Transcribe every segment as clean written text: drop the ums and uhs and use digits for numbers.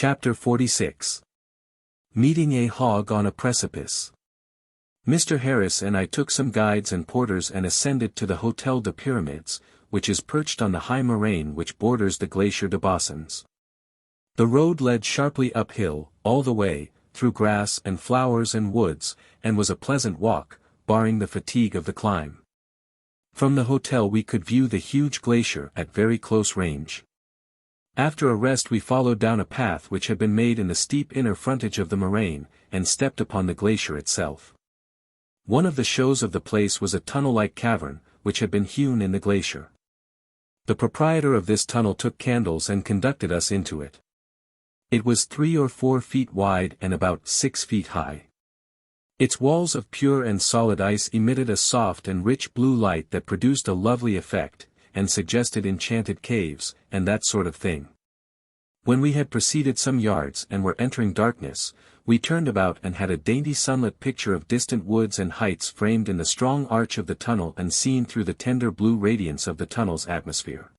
Chapter 46. Meeting a Hog on a Precipice. Mr. Harris and I took some guides and porters and ascended to the Hotel de Pyramids, which is perched on the high moraine which borders the Glacier de Bossons. The road led sharply uphill, all the way, through grass and flowers and woods, and was a pleasant walk, barring the fatigue of the climb. From the hotel we could view the huge glacier at very close range. After a rest we followed down a path which had been made in the steep inner frontage of the moraine, and stepped upon the glacier itself. One of the shows of the place was a tunnel-like cavern, which had been hewn in the glacier. The proprietor of this tunnel took candles and conducted us into it. It was 3 or 4 feet wide and about 6 feet high. Its walls of pure and solid ice emitted a soft and rich blue light that produced a lovely effect, and suggested enchanted caves, and that sort of thing. When we had proceeded some yards and were entering darkness, we turned about and had a dainty sunlit picture of distant woods and heights framed in the strong arch of the tunnel and seen through the tender blue radiance of the tunnel's atmosphere.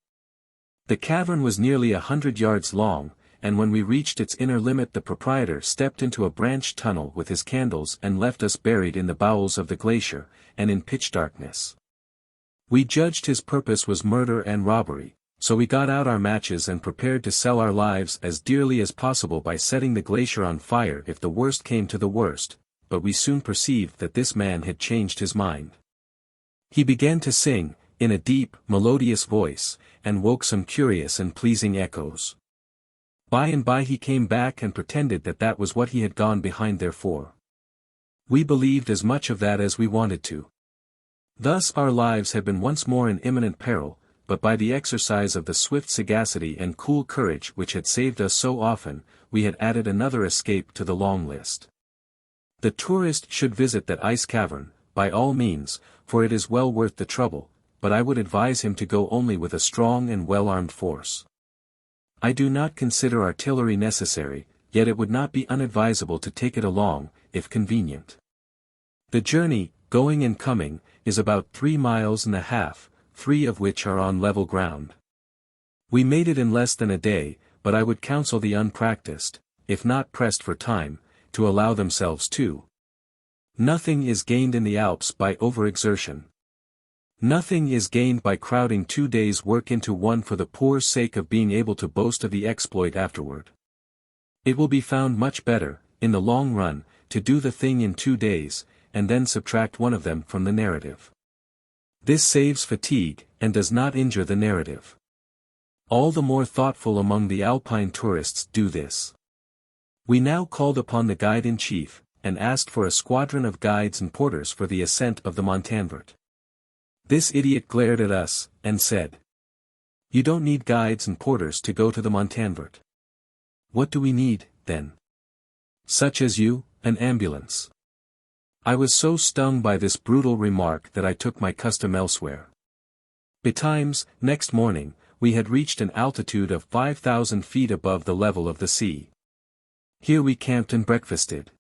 The cavern was nearly 100 yards long, and when we reached its inner limit the proprietor stepped into a branched tunnel with his candles and left us buried in the bowels of the glacier, and in pitch darkness. We judged his purpose was murder and robbery, so we got out our matches and prepared to sell our lives as dearly as possible by setting the glacier on fire if the worst came to the worst, but we soon perceived that this man had changed his mind. He began to sing, in a deep, melodious voice, and woke some curious and pleasing echoes. By and by he came back and pretended that that was what he had gone behind there for. We believed as much of that as we wanted to. Thus our lives had been once more in imminent peril, but by the exercise of the swift sagacity and cool courage which had saved us so often, we had added another escape to the long list. The tourist should visit that ice cavern, by all means, for it is well worth the trouble, but I would advise him to go only with a strong and well-armed force. I do not consider artillery necessary, yet it would not be unadvisable to take it along, if convenient. The journey, going and coming, is about 3.5 miles, 3 of which are on level ground. We made it in less than a day, but I would counsel the unpracticed, if not pressed for time, to allow themselves to. Nothing is gained in the Alps by overexertion. Nothing is gained by crowding 2 days' work into one for the poor sake of being able to boast of the exploit afterward. It will be found much better, in the long run, to do the thing in 2 days, and then subtract one of them from the narrative. This saves fatigue, and does not injure the narrative. All the more thoughtful among the Alpine tourists do this. We now called upon the guide-in-chief, and asked for a squadron of guides and porters for the ascent of the Montanvert. This idiot glared at us, and said, "You don't need guides and porters to go to the Montanvert. What do we need, then? Such as you, an ambulance." I was so stung by this brutal remark that I took my custom elsewhere. Betimes, next morning, we had reached an altitude of 5,000 feet above the level of the sea. Here we camped and breakfasted.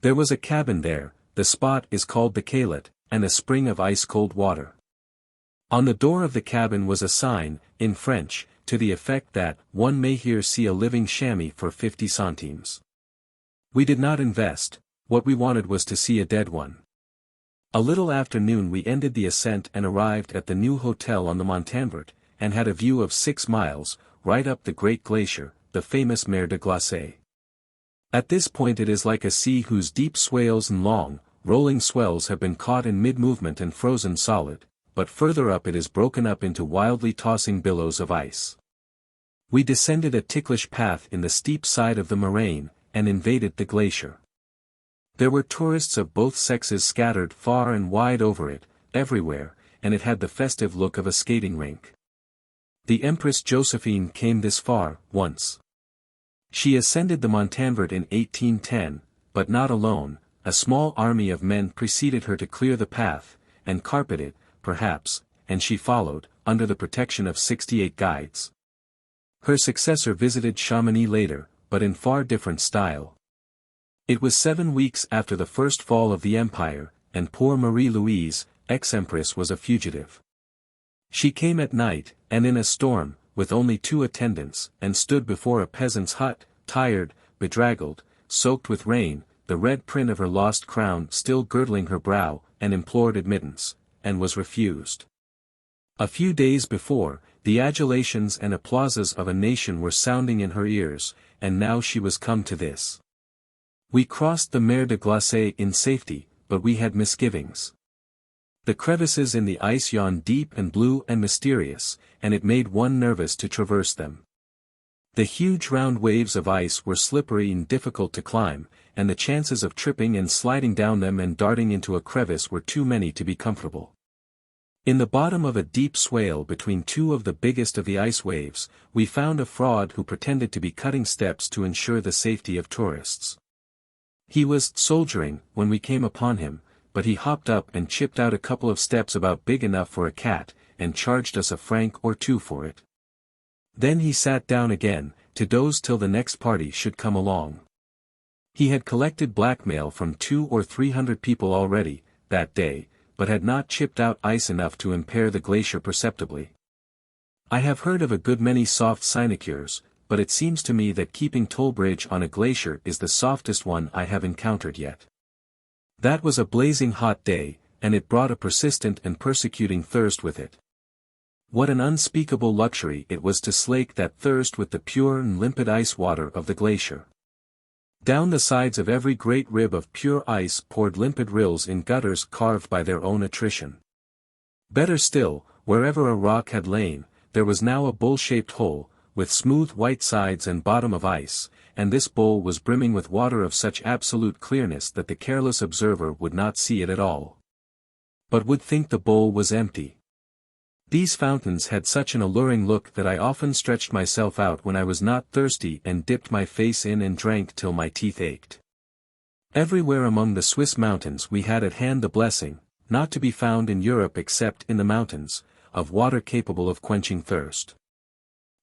There was a cabin there, the spot is called the Calet, and a spring of ice-cold water. On the door of the cabin was a sign, in French, to the effect that one may here see a living chamois for 50 centimes. We did not invest. What we wanted was to see a dead one. A little after noon we ended the ascent and arrived at the new hotel on the Montanvert, and had a view of 6 miles, right up the great glacier, the famous Mer de Glace. At this point it is like a sea whose deep swales and long, rolling swells have been caught in mid-movement and frozen solid, but further up it is broken up into wildly tossing billows of ice. We descended a ticklish path in the steep side of the moraine, and invaded the glacier. There were tourists of both sexes scattered far and wide over it, everywhere, and it had the festive look of a skating rink. The Empress Josephine came this far, once. She ascended the Montanvert in 1810, but not alone, a small army of men preceded her to clear the path, and carpet it, perhaps, and she followed, under the protection of 68 guides. Her successor visited Chamonix later, but in far different style. It was 7 weeks after the first fall of the empire, and poor Marie-Louise, ex-empress, was a fugitive. She came at night, and in a storm, with only 2 attendants, and stood before a peasant's hut, tired, bedraggled, soaked with rain, the red print of her lost crown still girdling her brow, and implored admittance, and was refused. A few days before, the adulations and applauses of a nation were sounding in her ears, and now she was come to this. We crossed the Mer de Glace in safety, but we had misgivings. The crevices in the ice yawned deep and blue and mysterious, and it made one nervous to traverse them. The huge round waves of ice were slippery and difficult to climb, and the chances of tripping and sliding down them and darting into a crevice were too many to be comfortable. In the bottom of a deep swale between two of the biggest of the ice waves, we found a fraud who pretended to be cutting steps to ensure the safety of tourists. He was soldiering when we came upon him, but he hopped up and chipped out a couple of steps about big enough for a cat, and charged us £1 or £2 for it. Then he sat down again, to doze till the next party should come along. He had collected blackmail from 200 or 300 people already, that day, but had not chipped out ice enough to impair the glacier perceptibly. I have heard of a good many soft sinecures, but it seems to me that keeping toll bridge on a glacier is the softest one I have encountered yet. That was a blazing hot day, and it brought a persistent and persecuting thirst with it. What an unspeakable luxury it was to slake that thirst with the pure and limpid ice water of the glacier. Down the sides of every great rib of pure ice poured limpid rills in gutters carved by their own attrition. Better still, wherever a rock had lain, there was now a bowl-shaped hole, with smooth white sides and bottom of ice, and this bowl was brimming with water of such absolute clearness that the careless observer would not see it at all, but would think the bowl was empty. These fountains had such an alluring look that I often stretched myself out when I was not thirsty and dipped my face in and drank till my teeth ached. Everywhere among the Swiss mountains we had at hand the blessing, not to be found in Europe except in the mountains, of water capable of quenching thirst.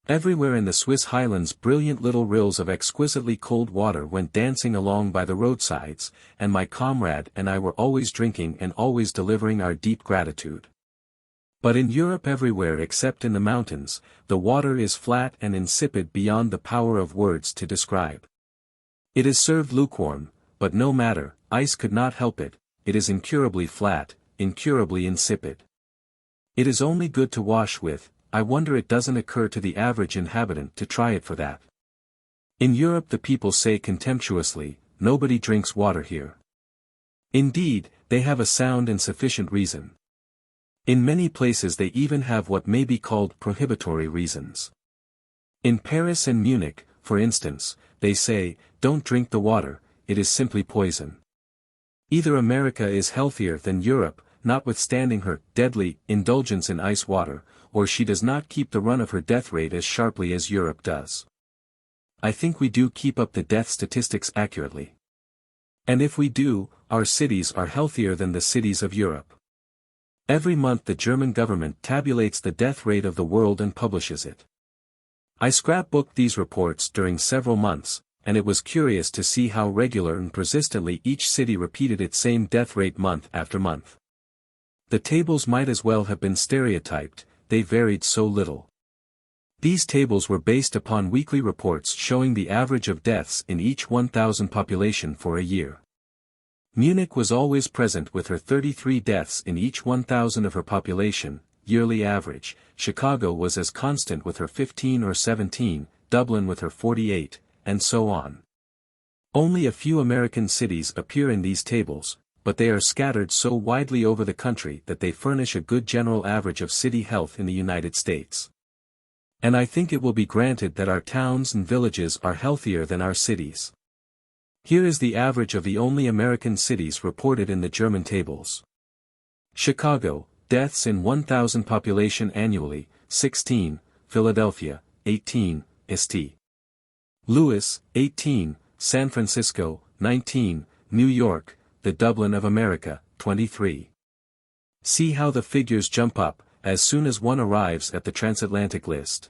Everywhere in the Swiss highlands brilliant little rills of exquisitely cold water went dancing along by the roadsides, and my comrade and I were always drinking and always delivering our deep gratitude. But in Europe everywhere except in the mountains, the water is flat and insipid beyond the power of words to describe. It is served lukewarm, but no matter, ice could not help it, it is incurably flat, incurably insipid. It is only good to wash with. I wonder it doesn't occur to the average inhabitant to try it for that. In Europe the people say contemptuously, nobody drinks water here. Indeed, they have a sound and sufficient reason. In many places they even have what may be called prohibitory reasons. In Paris and Munich, for instance, they say, don't drink the water, it is simply poison. Either America is healthier than Europe, notwithstanding her deadly indulgence in ice water, or she does not keep the run of her death rate as sharply as Europe does. I think we do keep up the death statistics accurately. And if we do, our cities are healthier than the cities of Europe. Every month the German government tabulates the death rate of the world and publishes it. I scrapbooked these reports during several months, and it was curious to see how regular and persistently each city repeated its same death rate month after month. The tables might as well have been stereotyped, they varied so little. These tables were based upon weekly reports showing the average of deaths in each 1,000 population for a year. Munich was always present with her 33 deaths in each 1,000 of her population, yearly average. Chicago was as constant with her 15 or 17, Dublin with her 48, and so on. Only a few American cities appear in these tables, but they are scattered so widely over the country that they furnish a good general average of city health in the United States. And I think it will be granted that our towns and villages are healthier than our cities. Here is the average of the only American cities reported in the German tables. Chicago, deaths in 1,000 population annually, 16, Philadelphia, 18, St. Louis, 18, San Francisco, 19, New York, the Dublin of America, 23. See how the figures jump up, as soon as one arrives at the transatlantic list.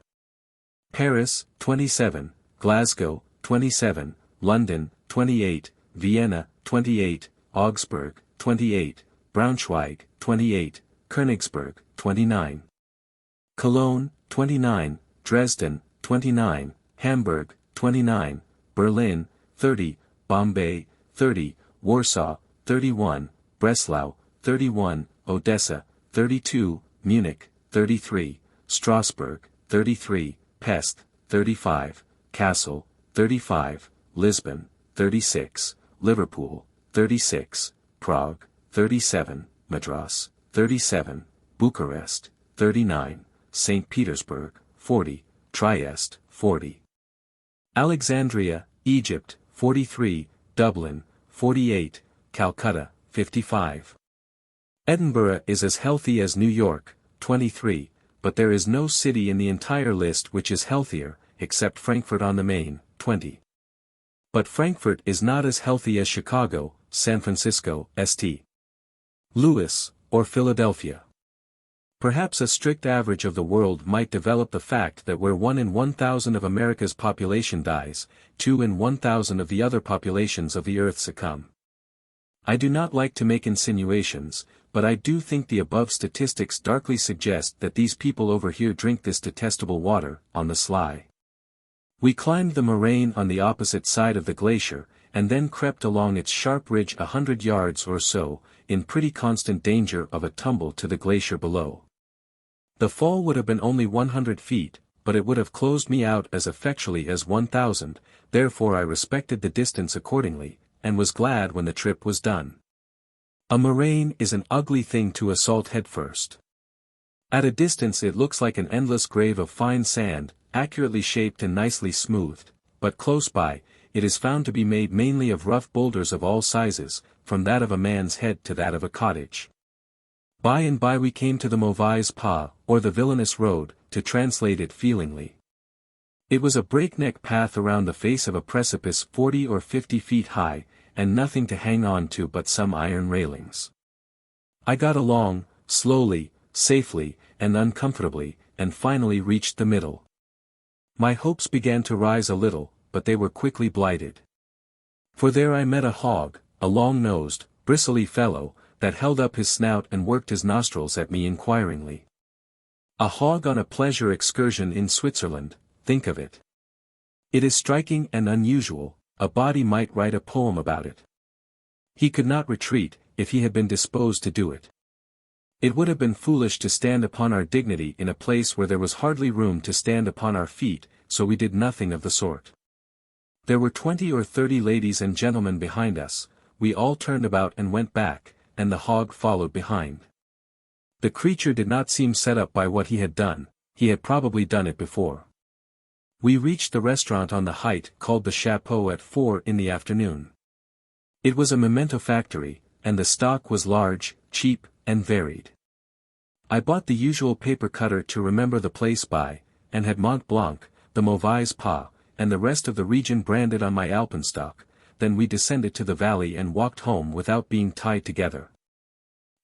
Paris, 27, Glasgow, 27, London, 28, Vienna, 28, Augsburg, 28, Braunschweig, 28, Königsberg, 29. Cologne, 29, Dresden, 29, Hamburg, 29, Berlin, 30, Bombay, 30, Warsaw, 31, Breslau, 31, Odessa, 32, Munich, 33, Strasbourg, 33, Pest, 35, Kassel, 35, Lisbon, 36, Liverpool, 36, Prague, 37, Madras, 37, Bucharest, 39, St. Petersburg, 40, Trieste, 40. Alexandria, Egypt, 43, Dublin, 48, Calcutta, 55. Edinburgh is as healthy as New York, 23, but there is no city in the entire list which is healthier, except Frankfurt on the Main, 20. But Frankfurt is not as healthy as Chicago, San Francisco, St. Louis, or Philadelphia. Perhaps a strict average of the world might develop the fact that where 1 in 1,000 of America's population dies, 2 in 1,000 of the other populations of the earth succumb. I do not like to make insinuations, but I do think the above statistics darkly suggest that these people over here drink this detestable water, on the sly. We climbed the moraine on the opposite side of the glacier, and then crept along its sharp ridge 100 yards or so, in pretty constant danger of a tumble to the glacier below. The fall would have been only 100 feet, but it would have closed me out as effectually as 1,000, therefore I respected the distance accordingly, and was glad when the trip was done. A moraine is an ugly thing to assault headfirst. At a distance it looks like an endless grave of fine sand, accurately shaped and nicely smoothed, but close by, it is found to be made mainly of rough boulders of all sizes, from that of a man's head to that of a cottage. By and by we came to the Mauvaise Pas, or the villainous road, to translate it feelingly. It was a breakneck path around the face of a precipice 40 or 50 feet high, and nothing to hang on to but some iron railings. I got along, slowly, safely, and uncomfortably, and finally reached the middle. My hopes began to rise a little, but they were quickly blighted. For there I met a hog, a long-nosed, bristly fellow, that held up his snout and worked his nostrils at me inquiringly. A hog on a pleasure excursion in Switzerland, think of it. It is striking and unusual, a body might write a poem about it. He could not retreat, if he had been disposed to do it. It would have been foolish to stand upon our dignity in a place where there was hardly room to stand upon our feet, so we did nothing of the sort. There were 20 or 30 ladies and gentlemen behind us, we all turned about and went back, and the hog followed behind. The creature did not seem set up by what he had done, he had probably done it before. We reached the restaurant on the height called the Chapeau at 4 in the afternoon. It was a memento factory, and the stock was large, cheap, and varied. I bought the usual paper cutter to remember the place by, and had Mont-Blanc, the Mauvaise Pas, and the rest of the region branded on my alpenstock. Then we descended to the valley and walked home without being tied together.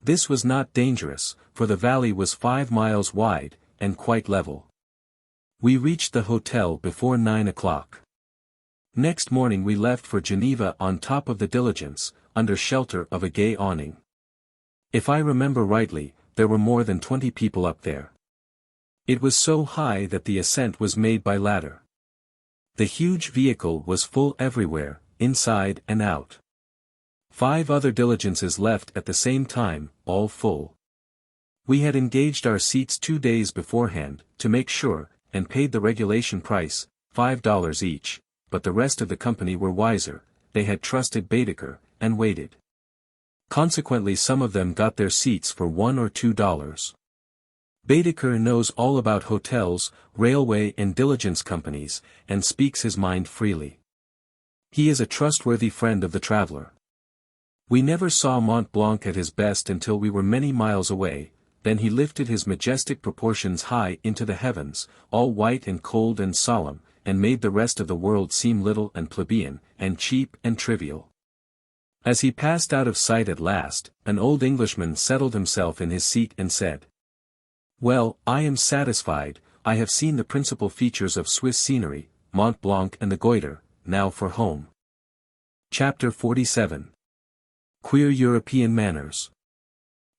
This was not dangerous, for the valley was 5 miles wide, and quite level. We reached the hotel before 9 o'clock. Next morning we left for Geneva on top of the diligence, under shelter of a gay awning. If I remember rightly, there were more than 20 people up there. It was so high that the ascent was made by ladder. The huge vehicle was full everywhere, inside and out. 5 other diligences left at the same time, all full. We had engaged our seats 2 days beforehand, to make sure, and paid the regulation price, $5 each, but the rest of the company were wiser, they had trusted Baedeker, and waited. Consequently some of them got their seats for $1 or $2. Baedeker knows all about hotels, railway and diligence companies, and speaks his mind freely. He is a trustworthy friend of the traveler. We never saw Mont-Blanc at his best until we were many miles away, then he lifted his majestic proportions high into the heavens, all white and cold and solemn, and made the rest of the world seem little and plebeian, and cheap and trivial. As he passed out of sight at last, an old Englishman settled himself in his seat and said, "Well, I am satisfied, I have seen the principal features of Swiss scenery, Mont-Blanc and the Goiter, now for home." Chapter 47. Queer European Manners.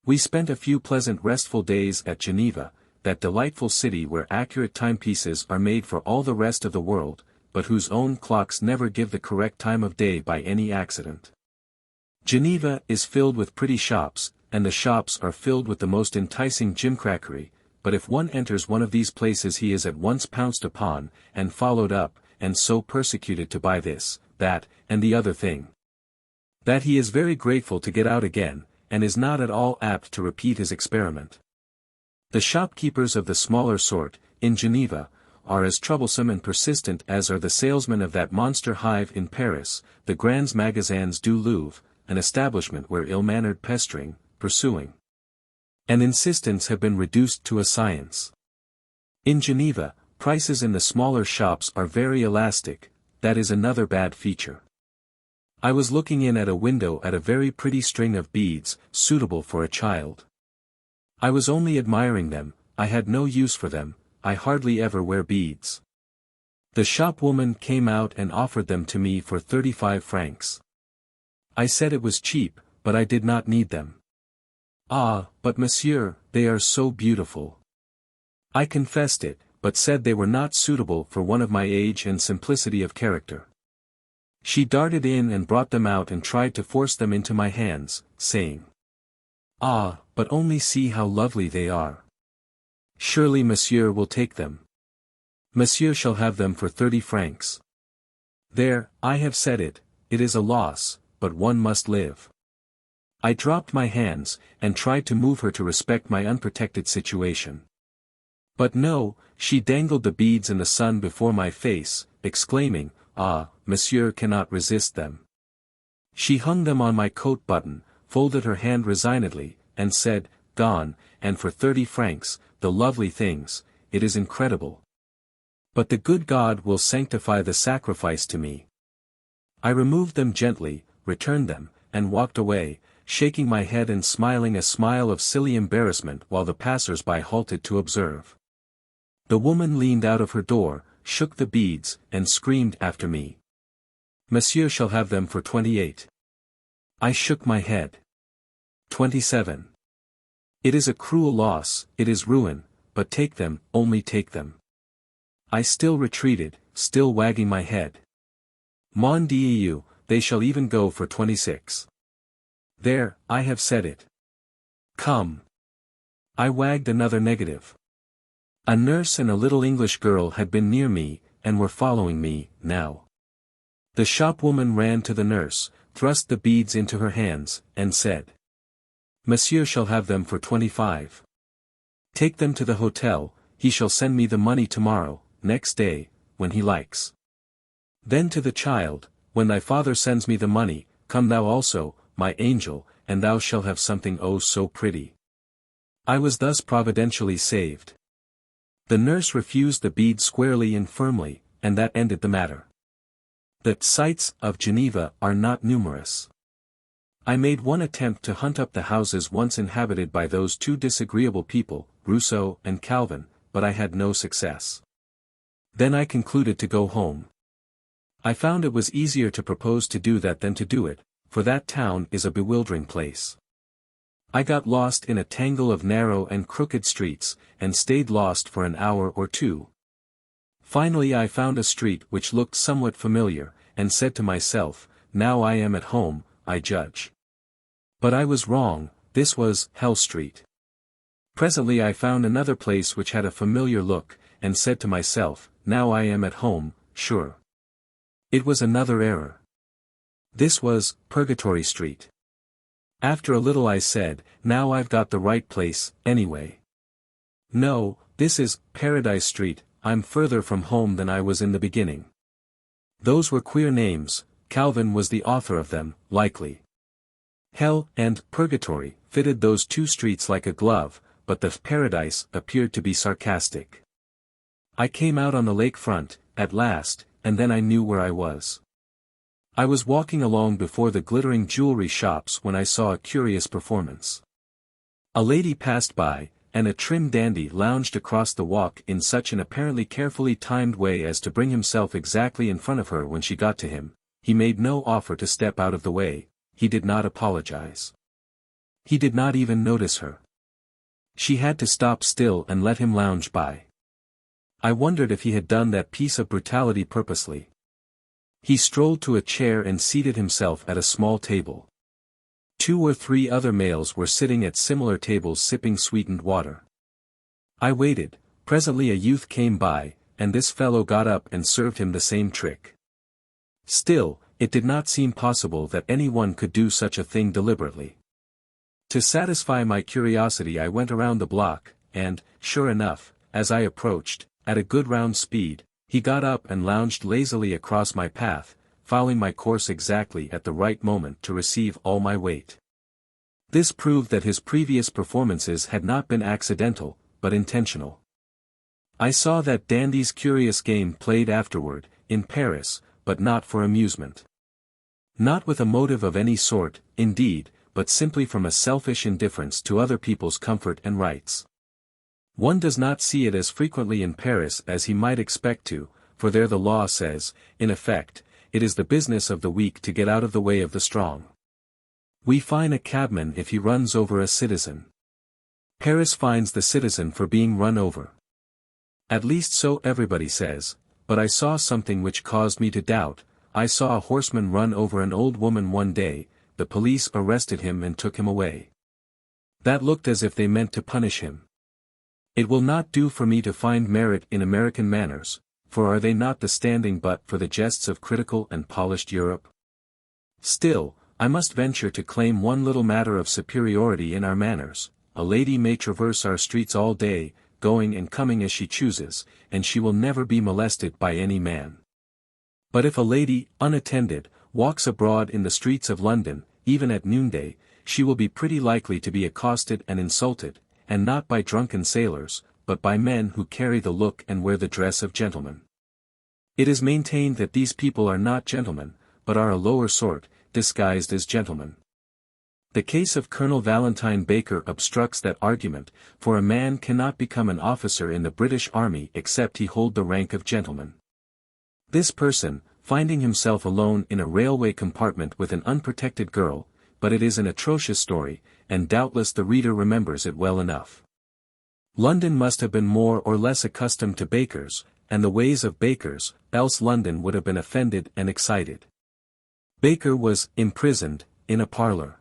We spent a few pleasant restful days at Geneva, that delightful city where accurate timepieces are made for all the rest of the world, but whose own clocks never give the correct time of day by any accident. Geneva is filled with pretty shops, and the shops are filled with the most enticing gimcrackery, but if one enters one of these places he is at once pounced upon, and followed up, and so persecuted to buy this, that, and the other thing, that he is very grateful to get out again, and is not at all apt to repeat his experiment. The shopkeepers of the smaller sort, in Geneva, are as troublesome and persistent as are the salesmen of that monster hive in Paris, the Grands Magasins du Louvre, an establishment where ill-mannered pestering, pursuing, and insistence have been reduced to a science. In Geneva, prices in the smaller shops are very elastic, that is another bad feature. I was looking in at a window at a very pretty string of beads, suitable for a child. I was only admiring them, I had no use for them, I hardly ever wear beads. The shopwoman came out and offered them to me for 35 francs. I said it was cheap, but I did not need them. Ah, but monsieur, they are so beautiful. I confessed it, but said they were not suitable for one of my age and simplicity of character. She darted in and brought them out and tried to force them into my hands, saying, "Ah, but only see how lovely they are. Surely monsieur will take them. Monsieur shall have them for 30 francs. There, I have said it, it is a loss, but one must live." I dropped my hands, and tried to move her to respect my unprotected situation. But no, she dangled the beads in the sun before my face, exclaiming, "Ah, monsieur cannot resist them." She hung them on my coat button, folded her hand resignedly, and said, "Gone, and for 30 francs, the lovely things, it is incredible. But the good God will sanctify the sacrifice to me." I removed them gently, returned them, and walked away, shaking my head and smiling a smile of silly embarrassment while the passers-by halted to observe. The woman leaned out of her door, shook the beads, and screamed after me, "Monsieur shall have them for 28. I shook my head. 27. It is a cruel loss, it is ruin, but take them, only take them. I still retreated, still wagging my head. Mon Dieu, they shall even go for 26. There, I have said it. Come. I wagged another negative. A nurse and a little English girl had been near me, and were following me, now. The shopwoman ran to the nurse, thrust the beads into her hands, and said, "Monsieur shall have them for 25. Take them to the hotel, he shall send me the money tomorrow, next day, when he likes. Then to the child, when thy father sends me the money, come thou also, my angel, and thou shalt have something oh so pretty." I was thus providentially saved. The nurse refused the beads squarely and firmly, and that ended the matter. The sights of Geneva are not numerous. I made one attempt to hunt up the houses once inhabited by those two disagreeable people, Rousseau and Calvin, but I had no success. Then I concluded to go home. I found it was easier to propose to do that than to do it, for that town is a bewildering place. I got lost in a tangle of narrow and crooked streets, and stayed lost for an hour or two. Finally I found a street which looked somewhat familiar, and said to myself, "Now I am at home, I judge." But I was wrong, this was Hell Street. Presently I found another place which had a familiar look, and said to myself, "Now I am at home, sure." It was another error. This was Purgatory Street. After a little I said, "Now I've got the right place, anyway." No, this is Paradise Street, I'm further from home than I was in the beginning. Those were queer names, Calvin was the author of them, likely. Hell and Purgatory fitted those two streets like a glove, but the Paradise appeared to be sarcastic. I came out on the lake front, at last, and then I knew where I was. I was walking along before the glittering jewelry shops when I saw a curious performance. A lady passed by, and a trim dandy lounged across the walk in such an apparently carefully timed way as to bring himself exactly in front of her when she got to him. He made no offer to step out of the way, he did not apologize. He did not even notice her. She had to stop still and let him lounge by. I wondered if he had done that piece of brutality purposely. He strolled to a chair and seated himself at a small table. 2 or 3 other males were sitting at similar tables sipping sweetened water. I waited. Presently a youth came by, and this fellow got up and served him the same trick. Still, it did not seem possible that anyone could do such a thing deliberately. To satisfy my curiosity I went around the block, and, sure enough, as I approached, at a good round speed, he got up and lounged lazily across my path, following my course exactly at the right moment to receive all my weight. This proved that his previous performances had not been accidental, but intentional. I saw that dandy's curious game played afterward, in Paris, but not for amusement. Not with a motive of any sort, indeed, but simply from a selfish indifference to other people's comfort and rights. One does not see it as frequently in Paris as he might expect to, for there the law says, in effect, it is the business of the weak to get out of the way of the strong. We fine a cabman if he runs over a citizen. Paris fines the citizen for being run over. At least so everybody says, but I saw something which caused me to doubt. I saw a horseman run over an old woman one day, the police arrested him and took him away. That looked as if they meant to punish him. It will not do for me to find merit in American manners, for are they not the standing butt for the jests of critical and polished Europe? Still, I must venture to claim one little matter of superiority in our manners. A lady may traverse our streets all day, going and coming as she chooses, and she will never be molested by any man. But if a lady, unattended, walks abroad in the streets of London, even at noonday, she will be pretty likely to be accosted and insulted, and not by drunken sailors, but by men who carry the look and wear the dress of gentlemen. It is maintained that these people are not gentlemen, but are a lower sort, disguised as gentlemen. The case of Colonel Valentine Baker obstructs that argument, for a man cannot become an officer in the British Army except he hold the rank of gentleman. This person, finding himself alone in a railway compartment with an unprotected girl, but it is an atrocious story, and doubtless the reader remembers it well enough. London must have been more or less accustomed to bakers, and the ways of bakers, else London would have been offended and excited. Baker was imprisoned, in a parlour.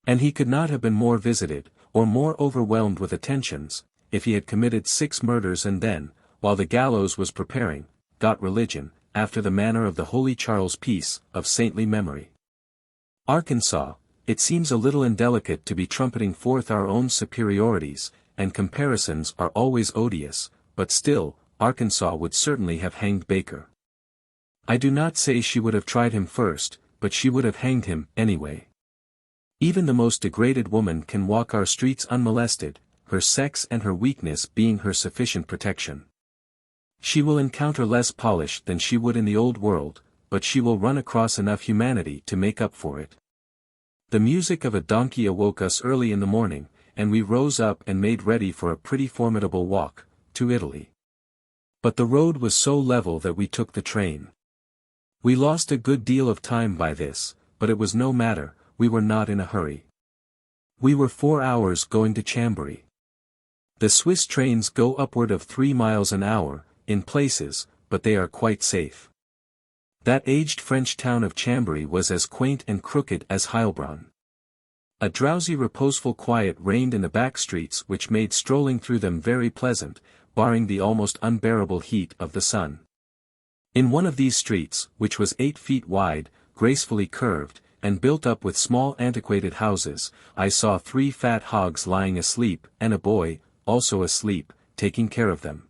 And he could not have been more visited, or more overwhelmed with attentions, if he had committed 6 murders and then, while the gallows was preparing, got religion, after the manner of the Holy Charles Peace, of saintly memory. Arkansas, it seems a little indelicate to be trumpeting forth our own superiorities, and comparisons are always odious, but still, Arkansas would certainly have hanged Baker. I do not say she would have tried him first, but she would have hanged him, anyway. Even the most degraded woman can walk our streets unmolested, her sex and her weakness being her sufficient protection. She will encounter less polish than she would in the old world, but she will run across enough humanity to make up for it. The music of a donkey awoke us early in the morning, and we rose up and made ready for a pretty formidable walk, to Italy. But the road was so level that we took the train. We lost a good deal of time by this, but it was no matter, we were not in a hurry. We were 4 hours going to Chambéry. The Swiss trains go upward of 3 miles an hour, in places, but they are quite safe. That aged French town of Chambéry was as quaint and crooked as Heilbronn. A drowsy reposeful quiet reigned in the back streets which made strolling through them very pleasant, barring the almost unbearable heat of the sun. In one of these streets, which was 8 feet wide, gracefully curved, and built up with small antiquated houses, I saw 3 fat hogs lying asleep, and a boy, also asleep, taking care of them.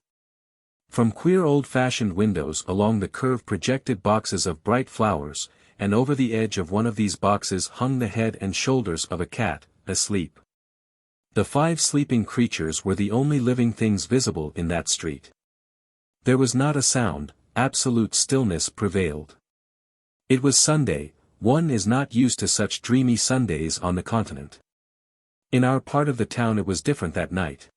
From queer old-fashioned windows along the curve projected boxes of bright flowers, and over the edge of one of these boxes hung the head and shoulders of a cat, asleep. The 5 sleeping creatures were the only living things visible in that street. There was not a sound, absolute stillness prevailed. It was Sunday, one is not used to such dreamy Sundays on the continent. In our part of the town it was different that night.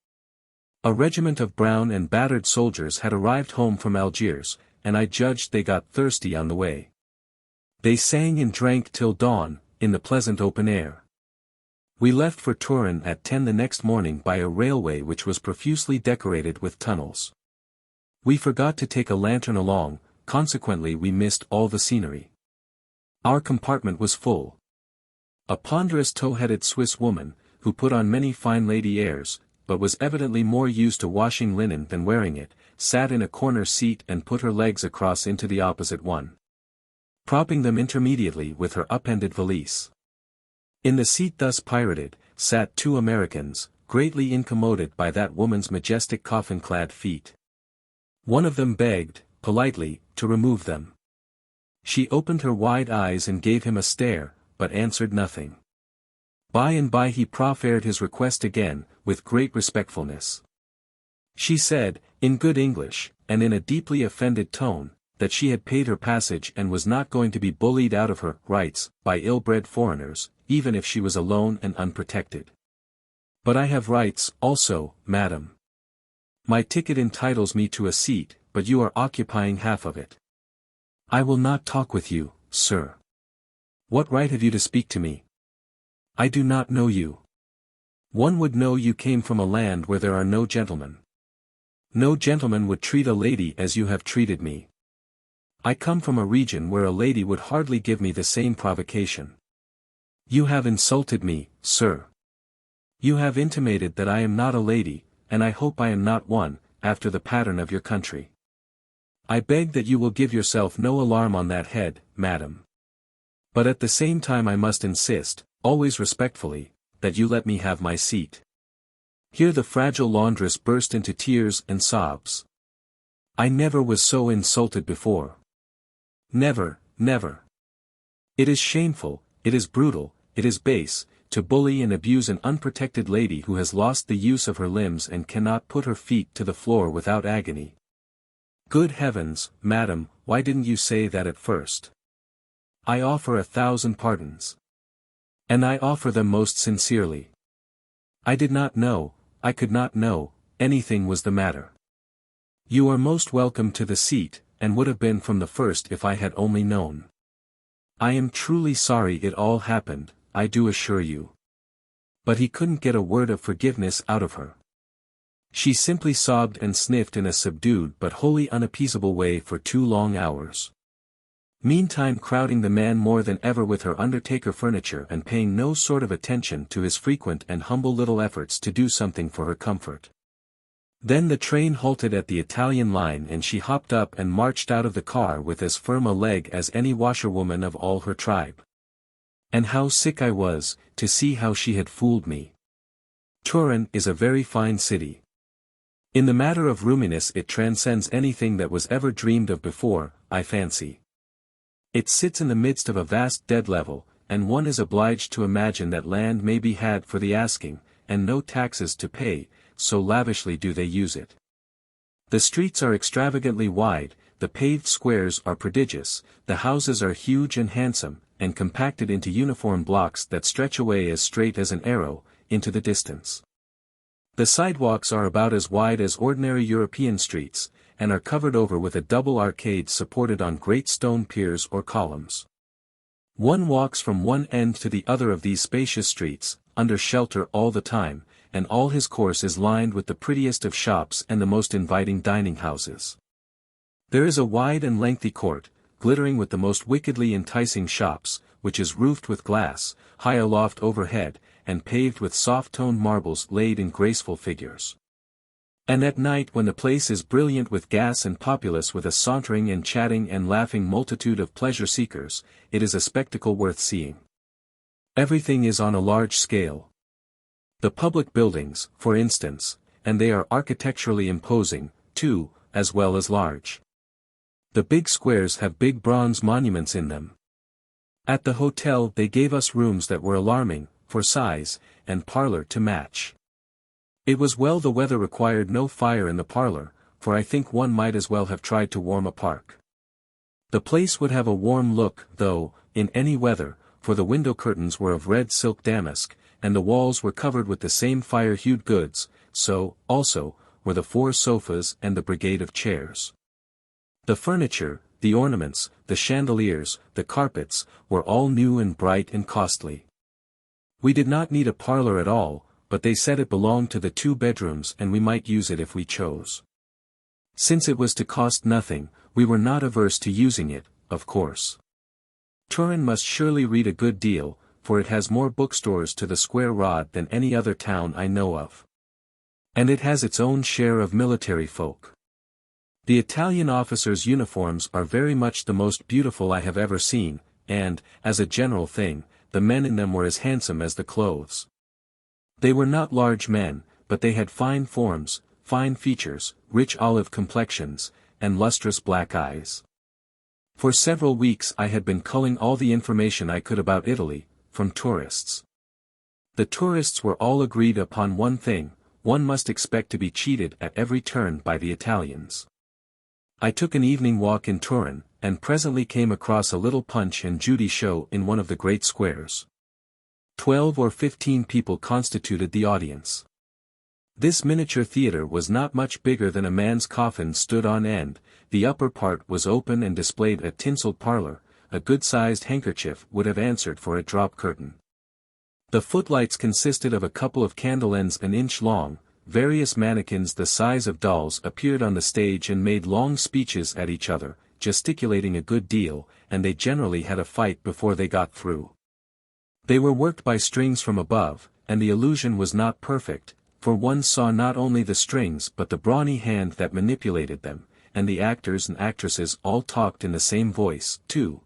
A regiment of brown and battered soldiers had arrived home from Algiers, and I judged they got thirsty on the way. They sang and drank till dawn, in the pleasant open air. We left for Turin at 10 the next morning by a railway which was profusely decorated with tunnels. We forgot to take a lantern along, consequently we missed all the scenery. Our compartment was full. A ponderous tow-headed Swiss woman, who put on many fine lady airs, but was evidently more used to washing linen than wearing it, sat in a corner seat and put her legs across into the opposite one, propping them intermediately with her upended valise. In the seat thus pirated, sat two Americans, greatly incommoded by that woman's majestic coffin-clad feet. One of them begged, politely, to remove them. She opened her wide eyes and gave him a stare, but answered nothing. By and by he proffered his request again, with great respectfulness. She said, in good English, and in a deeply offended tone, that she had paid her passage and was not going to be bullied out of her rights by ill-bred foreigners, even if she was alone and unprotected. But I have rights, also, madam. My ticket entitles me to a seat, but you are occupying half of it. I will not talk with you, sir. What right have you to speak to me? I do not know you. One would know you came from a land where there are no gentlemen. No gentleman would treat a lady as you have treated me. I come from a region where a lady would hardly give me the same provocation. You have insulted me, sir. You have intimated that I am not a lady, and I hope I am not one, after the pattern of your country. I beg that you will give yourself no alarm on that head, madam. But at the same time I must insist, always respectfully, that you let me have my seat. Here the fragile laundress burst into tears and sobs. I never was so insulted before. Never, never. It is shameful, it is brutal, it is base, to bully and abuse an unprotected lady who has lost the use of her limbs and cannot put her feet to the floor without agony. Good heavens, madam, why didn't you say that at first? I offer 1,000 pardons. And I offer them most sincerely. I did not know, I could not know, anything was the matter. You are most welcome to the seat, and would have been from the first if I had only known. I am truly sorry it all happened, I do assure you. But he couldn't get a word of forgiveness out of her. She simply sobbed and sniffed in a subdued but wholly unappeasable way for 2 long hours. Meantime crowding the man more than ever with her undertaker furniture and paying no sort of attention to his frequent and humble little efforts to do something for her comfort. Then the train halted at the Italian line and she hopped up and marched out of the car with as firm a leg as any washerwoman of all her tribe. And how sick I was, to see how she had fooled me. Turin is a very fine city. In the matter of roominess it transcends anything that was ever dreamed of before, I fancy. It sits in the midst of a vast dead level, and one is obliged to imagine that land may be had for the asking, and no taxes to pay, so lavishly do they use it. The streets are extravagantly wide, the paved squares are prodigious, the houses are huge and handsome, and compacted into uniform blocks that stretch away as straight as an arrow, into the distance. The sidewalks are about as wide as ordinary European streets, and are covered over with a double arcade supported on great stone piers or columns. One walks from one end to the other of these spacious streets, under shelter all the time, and all his course is lined with the prettiest of shops and the most inviting dining houses. There is a wide and lengthy court, glittering with the most wickedly enticing shops, which is roofed with glass, high aloft overhead, and paved with soft-toned marbles laid in graceful figures. And at night when the place is brilliant with gas and populous with a sauntering and chatting and laughing multitude of pleasure-seekers, it is a spectacle worth seeing. Everything is on a large scale. The public buildings, for instance, and they are architecturally imposing, too, as well as large. The big squares have big bronze monuments in them. At the hotel they gave us rooms that were alarming, for size, and parlor to match. It was well the weather required no fire in the parlor, for I think one might as well have tried to warm a park. The place would have a warm look, though, in any weather, for the window curtains were of red silk damask, and the walls were covered with the same fire-hued goods, so, also, were the 4 sofas and the brigade of chairs. The furniture, the ornaments, the chandeliers, the carpets, were all new and bright and costly. We did not need a parlor at all, but they said it belonged to the 2 bedrooms and we might use it if we chose. Since it was to cost nothing, we were not averse to using it, of course. Turin must surely read a good deal, for it has more bookstores to the square rod than any other town I know of. And it has its own share of military folk. The Italian officers' uniforms are very much the most beautiful I have ever seen, and, as a general thing, the men in them were as handsome as the clothes. They were not large men, but they had fine forms, fine features, rich olive complexions, and lustrous black eyes. For several weeks I had been culling all the information I could about Italy, from tourists. The tourists were all agreed upon one thing: one must expect to be cheated at every turn by the Italians. I took an evening walk in Turin, and presently came across a little Punch and Judy show in one of the great squares. 12 or 15 people constituted the audience. This miniature theatre was not much bigger than a man's coffin stood on end. The upper part was open and displayed a tinselled parlour. A good-sized handkerchief would have answered for a drop curtain. The footlights consisted of a couple of candle ends an inch long. Various mannequins the size of dolls appeared on the stage and made long speeches at each other, gesticulating a good deal, and they generally had a fight before they got through. They were worked by strings from above, and the illusion was not perfect, for one saw not only the strings but the brawny hand that manipulated them, and the actors and actresses all talked in the same voice, too.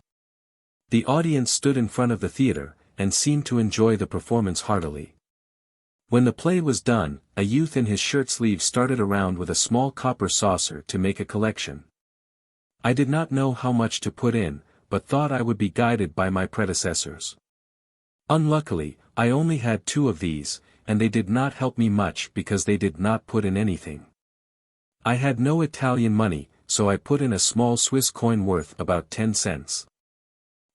The audience stood in front of the theatre, and seemed to enjoy the performance heartily. When the play was done, a youth in his shirt-sleeves started around with a small copper saucer to make a collection. I did not know how much to put in, but thought I would be guided by my predecessors. Unluckily, I only had 2 of these, and they did not help me much because they did not put in anything. I had no Italian money, so I put in a small Swiss coin worth about 10 cents.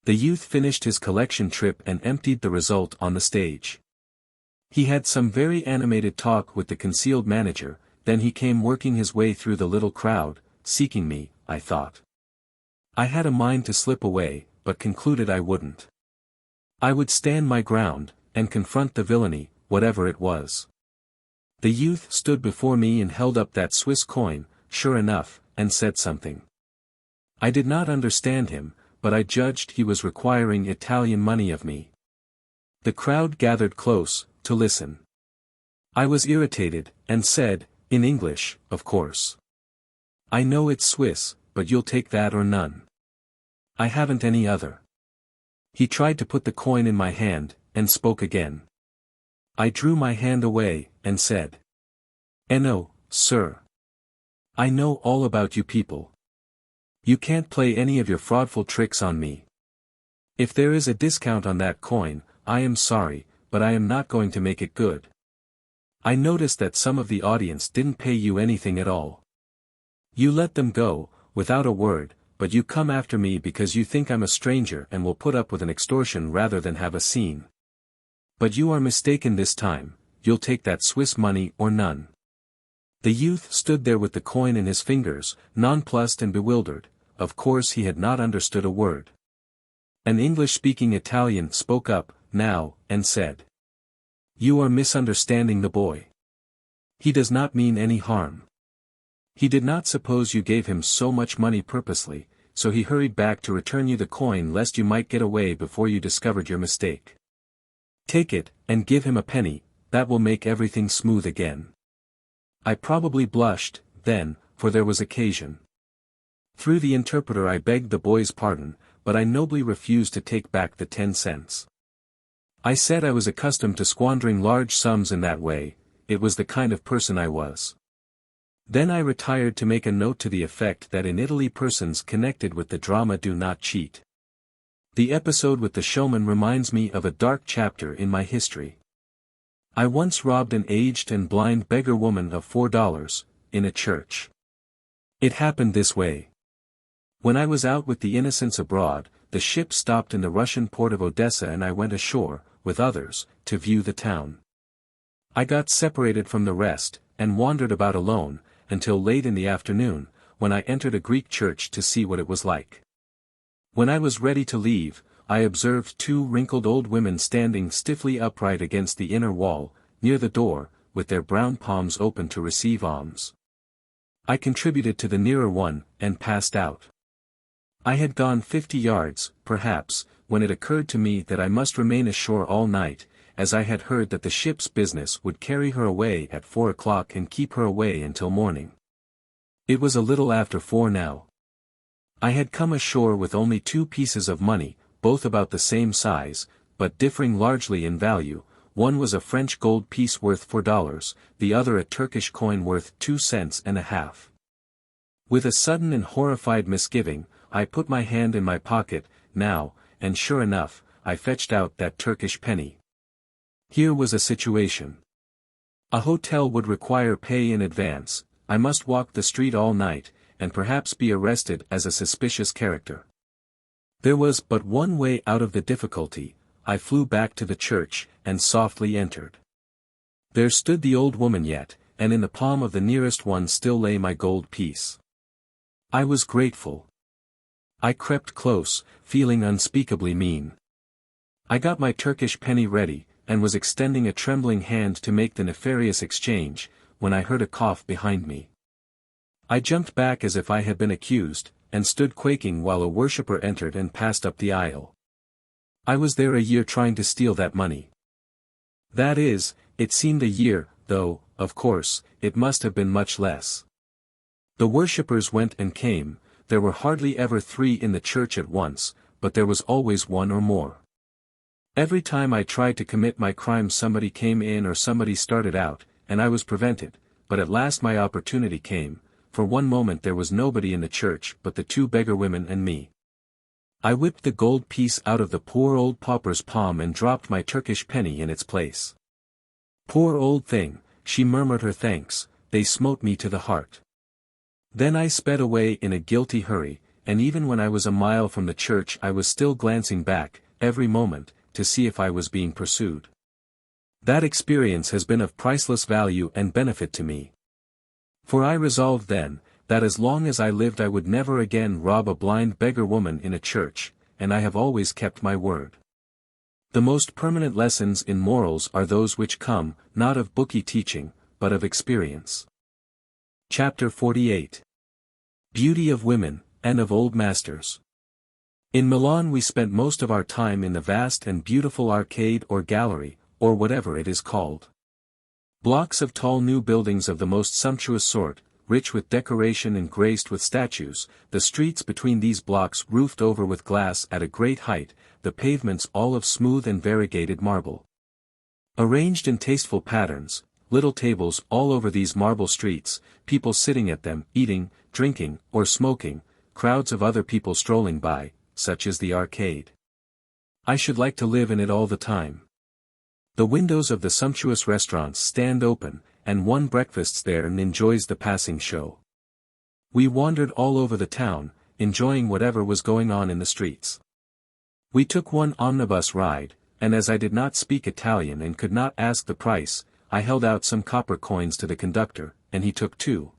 The youth finished his collection trip and emptied the result on the stage. He had some very animated talk with the concealed manager, then he came working his way through the little crowd, seeking me, I thought. I had a mind to slip away, but concluded I wouldn't. I would stand my ground, and confront the villainy, whatever it was. The youth stood before me and held up that Swiss coin, sure enough, and said something. I did not understand him, but I judged he was requiring Italian money of me. The crowd gathered close, to listen. I was irritated, and said, in English, of course. I know it's Swiss, but you'll take that or none. I haven't any other. He tried to put the coin in my hand, and spoke again. I drew my hand away, and said. No, sir. I know all about you people. You can't play any of your fraudful tricks on me. If there is a discount on that coin, I am sorry, but I am not going to make it good. I noticed that some of the audience didn't pay you anything at all. You let them go, without a word, but you come after me because you think I'm a stranger and will put up with an extortion rather than have a scene. But you are mistaken this time, you'll take that Swiss money or none. The youth stood there with the coin in his fingers, nonplussed and bewildered. Of course he had not understood a word. An English-speaking Italian spoke up, now, and said. You are misunderstanding the boy. He does not mean any harm. He did not suppose you gave him so much money purposely, so he hurried back to return you the coin lest you might get away before you discovered your mistake. Take it, and give him a penny, that will make everything smooth again. I probably blushed, then, for there was occasion. Through the interpreter I begged the boy's pardon, but I nobly refused to take back the 10 cents. I said I was accustomed to squandering large sums in that way, it was the kind of person I was. Then I retired to make a note to the effect that in Italy persons connected with the drama do not cheat. The episode with the showman reminds me of a dark chapter in my history. I once robbed an aged and blind beggar woman of $4, in a church. It happened this way. When I was out with the Innocents Abroad, the ship stopped in the Russian port of Odessa and I went ashore, with others, to view the town. I got separated from the rest, and wandered about alone, until late in the afternoon, when I entered a Greek church to see what it was like. When I was ready to leave, I observed 2 wrinkled old women standing stiffly upright against the inner wall, near the door, with their brown palms open to receive alms. I contributed to the nearer one, and passed out. I had gone 50 yards, perhaps, when it occurred to me that I must remain ashore all night, as I had heard that the ship's business would carry her away at 4 o'clock and keep her away until morning. It was a little after 4 now. I had come ashore with only 2 pieces of money, both about the same size, but differing largely in value. One was a French gold piece worth $4, the other a Turkish coin worth 2 cents and a half. With a sudden and horrified misgiving, I put my hand in my pocket, now, and sure enough, I fetched out that Turkish penny. Here was a situation. A hotel would require pay in advance, I must walk the street all night, and perhaps be arrested as a suspicious character. There was but one way out of the difficulty. I flew back to the church, and softly entered. There stood the old woman yet, and in the palm of the nearest one still lay my gold piece. I was grateful. I crept close, feeling unspeakably mean. I got my Turkish penny ready, and was extending a trembling hand to make the nefarious exchange, when I heard a cough behind me. I jumped back as if I had been accused, and stood quaking while a worshipper entered and passed up the aisle. I was there a year trying to steal that money. That is, it seemed a year, though, of course, it must have been much less. The worshippers went and came. There were hardly ever 3 in the church at once, but there was always 1 or more. Every time I tried to commit my crime somebody came in or somebody started out, and I was prevented, but at last my opportunity came. For one moment there was nobody in the church but the 2 beggar women and me. I whipped the gold piece out of the poor old pauper's palm and dropped my Turkish penny in its place. Poor old thing, she murmured her thanks, they smote me to the heart. Then I sped away in a guilty hurry, and even when I was a mile from the church I was still glancing back, every moment, to see if I was being pursued. That experience has been of priceless value and benefit to me. For I resolved then, that as long as I lived I would never again rob a blind beggar woman in a church, and I have always kept my word. The most permanent lessons in morals are those which come, not of booky teaching, but of experience. Chapter 48. Beauty of Women, and of Old Masters. In Milan we spent most of our time in the vast and beautiful arcade or gallery, or whatever it is called. Blocks of tall new buildings of the most sumptuous sort, rich with decoration and graced with statues, the streets between these blocks roofed over with glass at a great height, the pavements all of smooth and variegated marble. Arranged in tasteful patterns, little tables all over these marble streets, people sitting at them, eating, drinking, or smoking, crowds of other people strolling by, such is the arcade. I should like to live in it all the time. The windows of the sumptuous restaurants stand open, and one breakfasts there and enjoys the passing show. We wandered all over the town, enjoying whatever was going on in the streets. We took one omnibus ride, and as I did not speak Italian and could not ask the price, I held out some copper coins to the conductor, and he took 2.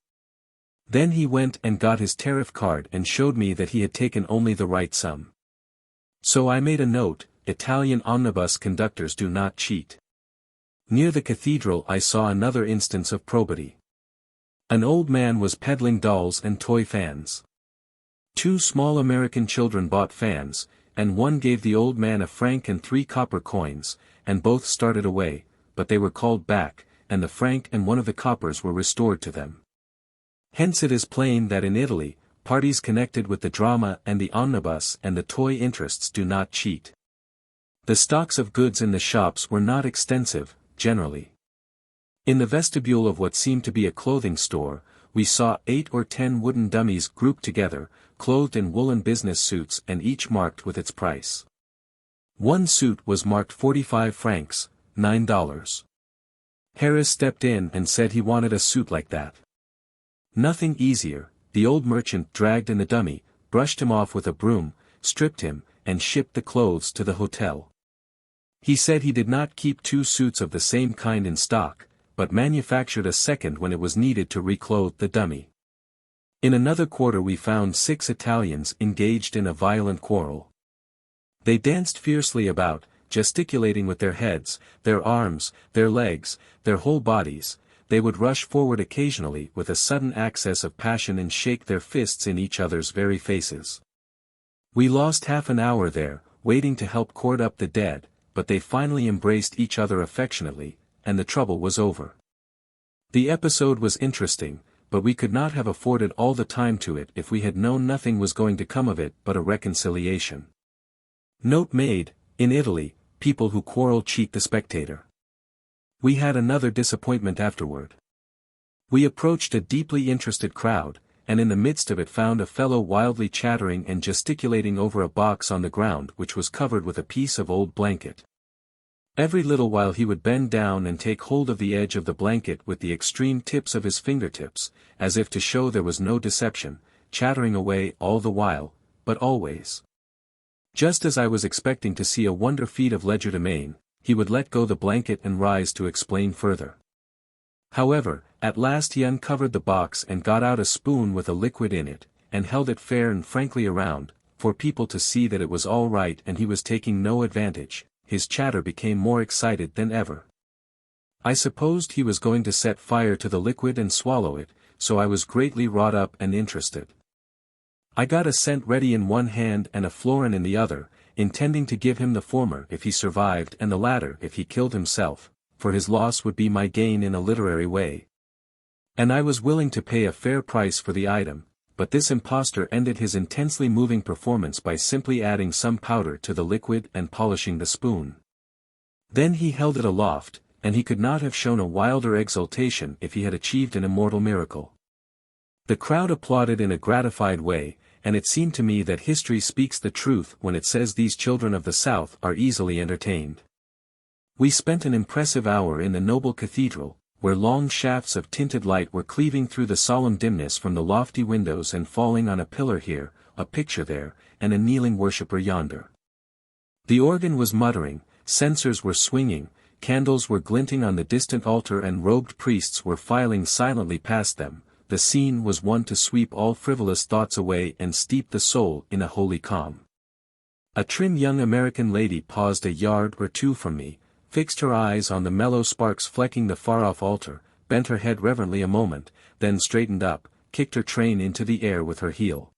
Then he went and got his tariff card and showed me that he had taken only the right sum. So I made a note, Italian omnibus conductors do not cheat. Near the cathedral I saw another instance of probity. An old man was peddling dolls and toy fans. 2 small American children bought fans, and one gave the old man a franc and 3 copper coins, and both started away, but they were called back, and the franc and one of the coppers were restored to them. Hence it is plain that in Italy, parties connected with the drama and the omnibus and the toy interests do not cheat. The stocks of goods in the shops were not extensive, generally. In the vestibule of what seemed to be a clothing store, we saw 8 or 10 wooden dummies grouped together, clothed in woolen business suits and each marked with its price. One suit was marked 45 francs, $9. Harris stepped in and said he wanted a suit like that. Nothing easier, the old merchant dragged in the dummy, brushed him off with a broom, stripped him, and shipped the clothes to the hotel. He said he did not keep 2 suits of the same kind in stock, but manufactured a second when it was needed to reclothe the dummy. In another quarter we found 6 Italians engaged in a violent quarrel. They danced fiercely about, gesticulating with their heads, their arms, their legs, their whole bodies. they would rush forward occasionally with a sudden access of passion and shake their fists in each other's very faces. We lost half an hour there, waiting to help cord up the dead, but they finally embraced each other affectionately, and the trouble was over. The episode was interesting, but we could not have afforded all the time to it if we had known nothing was going to come of it but a reconciliation. Note made, in Italy, people who quarrel cheat the spectator. We had another disappointment afterward. We approached a deeply interested crowd, and in the midst of it found a fellow wildly chattering and gesticulating over a box on the ground which was covered with a piece of old blanket. Every little while he would bend down and take hold of the edge of the blanket with the extreme tips of his fingertips, as if to show there was no deception, chattering away all the while, but always. Just as I was expecting to see a wonder feat of legerdemain, he would let go the blanket and rise to explain further. However, at last he uncovered the box and got out a spoon with a liquid in it, and held it fair and frankly around, for people to see that it was all right and he was taking no advantage. His chatter became more excited than ever. I supposed he was going to set fire to the liquid and swallow it, so I was greatly wrought up and interested. I got a cent ready in one hand and a florin in the other, intending to give him the former if he survived and the latter if he killed himself, for his loss would be my gain in a literary way. And I was willing to pay a fair price for the item, but this impostor ended his intensely moving performance by simply adding some powder to the liquid and polishing the spoon. Then he held it aloft, and he could not have shown a wilder exultation if he had achieved an immortal miracle. The crowd applauded in a gratified way, and it seemed to me that history speaks the truth when it says these children of the South are easily entertained. We spent an impressive hour in the noble cathedral, where long shafts of tinted light were cleaving through the solemn dimness from the lofty windows and falling on a pillar here, a picture there, and a kneeling worshipper yonder. The organ was muttering, censers were swinging, candles were glinting on the distant altar and robed priests were filing silently past them. The scene was one to sweep all frivolous thoughts away and steep the soul in a holy calm. A trim young American lady paused a yard or two from me, fixed her eyes on the mellow sparks flecking the far-off altar, bent her head reverently a moment, then straightened up, kicked her train into the air with her heel,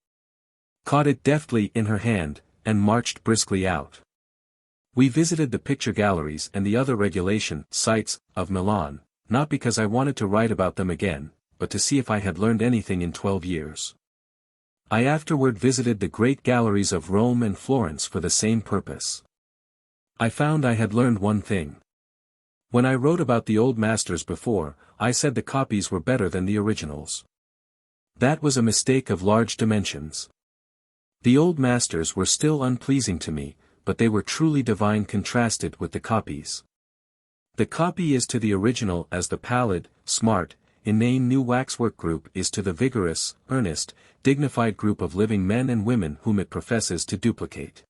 caught it deftly in her hand, and marched briskly out. We visited the picture galleries and the other regulation sites of Milan, not because I wanted to write about them again, but to see if I had learned anything in 12 years. I afterward visited the great galleries of Rome and Florence for the same purpose. I found I had learned one thing. When I wrote about the old masters before, I said the copies were better than the originals. That was a mistake of large dimensions. The old masters were still unpleasing to me, but they were truly divine contrasted with the copies. The copy is to the original as the pallid, smart, inane new waxwork group is to the vigorous, earnest, dignified group of living men and women whom it professes to duplicate.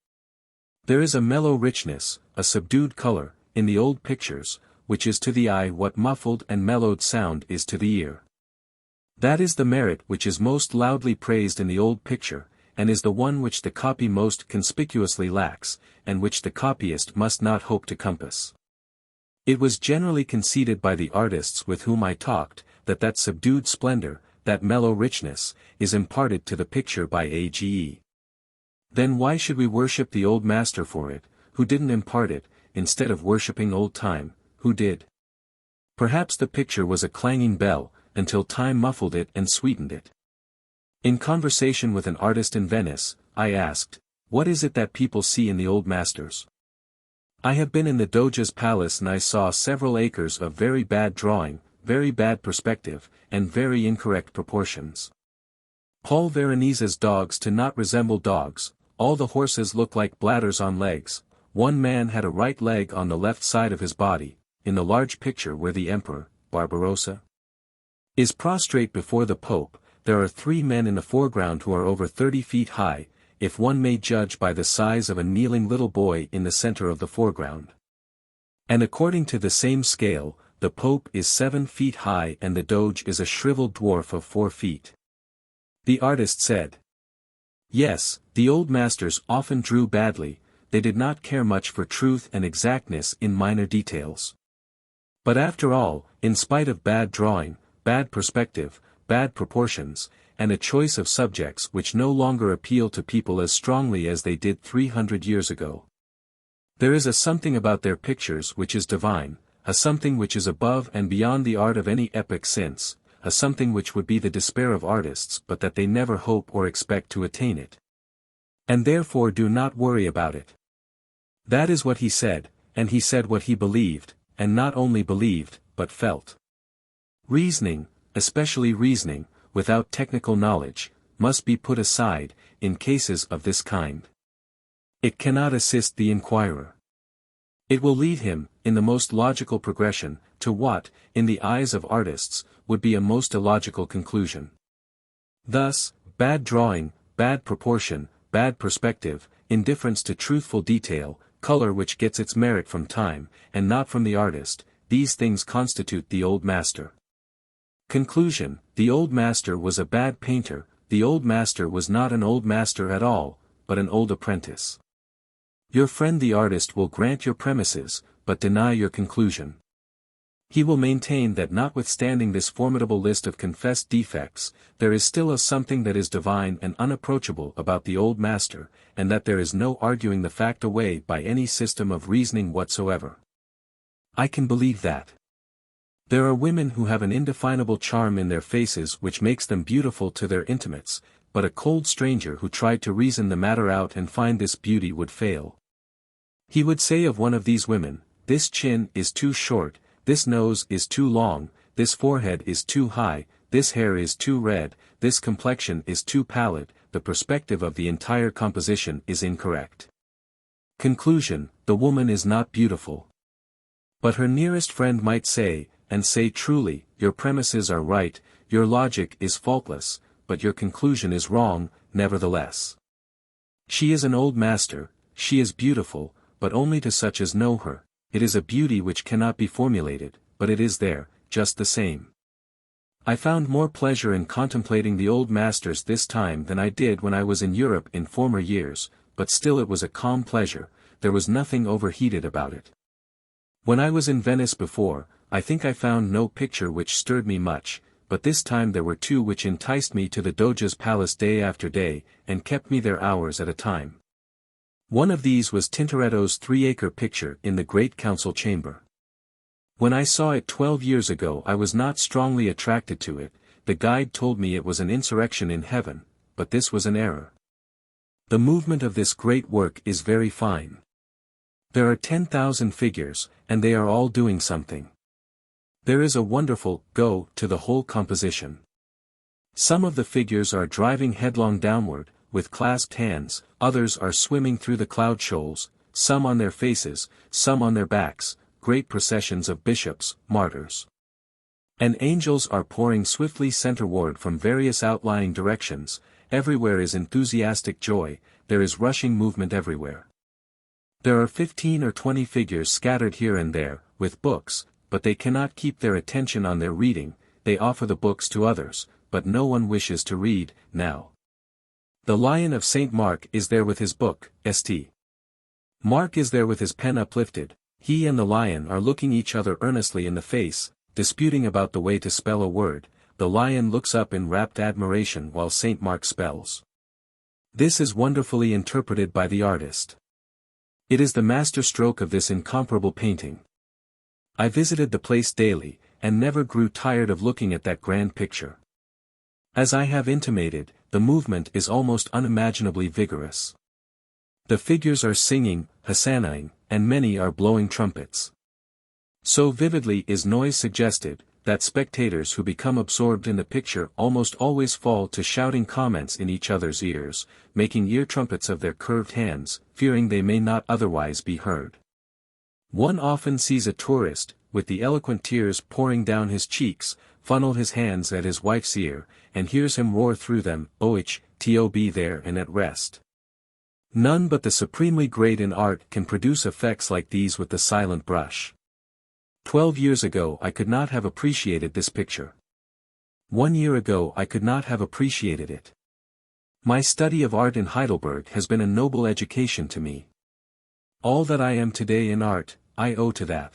There is a mellow richness, a subdued color, in the old pictures, which is to the eye what muffled and mellowed sound is to the ear. That is the merit which is most loudly praised in the old picture, and is the one which the copy most conspicuously lacks, and which the copyist must not hope to compass. It was generally conceded by the artists with whom I talked, that subdued splendor, that mellow richness, is imparted to the picture by Age. Then why should we worship the old master for it, who didn't impart it, instead of worshipping old time, who did? Perhaps the picture was a clanging bell, until time muffled it and sweetened it. In conversation with an artist in Venice, I asked, what is it that people see in the old masters? I have been in the Doge's palace and I saw several acres of very bad drawing, very bad perspective, and very incorrect proportions. Paul Veronese's dogs do not resemble dogs, all the horses look like bladders on legs, one man had a right leg on the left side of his body, in the large picture where the emperor, Barbarossa, is prostrate before the Pope, there are 3 men in the foreground who are over 30 feet high, if one may judge by the size of a kneeling little boy in the center of the foreground. And according to the same scale, the Pope is 7 feet high and the Doge is a shriveled dwarf of 4 feet. The artist said, yes, the old masters often drew badly, they did not care much for truth and exactness in minor details. But after all, in spite of bad drawing, bad perspective, bad proportions, and a choice of subjects which no longer appeal to people as strongly as they did 300 years ago, there is a something about their pictures which is divine, a something which is above and beyond the art of any epoch since, a something which would be the despair of artists but that they never hope or expect to attain it. And therefore do not worry about it. That is what he said, and he said what he believed, and not only believed, but felt. Reasoning, especially reasoning, without technical knowledge, must be put aside, in cases of this kind. It cannot assist the inquirer. It will lead him, in the most logical progression, to what, in the eyes of artists, would be a most illogical conclusion. Thus, bad drawing, bad proportion, bad perspective, indifference to truthful detail, color which gets its merit from time, and not from the artist, these things constitute the old master. Conclusion: the old master was a bad painter, the old master was not an old master at all, but an old apprentice. Your friend the artist will grant your premises, but deny your conclusion. He will maintain that notwithstanding this formidable list of confessed defects, there is still a something that is divine and unapproachable about the old master, and that there is no arguing the fact away by any system of reasoning whatsoever. I can believe that. There are women who have an indefinable charm in their faces which makes them beautiful to their intimates, but a cold stranger who tried to reason the matter out and find this beauty would fail. He would say of one of these women, "This chin is too short, this nose is too long, this forehead is too high, this hair is too red, this complexion is too pallid, the perspective of the entire composition is incorrect." Conclusion: the woman is not beautiful. But her nearest friend might say, and say truly, "Your premises are right, your logic is faultless, but your conclusion is wrong, nevertheless. She is an old master, she is beautiful, but only to such as know her. It is a beauty which cannot be formulated, but it is there, just the same." I found more pleasure in contemplating the old masters this time than I did when I was in Europe in former years, but still it was a calm pleasure, there was nothing overheated about it. When I was in Venice before, I think I found no picture which stirred me much, but this time there were two which enticed me to the Doge's palace day after day, and kept me there hours at a time. One of these was Tintoretto's 3-acre picture in the Great Council Chamber. When I saw it 12 years ago I was not strongly attracted to it, the guide told me it was an insurrection in heaven, but this was an error. The movement of this great work is very fine. There are 10,000 figures, and they are all doing something. There is a wonderful go to the whole composition. Some of the figures are driving headlong downward, with clasped hands, others are swimming through the cloud shoals, some on their faces, some on their backs, great processions of bishops, martyrs. And angels are pouring swiftly centerward from various outlying directions, everywhere is enthusiastic joy, there is rushing movement everywhere. There are 15 or 20 figures scattered here and there, with books, but they cannot keep their attention on their reading, they offer the books to others, but no one wishes to read, now. The Lion of St. Mark is there with his book, St. Mark is there with his pen uplifted, he and the lion are looking each other earnestly in the face, disputing about the way to spell a word, the lion looks up in rapt admiration while St. Mark spells. This is wonderfully interpreted by the artist. It is the master stroke of this incomparable painting. I visited the place daily, and never grew tired of looking at that grand picture. As I have intimated, the movement is almost unimaginably vigorous. The figures are singing, hosannaing, and many are blowing trumpets. So vividly is noise suggested, that spectators who become absorbed in the picture almost always fall to shouting comments in each other's ears, making ear trumpets of their curved hands, fearing they may not otherwise be heard. One often sees a tourist, with the eloquent tears pouring down his cheeks, funnel his hands at his wife's ear, and hears him roar through them, "Oich, tob there and at rest." None but the supremely great in art can produce effects like these with the silent brush. 12 years ago I could not have appreciated this picture. 1 year ago I could not have appreciated it. My study of art in Heidelberg has been a noble education to me. All that I am today in art, I owe to that.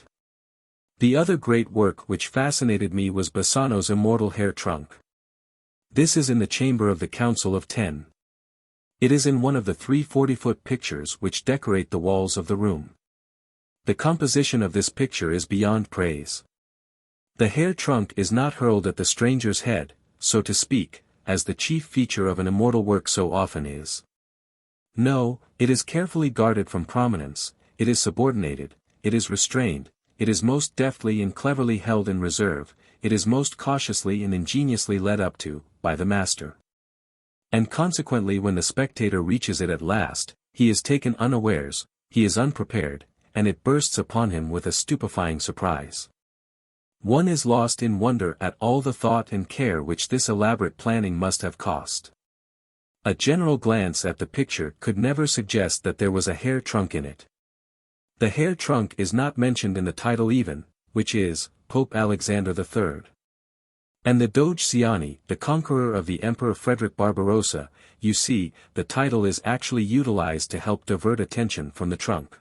The other great work which fascinated me was Bassano's immortal hair trunk. This is in the chamber of the Council of Ten. It is in one of the 3 40-foot pictures which decorate the walls of the room. The composition of this picture is beyond praise. The hair trunk is not hurled at the stranger's head, so to speak, as the chief feature of an immortal work so often is. No, it is carefully guarded from prominence, it is subordinated, it is restrained, it is most deftly and cleverly held in reserve, it is most cautiously and ingeniously led up to, by the master. And consequently when the spectator reaches it at last, he is taken unawares, he is unprepared, and it bursts upon him with a stupefying surprise. One is lost in wonder at all the thought and care which this elaborate planning must have cost. A general glance at the picture could never suggest that there was a hair trunk in it. The hair trunk is not mentioned in the title even, which is, Pope Alexander III. And the Doge Ciani, the conqueror of the Emperor Frederick Barbarossa, you see, the title is actually utilized to help divert attention from the trunk.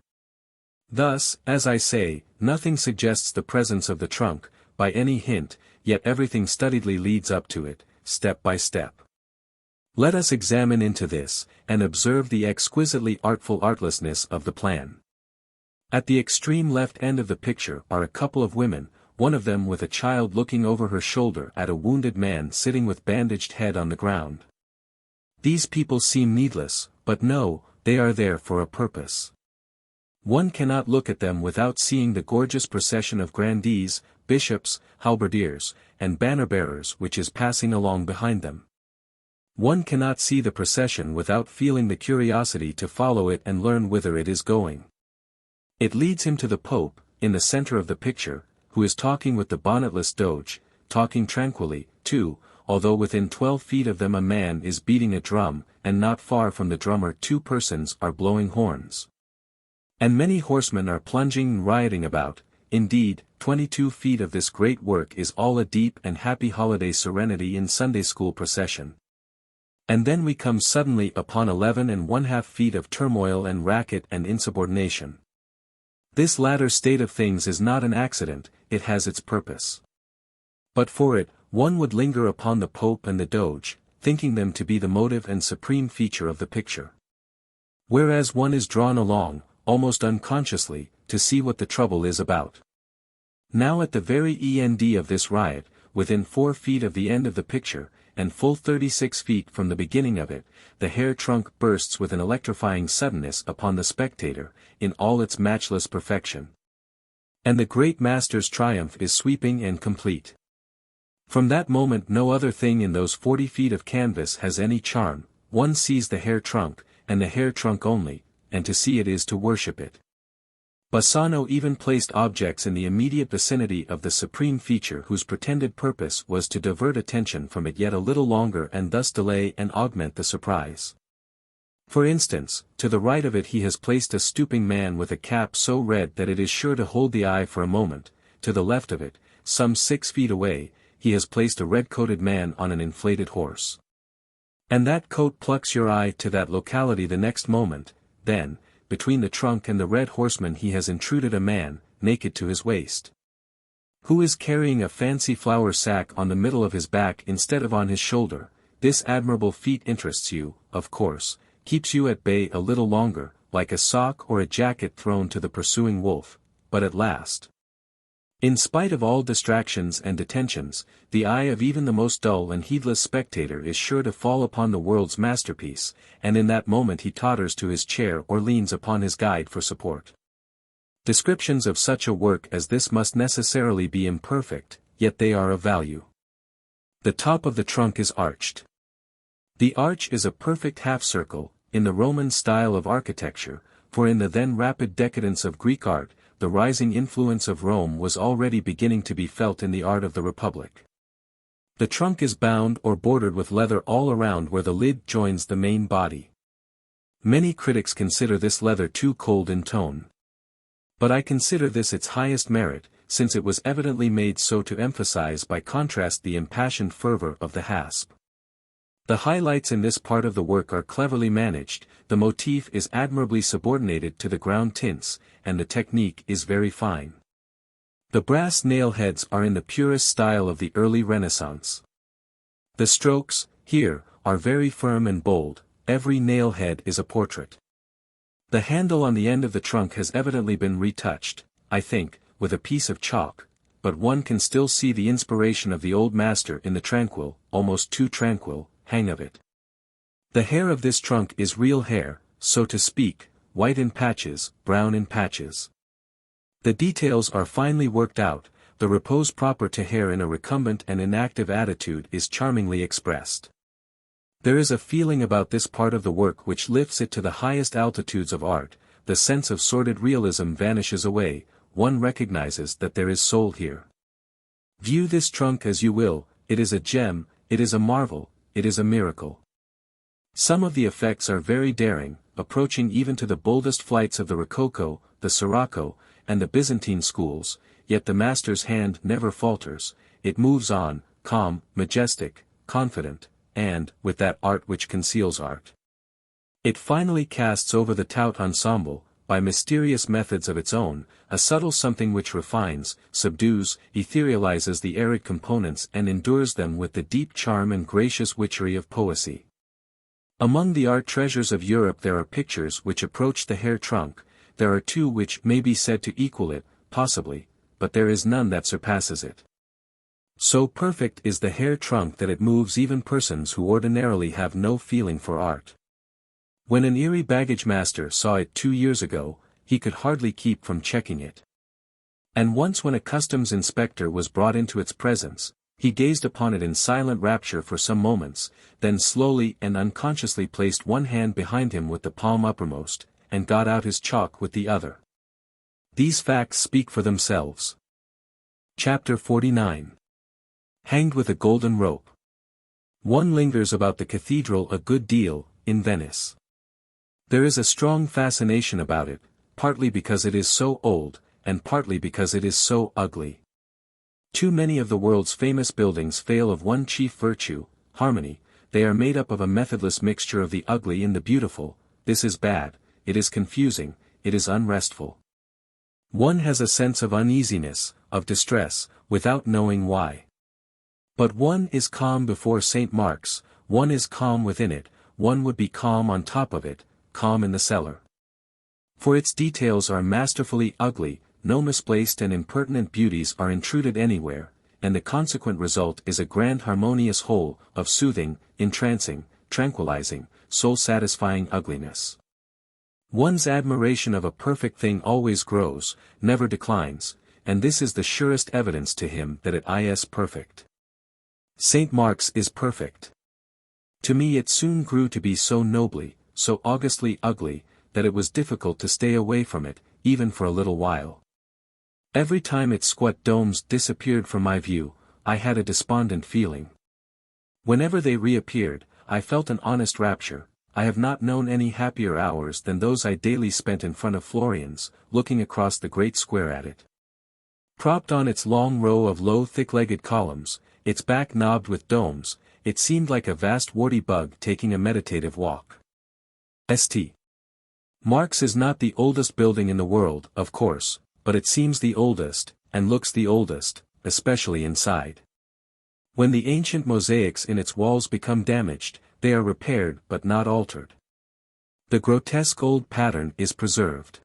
Thus, as I say, nothing suggests the presence of the trunk, by any hint, yet everything studiedly leads up to it, step by step. Let us examine into this, and observe the exquisitely artful artlessness of the plan. At the extreme left end of the picture are a couple of women, one of them with a child looking over her shoulder at a wounded man sitting with bandaged head on the ground. These people seem needless, but no, they are there for a purpose. One cannot look at them without seeing the gorgeous procession of grandees, bishops, halberdiers, and banner-bearers which is passing along behind them. One cannot see the procession without feeling the curiosity to follow it and learn whither it is going. It leads him to the Pope, in the center of the picture, who is talking with the bonnetless Doge, talking tranquilly, too, although within 12 feet of them a man is beating a drum, and not far from the drummer 2 persons are blowing horns. And many horsemen are plunging and rioting about. Indeed, 22 feet of this great work is all a deep and happy holiday serenity in Sunday school procession. And then we come suddenly upon 11½ feet of turmoil and racket and insubordination. This latter state of things is not an accident, it has its purpose. But for it, one would linger upon the Pope and the Doge, thinking them to be the motive and supreme feature of the picture. Whereas one is drawn along, almost unconsciously, to see what the trouble is about. Now at the very end of this riot, within 4 feet of the end of the picture, and full 36 feet from the beginning of it, the hair trunk bursts with an electrifying suddenness upon the spectator, in all its matchless perfection. And the great master's triumph is sweeping and complete. From that moment no other thing in those 40 feet of canvas has any charm, one sees the hair trunk, and the hair trunk only, and to see it is to worship it. Bassano even placed objects in the immediate vicinity of the supreme feature whose pretended purpose was to divert attention from it yet a little longer and thus delay and augment the surprise. For instance, to the right of it he has placed a stooping man with a cap so red that it is sure to hold the eye for a moment. To the left of it, some 6 feet away, he has placed a red-coated man on an inflated horse. And that coat plucks your eye to that locality the next moment. Then, between the trunk and the red horseman he has intruded a man, naked to his waist, who is carrying a fancy flour sack on the middle of his back instead of on his shoulder. This admirable feat interests you, of course, keeps you at bay a little longer, like a sock or a jacket thrown to the pursuing wolf, but at last, in spite of all distractions and detentions, the eye of even the most dull and heedless spectator is sure to fall upon the world's masterpiece, and in that moment he totters to his chair or leans upon his guide for support. Descriptions of such a work as this must necessarily be imperfect, yet they are of value. The top of the trunk is arched. The arch is a perfect half-circle, in the Roman style of architecture, for in the then rapid decadence of Greek art, the rising influence of Rome was already beginning to be felt in the art of the Republic. The trunk is bound or bordered with leather all around where the lid joins the main body. Many critics consider this leather too cold in tone. But I consider this its highest merit, since it was evidently made so to emphasize by contrast the impassioned fervor of the hasp. The highlights in this part of the work are cleverly managed, the motif is admirably subordinated to the ground tints, and the technique is very fine. The brass nail heads are in the purest style of the early Renaissance. The strokes, here, are very firm and bold, every nail head is a portrait. The handle on the end of the trunk has evidently been retouched, I think, with a piece of chalk, but one can still see the inspiration of the old master in the tranquil, almost too tranquil, hang of it. The hair of this trunk is real hair, so to speak, white in patches, brown in patches. The details are finely worked out, the repose proper to hair in a recumbent and inactive attitude is charmingly expressed. There is a feeling about this part of the work which lifts it to the highest altitudes of art, the sense of sordid realism vanishes away, one recognizes that there is soul here. View this trunk as you will, it is a gem, it is a marvel, it is a miracle. Some of the effects are very daring, approaching even to the boldest flights of the Rococo, the Sirocco, and the Byzantine schools, yet the master's hand never falters, it moves on, calm, majestic, confident, and, with that art which conceals art. It finally casts over the tout ensemble, by mysterious methods of its own, a subtle something which refines, subdues, etherealizes the arid components and endures them with the deep charm and gracious witchery of poesy. Among the art treasures of Europe there are pictures which approach the hair trunk, there are two which may be said to equal it, possibly, but there is none that surpasses it. So perfect is the hair trunk that it moves even persons who ordinarily have no feeling for art. When an Erie baggage master saw it 2 years ago, he could hardly keep from checking it. And once when a customs inspector was brought into its presence, he gazed upon it in silent rapture for some moments, then slowly and unconsciously placed one hand behind him with the palm uppermost, and got out his chalk with the other. These facts speak for themselves. Chapter 49. Hanged with a golden rope. One lingers about the cathedral a good deal, in Venice. There is a strong fascination about it, partly because it is so old, and partly because it is so ugly. Too many of the world's famous buildings fail of one chief virtue, harmony, they are made up of a methodless mixture of the ugly and the beautiful, this is bad, it is confusing, it is unrestful. One has a sense of uneasiness, of distress, without knowing why. But one is calm before St. Mark's, one is calm within it, one would be calm on top of it, calm in the cellar. For its details are masterfully ugly, no misplaced and impertinent beauties are intruded anywhere, and the consequent result is a grand harmonious whole, of soothing, entrancing, tranquilizing, soul-satisfying ugliness. One's admiration of a perfect thing always grows, never declines, and this is the surest evidence to him that it is perfect. St. Mark's is perfect. To me it soon grew to be so nobly, so augustly ugly, that it was difficult to stay away from it, even for a little while. Every time its squat domes disappeared from my view, I had a despondent feeling. Whenever they reappeared, I felt an honest rapture. I have not known any happier hours than those I daily spent in front of Florian's, looking across the great square at it. Propped on its long row of low thick-legged columns, its back knobbed with domes, it seemed like a vast warty bug taking a meditative walk. St. Mark's is not the oldest building in the world, of course, but it seems the oldest, and looks the oldest, especially inside. When the ancient mosaics in its walls become damaged, they are repaired but not altered. The grotesque old pattern is preserved.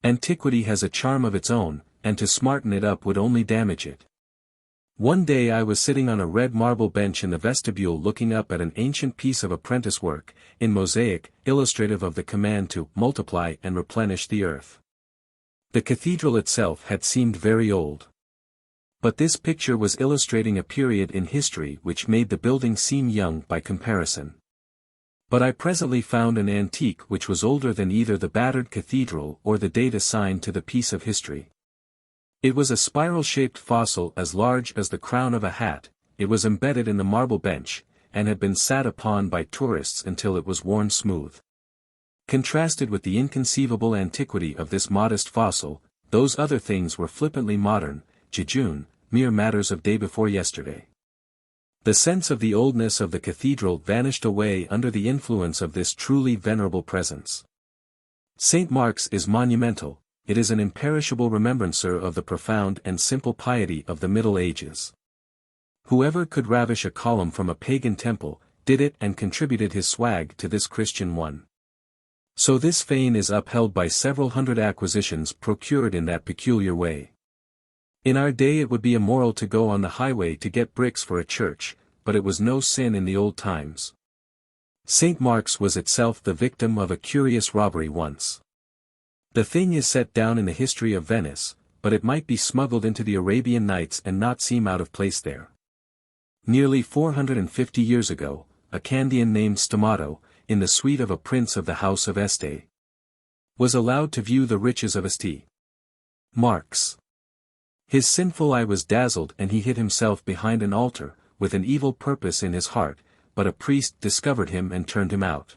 Antiquity has a charm of its own, and to smarten it up would only damage it. One day I was sitting on a red marble bench in the vestibule looking up at an ancient piece of apprentice work, in mosaic, illustrative of the command to multiply and replenish the earth. The cathedral itself had seemed very old. But this picture was illustrating a period in history which made the building seem young by comparison. But I presently found an antique which was older than either the battered cathedral or the date assigned to the piece of history. It was a spiral-shaped fossil as large as the crown of a hat, it was embedded in the marble bench, and had been sat upon by tourists until it was worn smooth. Contrasted with the inconceivable antiquity of this modest fossil, those other things were flippantly modern, jejune, mere matters of day before yesterday. The sense of the oldness of the cathedral vanished away under the influence of this truly venerable presence. St. Mark's is monumental, it is an imperishable remembrancer of the profound and simple piety of the Middle Ages. Whoever could ravish a column from a pagan temple, did it and contributed his swag to this Christian one. So this fane is upheld by several hundred acquisitions procured in that peculiar way. In our day it would be immoral to go on the highway to get bricks for a church, but it was no sin in the old times. St. Mark's was itself the victim of a curious robbery once. The thing is set down in the history of Venice, but it might be smuggled into the Arabian Nights and not seem out of place there. Nearly 450 years ago, a Candian named Stamato, in the suite of a prince of the house of Este, was allowed to view the riches of St. Mark's. His sinful eye was dazzled and he hid himself behind an altar, with an evil purpose in his heart, but a priest discovered him and turned him out.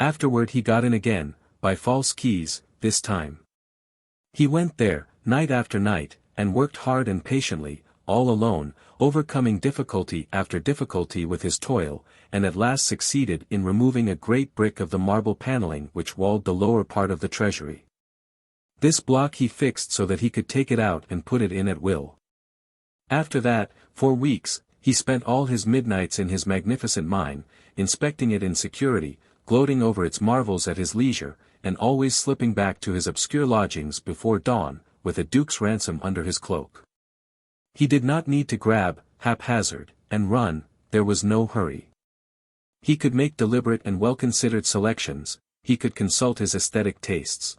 Afterward he got in again, by false keys, this time. He went there, night after night, and worked hard and patiently, all alone, overcoming difficulty after difficulty with his toil, and at last succeeded in removing a great brick of the marble paneling which walled the lower part of the treasury. This block he fixed so that he could take it out and put it in at will. After that, for weeks, he spent all his midnights in his magnificent mine, inspecting it in security, gloating over its marvels at his leisure, and always slipping back to his obscure lodgings before dawn, with a duke's ransom under his cloak. He did not need to grab, haphazard, and run, there was no hurry. He could make deliberate and well-considered selections, he could consult his aesthetic tastes.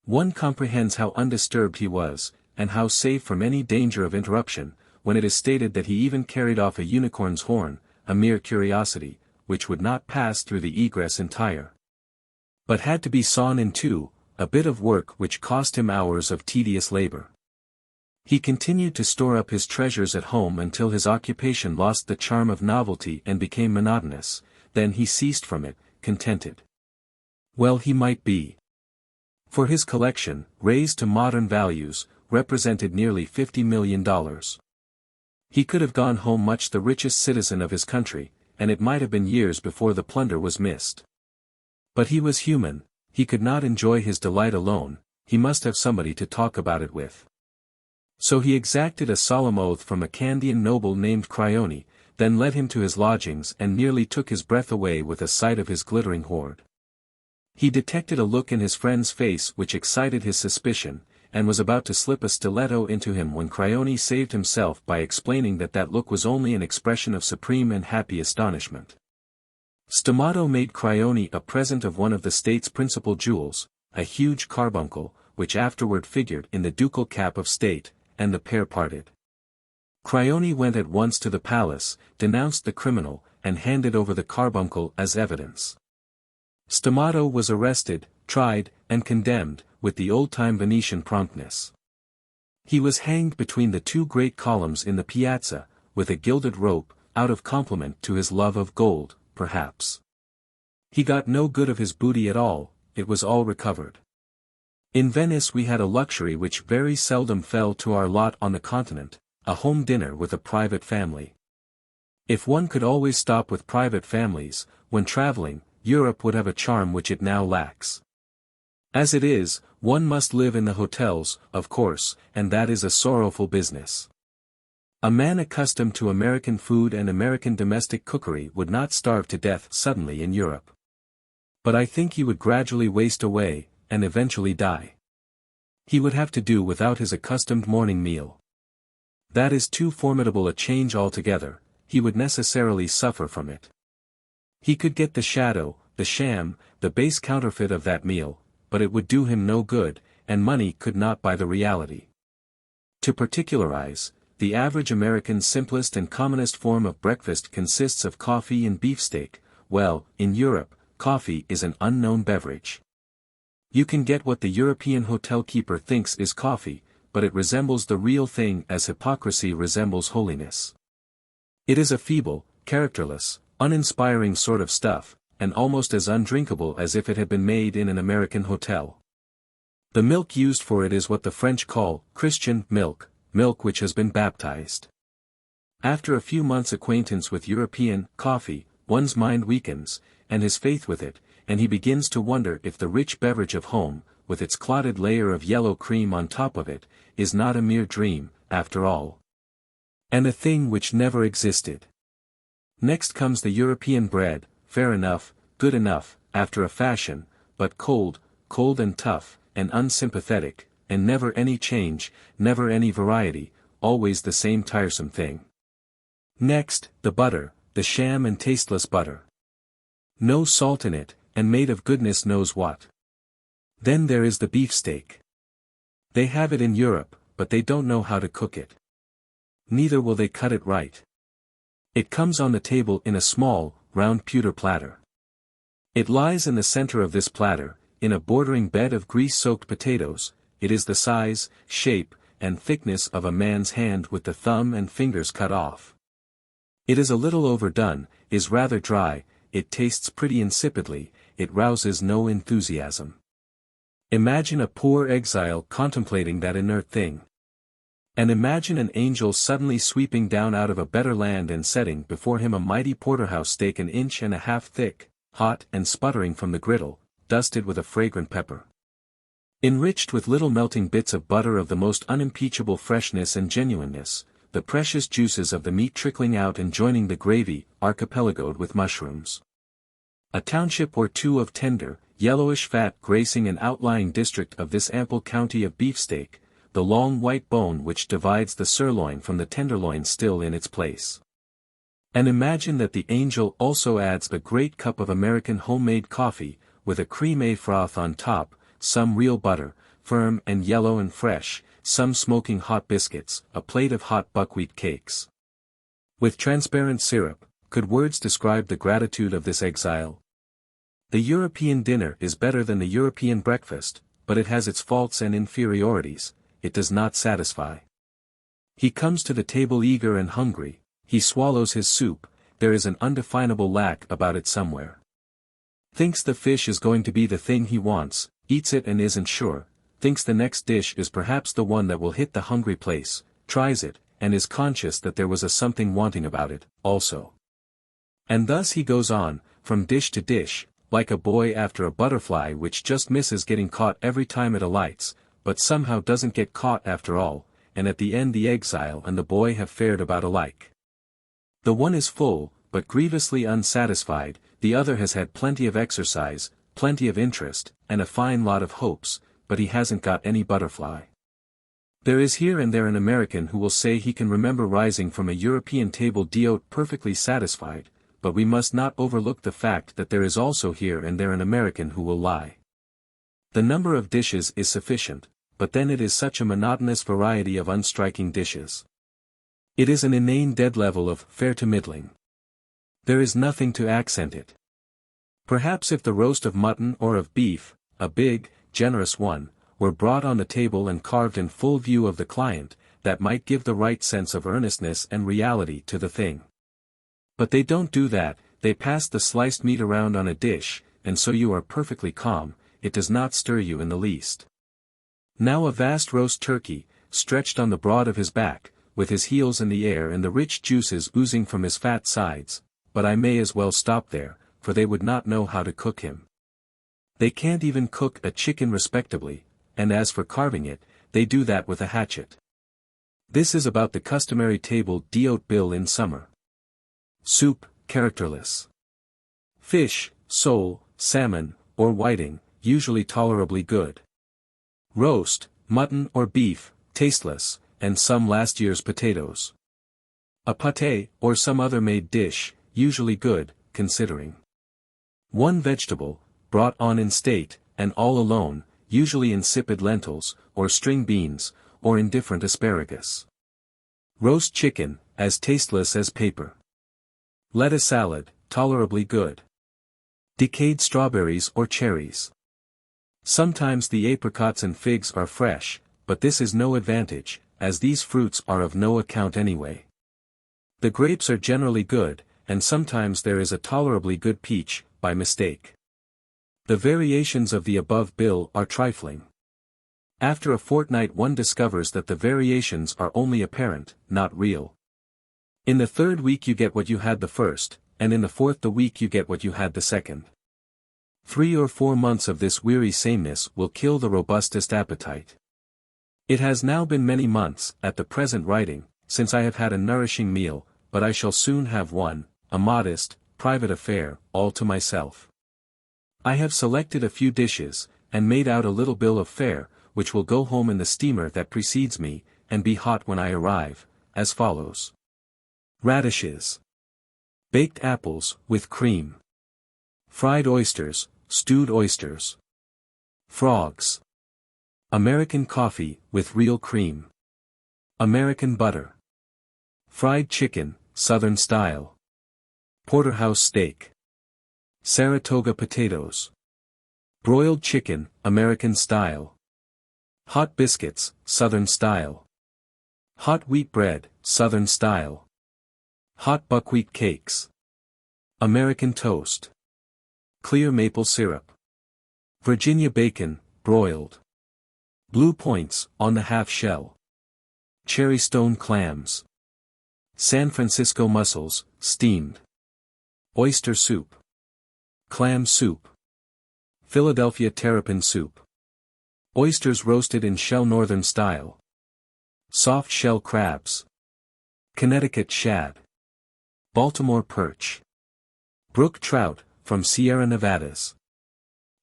One comprehends how undisturbed he was, and how safe from any danger of interruption, when it is stated that he even carried off a unicorn's horn, a mere curiosity, which would not pass through the egress entire, but had to be sawn in two, a bit of work which cost him hours of tedious labor. He continued to store up his treasures at home until his occupation lost the charm of novelty and became monotonous, then he ceased from it, contented. Well he might be. For his collection, raised to modern values, represented nearly $50 million. He could have gone home much the richest citizen of his country, and it might have been years before the plunder was missed. But he was human, he could not enjoy his delight alone, he must have somebody to talk about it with. So he exacted a solemn oath from a Candian noble named Cryone, then led him to his lodgings and nearly took his breath away with a sight of his glittering hoard. He detected a look in his friend's face which excited his suspicion, and was about to slip a stiletto into him when Cryone saved himself by explaining that that look was only an expression of supreme and happy astonishment. Stamato made Cryone a present of one of the state's principal jewels, a huge carbuncle, which afterward figured in the ducal cap of state, and the pair parted. Cryone went at once to the palace, denounced the criminal, and handed over the carbuncle as evidence. Stamato was arrested, tried, and condemned, with the old-time Venetian promptness. He was hanged between the two great columns in the piazza, with a gilded rope, out of compliment to his love of gold, perhaps. He got no good of his booty at all, it was all recovered. In Venice we had a luxury which very seldom fell to our lot on the continent, a home dinner with a private family. If one could always stop with private families, when traveling, Europe would have a charm which it now lacks. As it is, one must live in the hotels, of course, and that is a sorrowful business. A man accustomed to American food and American domestic cookery would not starve to death suddenly in Europe. But I think he would gradually waste away, and eventually die. He would have to do without his accustomed morning meal. That is too formidable a change altogether, he would necessarily suffer from it. He could get the shadow, the sham, the base counterfeit of that meal, but it would do him no good, and money could not buy the reality. To particularize, the average American's simplest and commonest form of breakfast consists of coffee and beefsteak. Well, in Europe, coffee is an unknown beverage. You can get what the European hotel keeper thinks is coffee, but it resembles the real thing as hypocrisy resembles holiness. It is a feeble, characterless, uninspiring sort of stuff, and almost as undrinkable as if it had been made in an American hotel. The milk used for it is what the French call Christian milk, milk which has been baptized. After a few months' acquaintance with European coffee, one's mind weakens, and his faith with it, and he begins to wonder if the rich beverage of home, with its clotted layer of yellow cream on top of it, is not a mere dream, after all. And a thing which never existed. Next comes the European bread, fair enough, good enough, after a fashion, but cold and tough, and unsympathetic, and never any change, never any variety, always the same tiresome thing. Next, the butter, the sham and tasteless butter. No salt in it, and made of goodness knows what. Then there is the beefsteak. They have it in Europe, but they don't know how to cook it. Neither will they cut it right. It comes on the table in a small, round pewter platter. It lies in the center of this platter, in a bordering bed of grease-soaked potatoes. It is the size, shape, and thickness of a man's hand with the thumb and fingers cut off. It is a little overdone, is rather dry, it tastes pretty insipidly, it rouses no enthusiasm. Imagine a poor exile contemplating that inert thing. And imagine an angel suddenly sweeping down out of a better land and setting before him a mighty porterhouse steak 1.5 inches thick, hot and sputtering from the griddle, dusted with a fragrant pepper. Enriched with little melting bits of butter of the most unimpeachable freshness and genuineness, the precious juices of the meat trickling out and joining the gravy, archipelagoed with mushrooms. A township or two of tender, yellowish fat gracing an outlying district of this ample county of beefsteak, the long white bone which divides the sirloin from the tenderloin still in its place. And imagine that the angel also adds a great cup of American homemade coffee, with a cream froth on top, some real butter, firm and yellow and fresh, some smoking hot biscuits, a plate of hot buckwheat cakes. With transparent syrup, could words describe the gratitude of this exile? The European dinner is better than the European breakfast, but it has its faults and inferiorities, it does not satisfy. He comes to the table eager and hungry, he swallows his soup, there is an undefinable lack about it somewhere. Thinks the fish is going to be the thing he wants, eats it and isn't sure, thinks the next dish is perhaps the one that will hit the hungry place, tries it, and is conscious that there was a something wanting about it, also. And thus he goes on, from dish to dish, like a boy after a butterfly which just misses getting caught every time it alights, but somehow doesn't get caught after all, and at the end the exile and the boy have fared about alike. The one is full, but grievously unsatisfied, the other has had plenty of exercise, plenty of interest, and a fine lot of hopes, but he hasn't got any butterfly. There is here and there an American who will say he can remember rising from a European table d'hôte perfectly satisfied, but we must not overlook the fact that there is also here and there an American who will lie. The number of dishes is sufficient, but then it is such a monotonous variety of unstriking dishes. It is an inane dead level of fair to middling. There is nothing to accent it. Perhaps if the roast of mutton or of beef, a big, generous one, were brought on the table and carved in full view of the client, that might give the right sense of earnestness and reality to the thing. But they don't do that, they pass the sliced meat around on a dish, and so you are perfectly calm, it does not stir you in the least. Now a vast roast turkey, stretched on the broad of his back, with his heels in the air and the rich juices oozing from his fat sides, but I may as well stop there, for they would not know how to cook him. They can't even cook a chicken respectably, and as for carving it, they do that with a hatchet. This is about the customary table d'hôte bill in summer. Soup, characterless. Fish, sole, salmon, or whiting, usually tolerably good. Roast, mutton or beef, tasteless, and some last year's potatoes. A pâté, or some other made dish, usually good, considering. One vegetable, brought on in state, and all alone, usually insipid lentils, or string beans, or indifferent asparagus. Roast chicken, as tasteless as paper. Lettuce salad, tolerably good. Decayed strawberries or cherries. Sometimes the apricots and figs are fresh, but this is no advantage, as these fruits are of no account anyway. The grapes are generally good, and sometimes there is a tolerably good peach, by mistake. The variations of the above bill are trifling. After a fortnight one discovers that the variations are only apparent, not real. In the third week you get what you had the first, and in the fourth the week you get what you had the second. 3 or 4 months of this weary sameness will kill the robustest appetite. It has now been many months, at the present writing, since I have had a nourishing meal, but I shall soon have one, a modest, private affair, all to myself. I have selected a few dishes, and made out a little bill of fare, which will go home in the steamer that precedes me, and be hot when I arrive, as follows. Radishes. Baked apples, with cream. Fried oysters, stewed oysters. Frogs. American coffee, with real cream. American butter. Fried chicken, Southern style. Porterhouse steak. Saratoga potatoes. Broiled chicken, American style. Hot biscuits, Southern style. Hot wheat bread, Southern style. Hot buckwheat cakes. American toast. Clear maple syrup. Virginia bacon, broiled. Blue points, on the half shell. Cherry stone clams. San Francisco mussels, steamed. Oyster soup. Clam soup. Philadelphia terrapin soup. Oysters roasted in shell Northern style. Soft shell crabs. Connecticut shad. Baltimore perch. Brook trout, from Sierra Nevadas.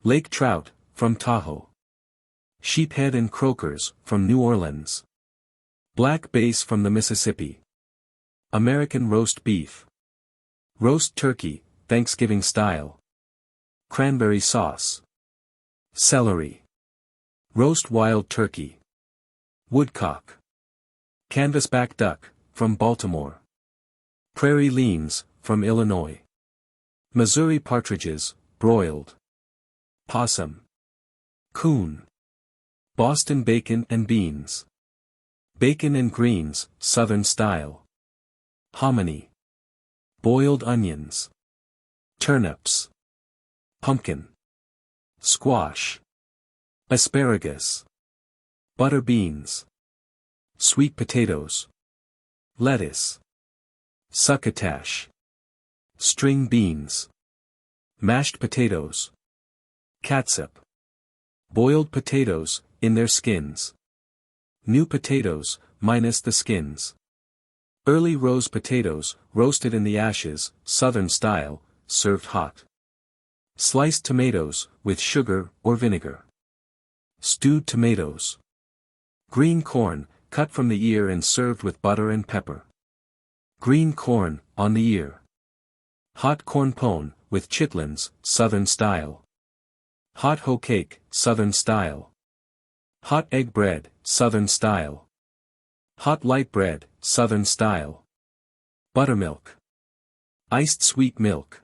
Lake trout, from Tahoe. Sheephead and croakers, from New Orleans. Black bass from the Mississippi. American roast beef. Roast turkey, Thanksgiving style. Cranberry sauce. Celery. Roast wild turkey. Woodcock. Canvasback duck, from Baltimore. Prairie leans, from Illinois. Missouri partridges, broiled. Possum. Coon. Boston bacon and beans. Bacon and greens, Southern style. Hominy. Boiled onions. Turnips. Pumpkin. Squash. Asparagus. Butter beans. Sweet potatoes. Lettuce. Succotash. String beans. Mashed potatoes. Catsup. Boiled potatoes, in their skins. New potatoes, minus the skins. Early rose potatoes, roasted in the ashes, Southern style, served hot. Sliced tomatoes, with sugar or vinegar. Stewed tomatoes. Green corn, cut from the ear and served with butter and pepper. Green corn, on the ear. Hot corn pone, with chitlins, Southern style. Hot hoe cake, Southern style. Hot egg bread, Southern style. Hot light bread, Southern style. Buttermilk. Iced sweet milk.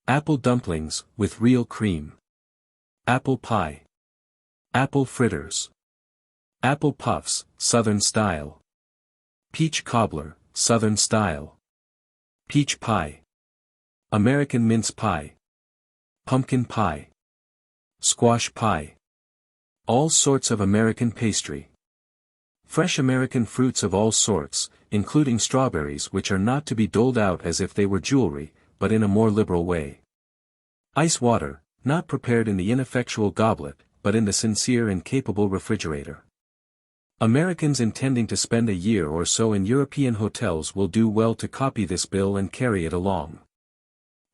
Apple dumplings, with real cream. Apple pie. Apple fritters. Apple puffs, Southern style. Peach cobbler, Southern style. Peach pie. American mince pie. Pumpkin pie. Squash pie. All sorts of American pastry. Fresh American fruits of all sorts, including strawberries which are not to be doled out as if they were jewelry, but in a more liberal way. Ice water, not prepared in the ineffectual goblet, but in the sincere and capable refrigerator. Americans intending to spend a year or so in European hotels will do well to copy this bill and carry it along.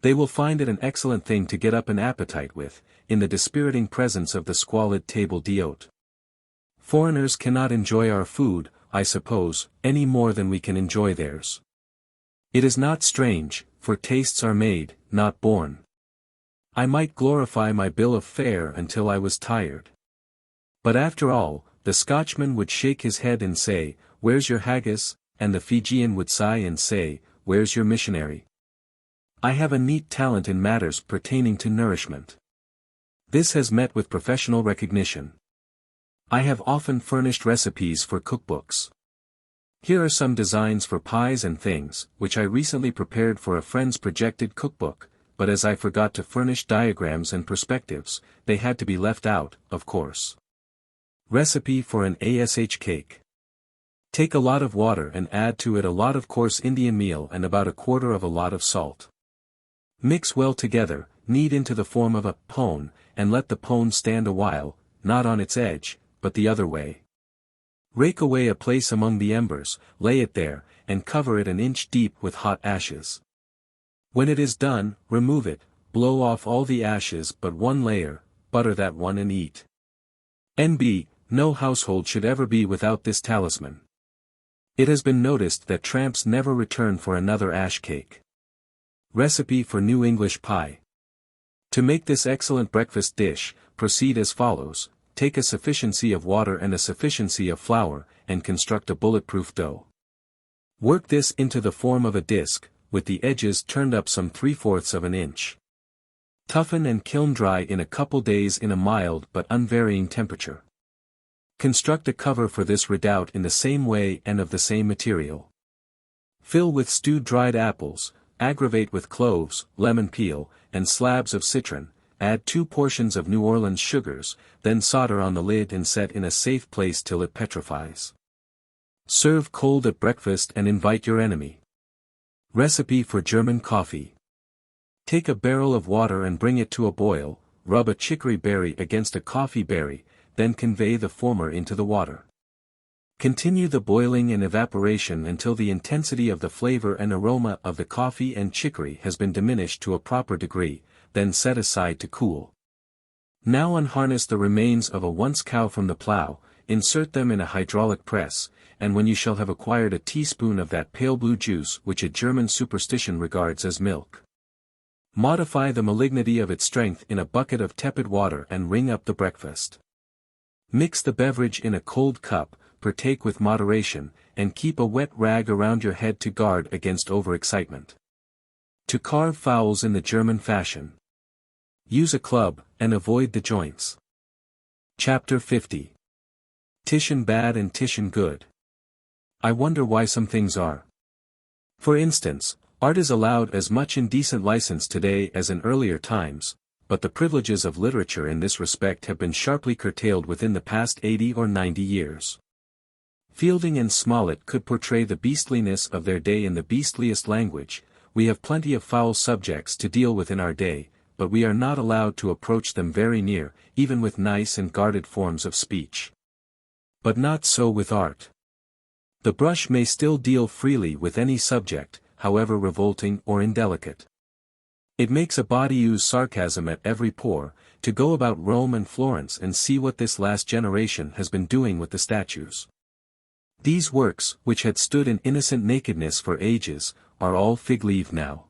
They will find it an excellent thing to get up an appetite with, in the dispiriting presence of the squalid table d'hôte. Foreigners cannot enjoy our food, I suppose, any more than we can enjoy theirs. It is not strange, for tastes are made, not born. I might glorify my bill of fare until I was tired. But after all, the Scotchman would shake his head and say, "Where's your haggis?" and the Fijian would sigh and say, "Where's your missionary?" I have a neat talent in matters pertaining to nourishment. This has met with professional recognition. I have often furnished recipes for cookbooks. Here are some designs for pies and things, which I recently prepared for a friend's projected cookbook, but as I forgot to furnish diagrams and perspectives, they had to be left out, of course. Recipe for an ASH cake. Take a lot of water and add to it a lot of coarse Indian meal and about a quarter of a lot of salt. Mix well together, knead into the form of a pone, and let the pone stand a while, not on its edge, but the other way. Rake away a place among the embers, lay it there, and cover it an inch deep with hot ashes. When it is done, remove it, blow off all the ashes but one layer, butter that one and eat. N.B. No household should ever be without this talisman. It has been noticed that tramps never return for another ash cake. Recipe for New English Pie. To make this excellent breakfast dish, proceed as follows: take a sufficiency of water and a sufficiency of flour, and construct a bulletproof dough. Work this into the form of a disc, with the edges turned up some 3/4 of an inch. Toughen and kiln dry in a couple days in a mild but unvarying temperature. Construct a cover for this redoubt in the same way and of the same material. Fill with stewed dried apples, aggravate with cloves, lemon peel, and slabs of citron, add 2 portions of New Orleans sugars, then solder on the lid and set in a safe place till it petrifies. Serve cold at breakfast and invite your enemy. Recipe for German Coffee. Take a barrel of water and bring it to a boil, rub a chicory berry against a coffee berry, then convey the former into the water. Continue the boiling and evaporation until the intensity of the flavor and aroma of the coffee and chicory has been diminished to a proper degree, then set aside to cool. Now unharness the remains of a once cow from the plow, insert them in a hydraulic press, and when you shall have acquired a teaspoon of that pale blue juice which a German superstition regards as milk, modify the malignity of its strength in a bucket of tepid water and wring up the breakfast. Mix the beverage in a cold cup, partake with moderation, and keep a wet rag around your head to guard against overexcitement. To carve fowls in the German fashion. Use a club, and avoid the joints. Chapter 50. Titian bad and Titian good. I wonder why some things are. For instance, art is allowed as much indecent license today as in earlier times, but the privileges of literature in this respect have been sharply curtailed within the past 80 or 90 years. Fielding and Smollett could portray the beastliness of their day in the beastliest language. We have plenty of foul subjects to deal with in our day, but we are not allowed to approach them very near, even with nice and guarded forms of speech. But not so with art. The brush may still deal freely with any subject, however revolting or indelicate. It makes a body use sarcasm at every pore, to go about Rome and Florence and see what this last generation has been doing with the statues. These works, which had stood in innocent nakedness for ages, are all fig-leaved now.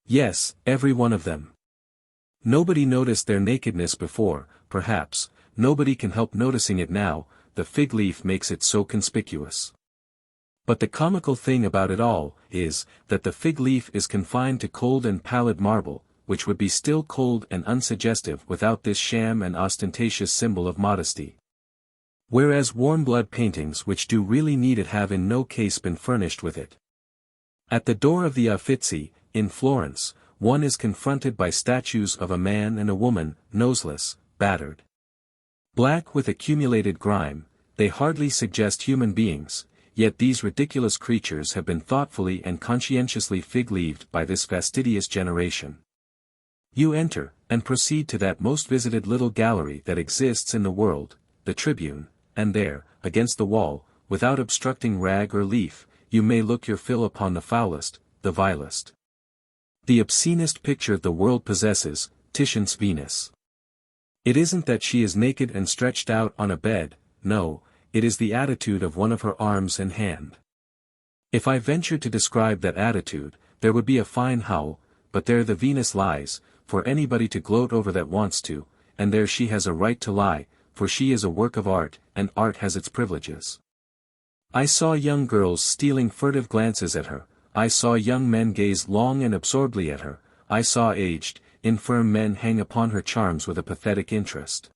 Yes, every one of them. Nobody noticed their nakedness before, perhaps, nobody can help noticing it now, the fig leaf makes it so conspicuous. But the comical thing about it all, is, that the fig leaf is confined to cold and pallid marble, which would be still cold and unsuggestive without this sham and ostentatious symbol of modesty. Whereas warm blood paintings which do really need it have in no case been furnished with it. At the door of the Uffizi, in Florence, one is confronted by statues of a man and a woman, noseless, battered, black with accumulated grime. They hardly suggest human beings. Yet these ridiculous creatures have been thoughtfully and conscientiously fig-leaved by this fastidious generation. You enter, and proceed to that most visited little gallery that exists in the world, the Tribune, and there, against the wall, without obstructing rag or leaf, you may look your fill upon the foulest, the vilest, the obscenest picture the world possesses, Titian's Venus. It isn't that she is naked and stretched out on a bed, no, it is the attitude of one of her arms and hand. If I ventured to describe that attitude, there would be a fine howl, but there the Venus lies, for anybody to gloat over that wants to, and there she has a right to lie, for she is a work of art, and art has its privileges. I saw young girls stealing furtive glances at her, I saw young men gaze long and absorbedly at her, I saw aged, infirm men hang upon her charms with a pathetic interest.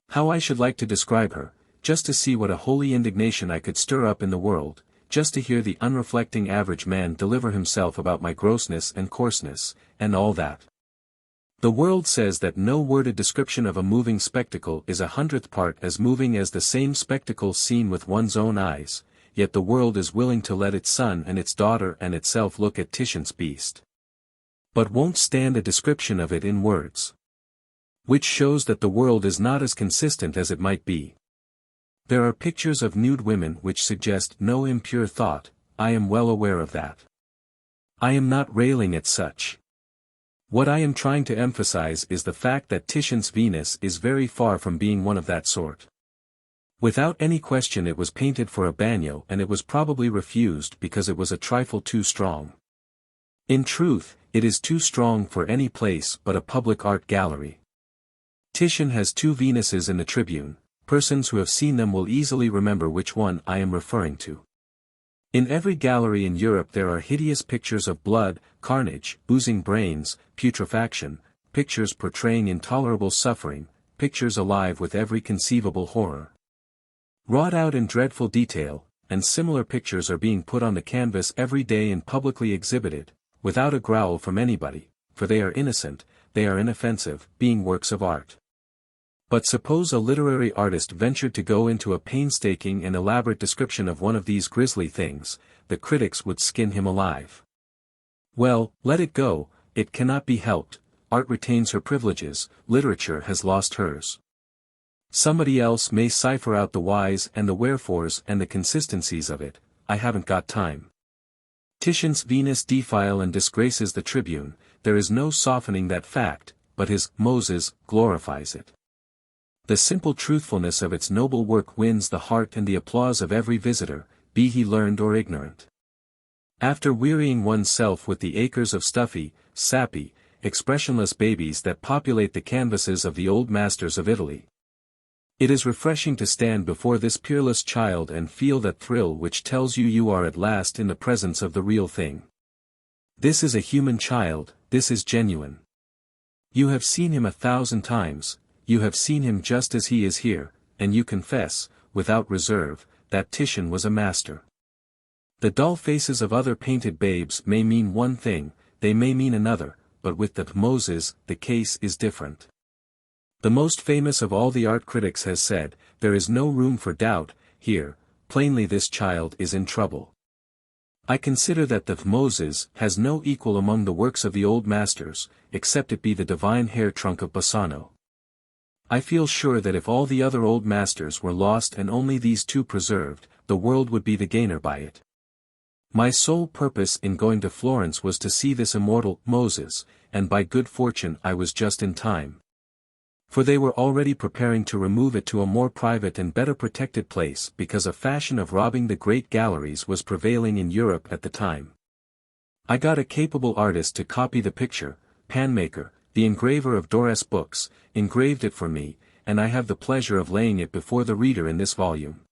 How I should like to describe her, just to see what a holy indignation I could stir up in the world, just to hear the unreflecting average man deliver himself about my grossness and coarseness, and all that. The world says that no worded description of a moving spectacle is 100th part as moving as the same spectacle seen with one's own eyes, yet the world is willing to let its son and its daughter and itself look at Titian's beast. but won't stand a description of it in words. Which shows that the world is not as consistent as it might be. There are pictures of nude women which suggest no impure thought, I am well aware of that. I am not railing at such. What I am trying to emphasize is the fact that Titian's Venus is very far from being one of that sort. Without any question it was painted for a bagnio and it was probably refused because it was a trifle too strong. In truth, it is too strong for any place but a public art gallery. Titian has 2 Venuses in the Tribune. Persons who have seen them will easily remember which one I am referring to. In every gallery in Europe there are hideous pictures of blood, carnage, oozing brains, putrefaction, pictures portraying intolerable suffering, pictures alive with every conceivable horror. Wrought out in dreadful detail, and similar pictures are being put on the canvas every day and publicly exhibited, without a growl from anybody, for they are innocent, they are inoffensive, being works of art. But suppose a literary artist ventured to go into a painstaking and elaborate description of one of these grisly things, the critics would skin him alive. Well, let it go, it cannot be helped, art retains her privileges, literature has lost hers. Somebody else may cipher out the whys and the wherefores and the consistencies of it, I haven't got time. Titian's Venus defile and disgraces the Tribune, there is no softening that fact, but his Moses glorifies it. The simple truthfulness of its noble work wins the heart and the applause of every visitor, be he learned or ignorant. After wearying oneself with the acres of stuffy, sappy, expressionless babies that populate the canvases of the old masters of Italy, it is refreshing to stand before this peerless child and feel that thrill which tells you you are at last in the presence of the real thing. This is a human child, this is genuine. You have seen him 1,000 times, you have seen him just as he is here, and you confess, without reserve, that Titian was a master. The dull faces of other painted babes may mean one thing, they may mean another, but with the Moses, the case is different. The most famous of all the art critics has said, there is no room for doubt, here, plainly this child is in trouble. I consider that the Moses has no equal among the works of the old masters, except it be the divine hair trunk of Bassano. I feel sure that if all the other old masters were lost and only these 2 preserved, the world would be the gainer by it. My sole purpose in going to Florence was to see this immortal Moses, and by good fortune I was just in time. For they were already preparing to remove it to a more private and better protected place because a fashion of robbing the great galleries was prevailing in Europe at the time. I got a capable artist to copy the picture, Panmaker, the engraver of Dorés books, engraved it for me, and I have the pleasure of laying it before the reader in this volume.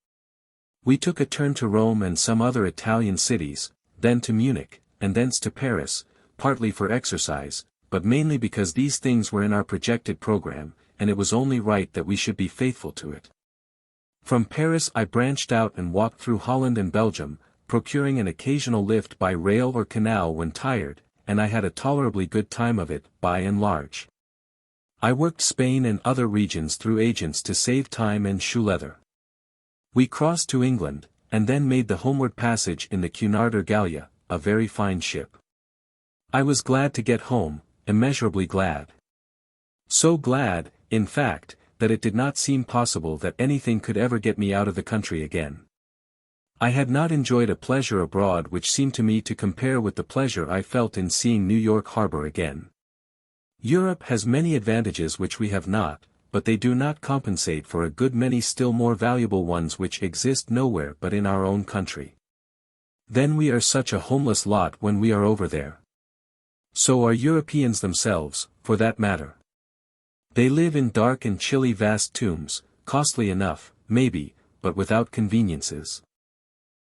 We took a turn to Rome and some other Italian cities, then to Munich, and thence to Paris, partly for exercise, but mainly because these things were in our projected program, and it was only right that we should be faithful to it. From Paris I branched out and walked through Holland and Belgium, procuring an occasional lift by rail or canal when tired, and I had a tolerably good time of it, by and large. I worked Spain and other regions through agents to save time and shoe leather. We crossed to England, and then made the homeward passage in the Cunarder Gallia, a very fine ship. I was glad to get home, immeasurably glad. So glad, in fact, that it did not seem possible that anything could ever get me out of the country again. I had not enjoyed a pleasure abroad which seemed to me to compare with the pleasure I felt in seeing New York Harbor again. Europe has many advantages which we have not, but they do not compensate for a good many still more valuable ones which exist nowhere but in our own country. Then we are such a homeless lot when we are over there. So are Europeans themselves, for that matter. They live in dark and chilly vast tombs, costly enough, maybe, but without conveniences.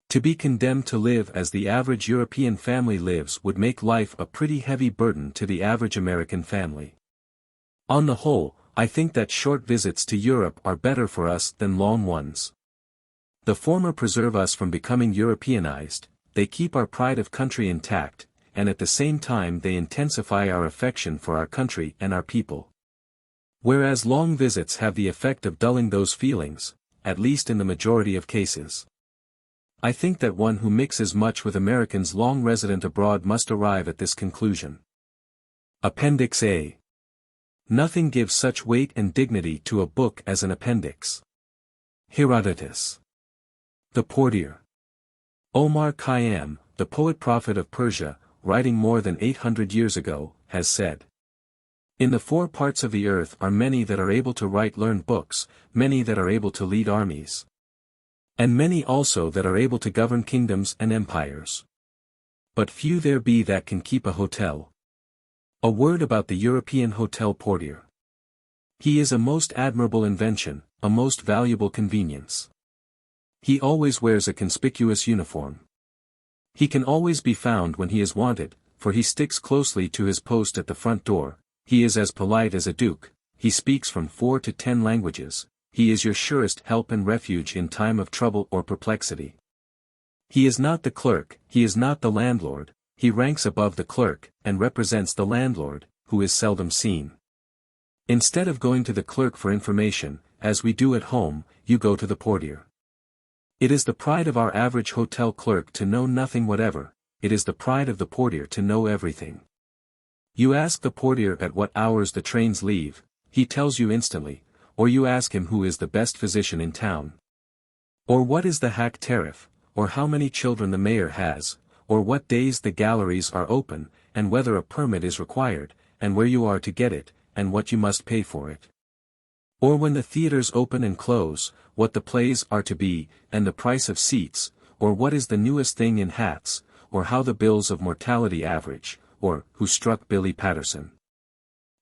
To be condemned to live as the average European family lives would make life a pretty heavy burden to the average American family. On the whole, I think that short visits to Europe are better for us than long ones. The former preserve us from becoming Europeanized, they keep our pride of country intact, and at the same time they intensify our affection for our country and our people. Whereas long visits have the effect of dulling those feelings, at least in the majority of cases. I think that one who mixes much with Americans long resident abroad must arrive at this conclusion. Appendix A. Nothing gives such weight and dignity to a book as an appendix. Herodotus. The Portier. Omar Khayyam, the poet-prophet of Persia, writing more than 800 years ago, has said, "In the four parts of the earth are many that are able to write learned books, many that are able to lead armies, and many also that are able to govern kingdoms and empires. But few there be that can keep a hotel." A word about the European hotel portier. He is a most admirable invention, a most valuable convenience. He always wears a conspicuous uniform. He can always be found when he is wanted, for he sticks closely to his post at the front door. He is as polite as a duke, he speaks from 4 to 10 languages, he is your surest help and refuge in time of trouble or perplexity. He is not the clerk, he is not the landlord, he ranks above the clerk, and represents the landlord, who is seldom seen. Instead of going to the clerk for information, as we do at home, you go to the portier. It is the pride of our average hotel clerk to know nothing whatever, it is the pride of the portier to know everything. You ask the portier at what hours the trains leave, he tells you instantly, or you ask him who is the best physician in town, or what is the hack tariff, or how many children the mayor has, or what days the galleries are open, and whether a permit is required, and where you are to get it, and what you must pay for it. Or when the theaters open and close, what the plays are to be, and the price of seats, or what is the newest thing in hats, or how the bills of mortality average, or who struck Billy Patterson.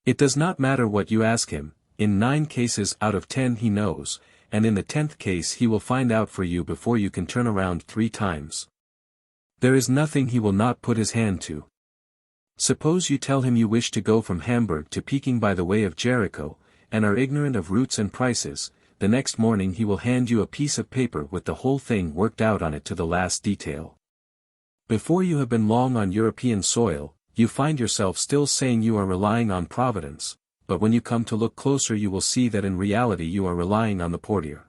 It does not matter what you ask him, in 9 cases out of 10 he knows, and in the 10th case he will find out for you before you can turn around 3 times. There is nothing he will not put his hand to. Suppose you tell him you wish to go from Hamburg to Peking by the way of Jericho, and are ignorant of routes and prices, the next morning he will hand you a piece of paper with the whole thing worked out on it to the last detail. Before you have been long on European soil, you find yourself still saying you are relying on Providence, but when you come to look closer you will see that in reality you are relying on the portier.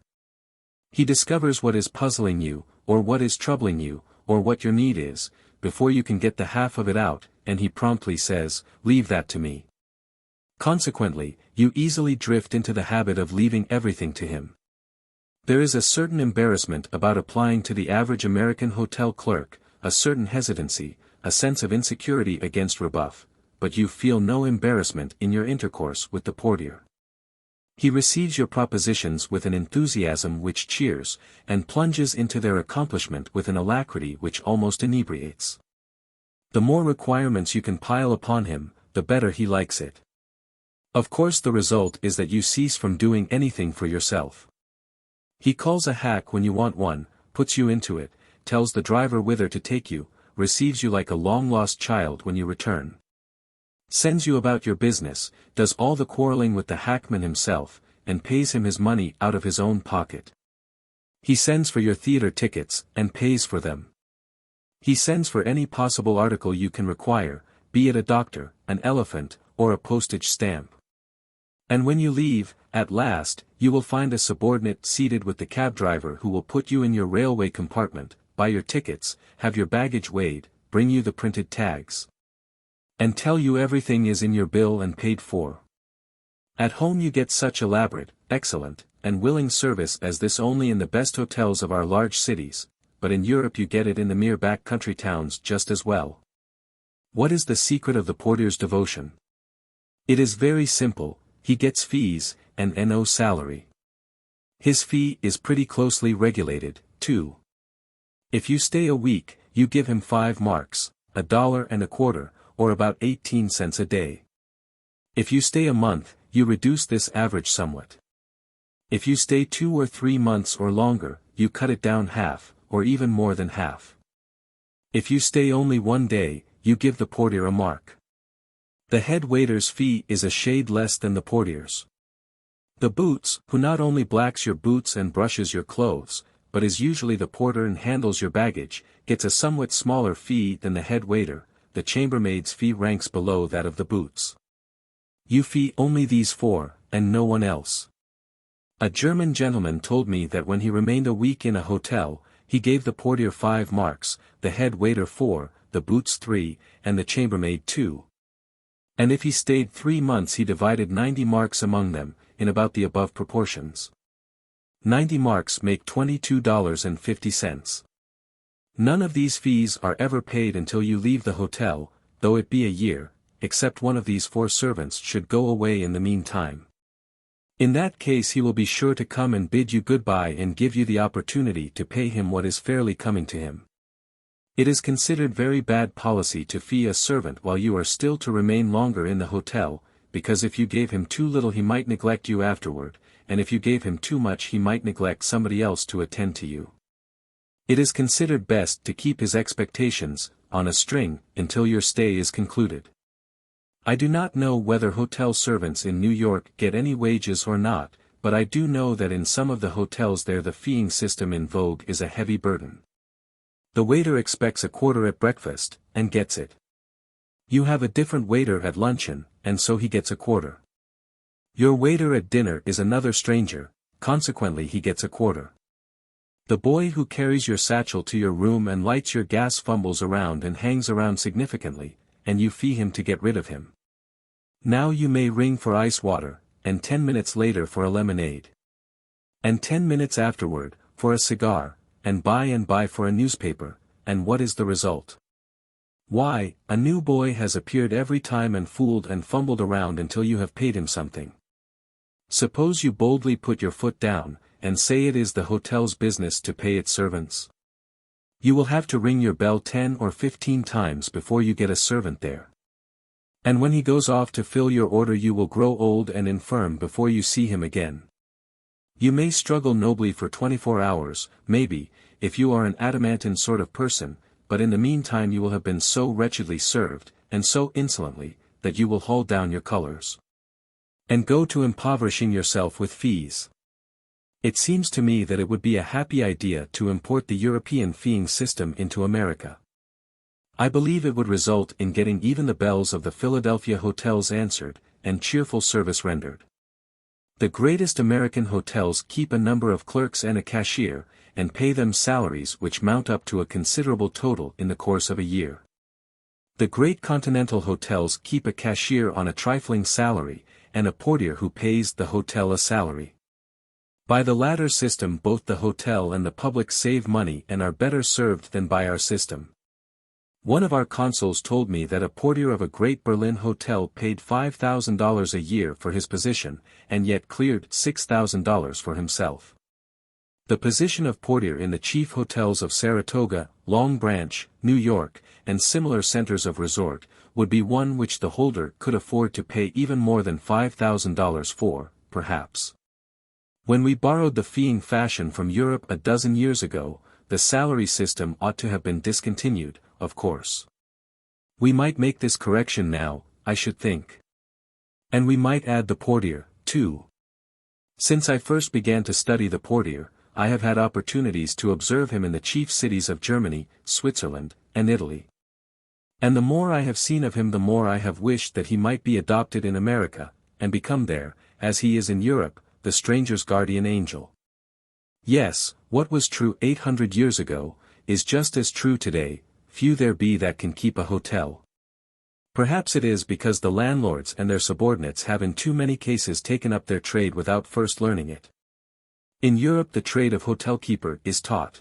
He discovers what is puzzling you, or what is troubling you, or what your need is, before you can get the half of it out, and he promptly says, "Leave that to me." Consequently, you easily drift into the habit of leaving everything to him. There is a certain embarrassment about applying to the average American hotel clerk, a certain hesitancy, a sense of insecurity against rebuff, but you feel no embarrassment in your intercourse with the portier. He receives your propositions with an enthusiasm which cheers, and plunges into their accomplishment with an alacrity which almost inebriates. The more requirements you can pile upon him, the better he likes it. Of course the result is that you cease from doing anything for yourself. He calls a hack when you want one, puts you into it, tells the driver whither to take you, receives you like a long-lost child when you return, sends you about your business, does all the quarreling with the hackman himself, and pays him his money out of his own pocket. He sends for your theater tickets, and pays for them. He sends for any possible article you can require, be it a doctor, an elephant, or a postage stamp. And when you leave, at last, you will find a subordinate seated with the cab driver who will put you in your railway compartment, buy your tickets, have your baggage weighed, bring you the printed tags, and tell you everything is in your bill and paid for. At home you get such elaborate, excellent, and willing service as this only in the best hotels of our large cities, but in Europe you get it in the mere back country towns just as well. What is the secret of the portier's devotion? It is very simple, he gets fees, and no salary. His fee is pretty closely regulated, too. If you stay a week, you give him 5 marks, $1.25, or about 18 cents a day. If you stay a month, you reduce this average somewhat. If you stay 2 or 3 months or longer, you cut it down half, or even more than half. If you stay only 1 day, you give the portier a mark. The head waiter's fee is a shade less than the portier's. The boots, who not only blacks your boots and brushes your clothes, but is usually the porter and handles your baggage, gets a somewhat smaller fee than the head waiter. The chambermaid's fee ranks below that of the boots. You fee only these 4, and no one else. A German gentleman told me that when he remained a week in a hotel, he gave the portier 5 marks, the head waiter 4, the boots 3, and the chambermaid 2. And if he stayed 3 months he divided 90 marks among them, in about the above proportions. 90 marks make $22.50. None of these fees are ever paid until you leave the hotel, though it be a year, except one of these 4 servants should go away in the meantime. In that case he will be sure to come and bid you goodbye and give you the opportunity to pay him what is fairly coming to him. It is considered very bad policy to fee a servant while you are still to remain longer in the hotel, because if you gave him too little he might neglect you afterward, and if you gave him too much he might neglect somebody else to attend to you. It is considered best to keep his expectations on a string until your stay is concluded. I do not know whether hotel servants in New York get any wages or not, but I do know that in some of the hotels there the feeing system in vogue is a heavy burden. The waiter expects a quarter at breakfast, and gets it. You have a different waiter at luncheon, and so he gets a quarter. Your waiter at dinner is another stranger, consequently he gets a quarter. The boy who carries your satchel to your room and lights your gas fumbles around and hangs around significantly, and you fee him to get rid of him. Now you may ring for ice water, and 10 minutes later for a lemonade. And 10 minutes afterward, for a cigar, and by for a newspaper, and what is the result? Why, a new boy has appeared every time and fooled and fumbled around until you have paid him something. Suppose you boldly put your foot down, and say it is the hotel's business to pay its servants. You will have to ring your bell 10 or 15 times before you get a servant there. And when he goes off to fill your order you will grow old and infirm before you see him again. You may struggle nobly for 24 hours, maybe, if you are an adamantine sort of person, but in the meantime you will have been so wretchedly served, and so insolently, that you will haul down your colors. And go to impoverishing yourself with fees. It seems to me that it would be a happy idea to import the European feeing system into America. I believe it would result in getting even the bells of the Philadelphia hotels answered, and cheerful service rendered. The greatest American hotels keep a number of clerks and a cashier, and pay them salaries which mount up to a considerable total in the course of a year. The great continental hotels keep a cashier on a trifling salary, and a portier who pays the hotel a salary. By the latter system both the hotel and the public save money and are better served than by our system. One of our consuls told me that a portier of a great Berlin hotel paid $5,000 a year for his position, and yet cleared $6,000 for himself. The position of portier in the chief hotels of Saratoga, Long Branch, New York, and similar centers of resort, would be one which the holder could afford to pay even more than $5,000 for, perhaps. When we borrowed the feeing fashion from Europe a dozen years ago, the salary system ought to have been discontinued, of course. We might make this correction now, I should think. And we might add the portier, too. Since I first began to study the portier, I have had opportunities to observe him in the chief cities of Germany, Switzerland, and Italy. And the more I have seen of him the more I have wished that he might be adopted in America, and become there, as he is in Europe, the stranger's guardian angel. Yes, what was true 800 years ago, is just as true today, few there be that can keep a hotel. Perhaps it is because the landlords and their subordinates have in too many cases taken up their trade without first learning it. In Europe the trade of hotel keeper is taught.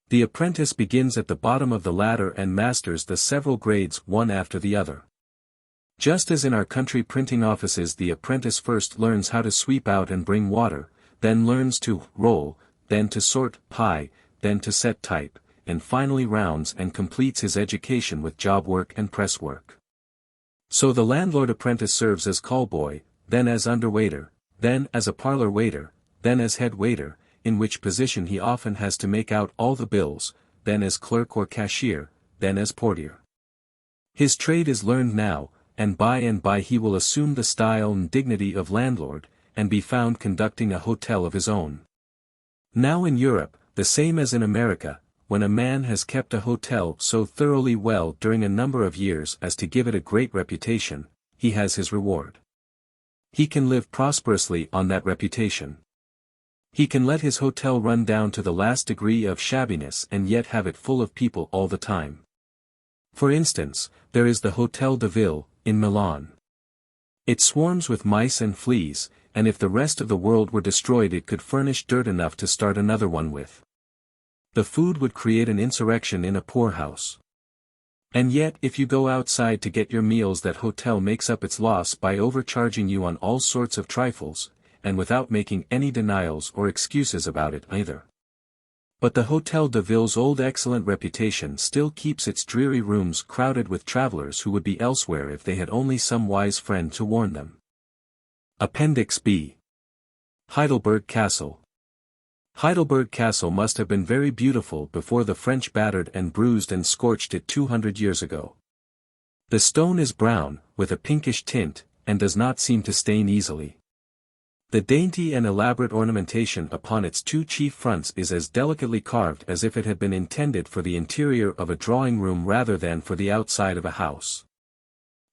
The apprentice begins at the bottom of the ladder and masters the several grades one after the other. Just as in our country printing offices the apprentice first learns how to sweep out and bring water, then learns to roll, then to sort pie, then to set type, and finally rounds and completes his education with job work and press work. So the landlord apprentice serves as call-boy, then as underwaiter, then as a parlor waiter, then as head waiter, in which position he often has to make out all the bills, then as clerk or cashier, then as portier. His trade is learned now, and by he will assume the style and dignity of landlord, and be found conducting a hotel of his own. Now in Europe, the same as in America, when a man has kept a hotel so thoroughly well during a number of years as to give it a great reputation, he has his reward. He can live prosperously on that reputation. He can let his hotel run down to the last degree of shabbiness and yet have it full of people all the time. For instance, there is the Hotel de Ville, in Milan. It swarms with mice and fleas, and if the rest of the world were destroyed it could furnish dirt enough to start another one with. The food would create an insurrection in a poorhouse. And yet if you go outside to get your meals, that hotel makes up its loss by overcharging you on all sorts of trifles, and without making any denials or excuses about it either. But the Hôtel de Ville's old excellent reputation still keeps its dreary rooms crowded with travelers who would be elsewhere if they had only some wise friend to warn them. Appendix B. Heidelberg Castle. Heidelberg Castle must have been very beautiful before the French battered and bruised and scorched it 200 years ago. The stone is brown, with a pinkish tint, and does not seem to stain easily. The dainty and elaborate ornamentation upon its two chief fronts is as delicately carved as if it had been intended for the interior of a drawing room rather than for the outside of a house.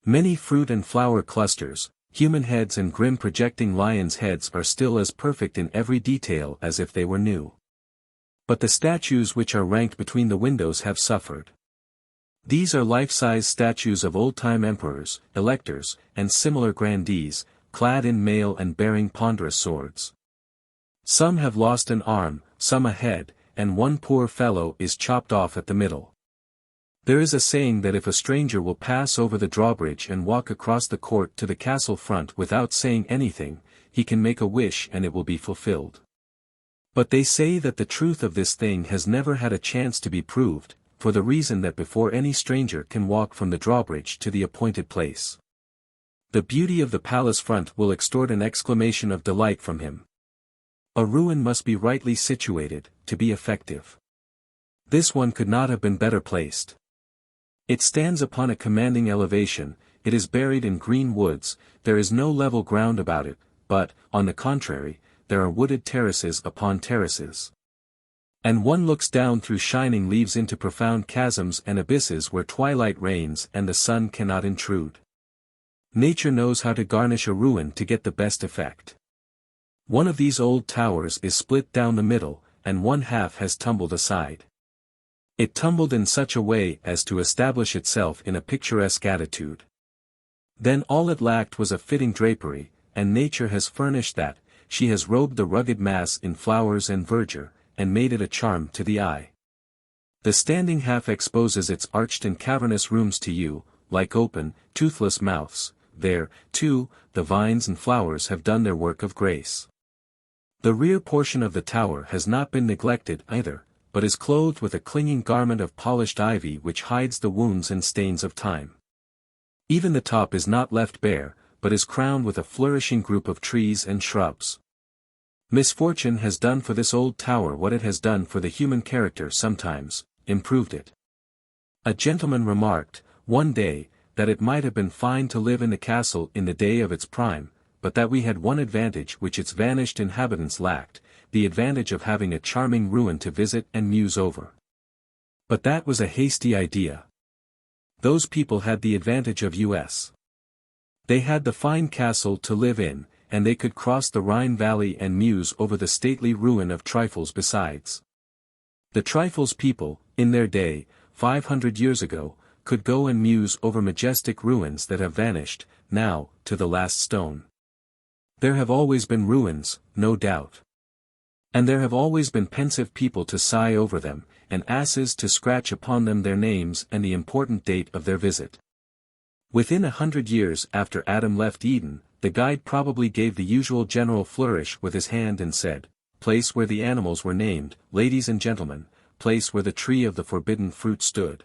Many fruit and flower clusters, human heads and grim projecting lions' heads are still as perfect in every detail as if they were new. But the statues which are ranked between the windows have suffered. These are life-size statues of old-time emperors, electors, and similar grandees, clad in mail and bearing ponderous swords. Some have lost an arm, some a head, and one poor fellow is chopped off at the middle. There is a saying that if a stranger will pass over the drawbridge and walk across the court to the castle front without saying anything, he can make a wish and it will be fulfilled. But they say that the truth of this thing has never had a chance to be proved, for the reason that before any stranger can walk from the drawbridge to the appointed place, the beauty of the palace front will extort an exclamation of delight from him. A ruin must be rightly situated, to be effective. This one could not have been better placed. It stands upon a commanding elevation, it is buried in green woods, there is no level ground about it, but, on the contrary, there are wooded terraces upon terraces. And one looks down through shining leaves into profound chasms and abysses where twilight reigns and the sun cannot intrude. Nature knows how to garnish a ruin to get the best effect. One of these old towers is split down the middle, and one half has tumbled aside. It tumbled in such a way as to establish itself in a picturesque attitude. Then all it lacked was a fitting drapery, and nature has furnished that, she has robed the rugged mass in flowers and verdure, and made it a charm to the eye. The standing half exposes its arched and cavernous rooms to you, like open, toothless mouths. There, too, the vines and flowers have done their work of grace. The rear portion of the tower has not been neglected either, but is clothed with a clinging garment of polished ivy which hides the wounds and stains of time. Even the top is not left bare, but is crowned with a flourishing group of trees and shrubs. Misfortune has done for this old tower what it has done for the human character sometimes, improved it. A gentleman remarked, one day, that it might have been fine to live in the castle in the day of its prime, but that we had one advantage which its vanished inhabitants lacked, the advantage of having a charming ruin to visit and muse over. But that was a hasty idea. Those people had the advantage of us. They had the fine castle to live in, and they could cross the Rhine valley and muse over the stately ruin of trifles besides. The trifles people, in their day, 500 years ago, could go and muse over majestic ruins that have vanished, now, to the last stone. There have always been ruins, no doubt. And there have always been pensive people to sigh over them, and asses to scratch upon them their names and the important date of their visit. Within 100 years after Adam left Eden, the guide probably gave the usual general flourish with his hand and said, "Place where the animals were named, ladies and gentlemen, place where the tree of the forbidden fruit stood.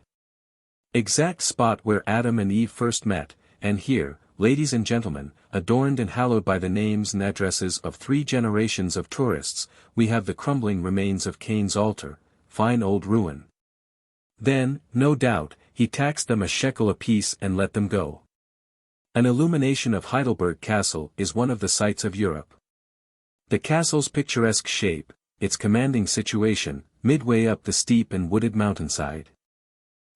Exact spot where Adam and Eve first met, and here, ladies and gentlemen, adorned and hallowed by the names and addresses of 3 generations of tourists, we have the crumbling remains of Cain's altar, fine old ruin." Then, no doubt, he taxed them a shekel apiece and let them go. An illumination of Heidelberg Castle is one of the sights of Europe. The castle's picturesque shape, its commanding situation, midway up the steep and wooded mountainside.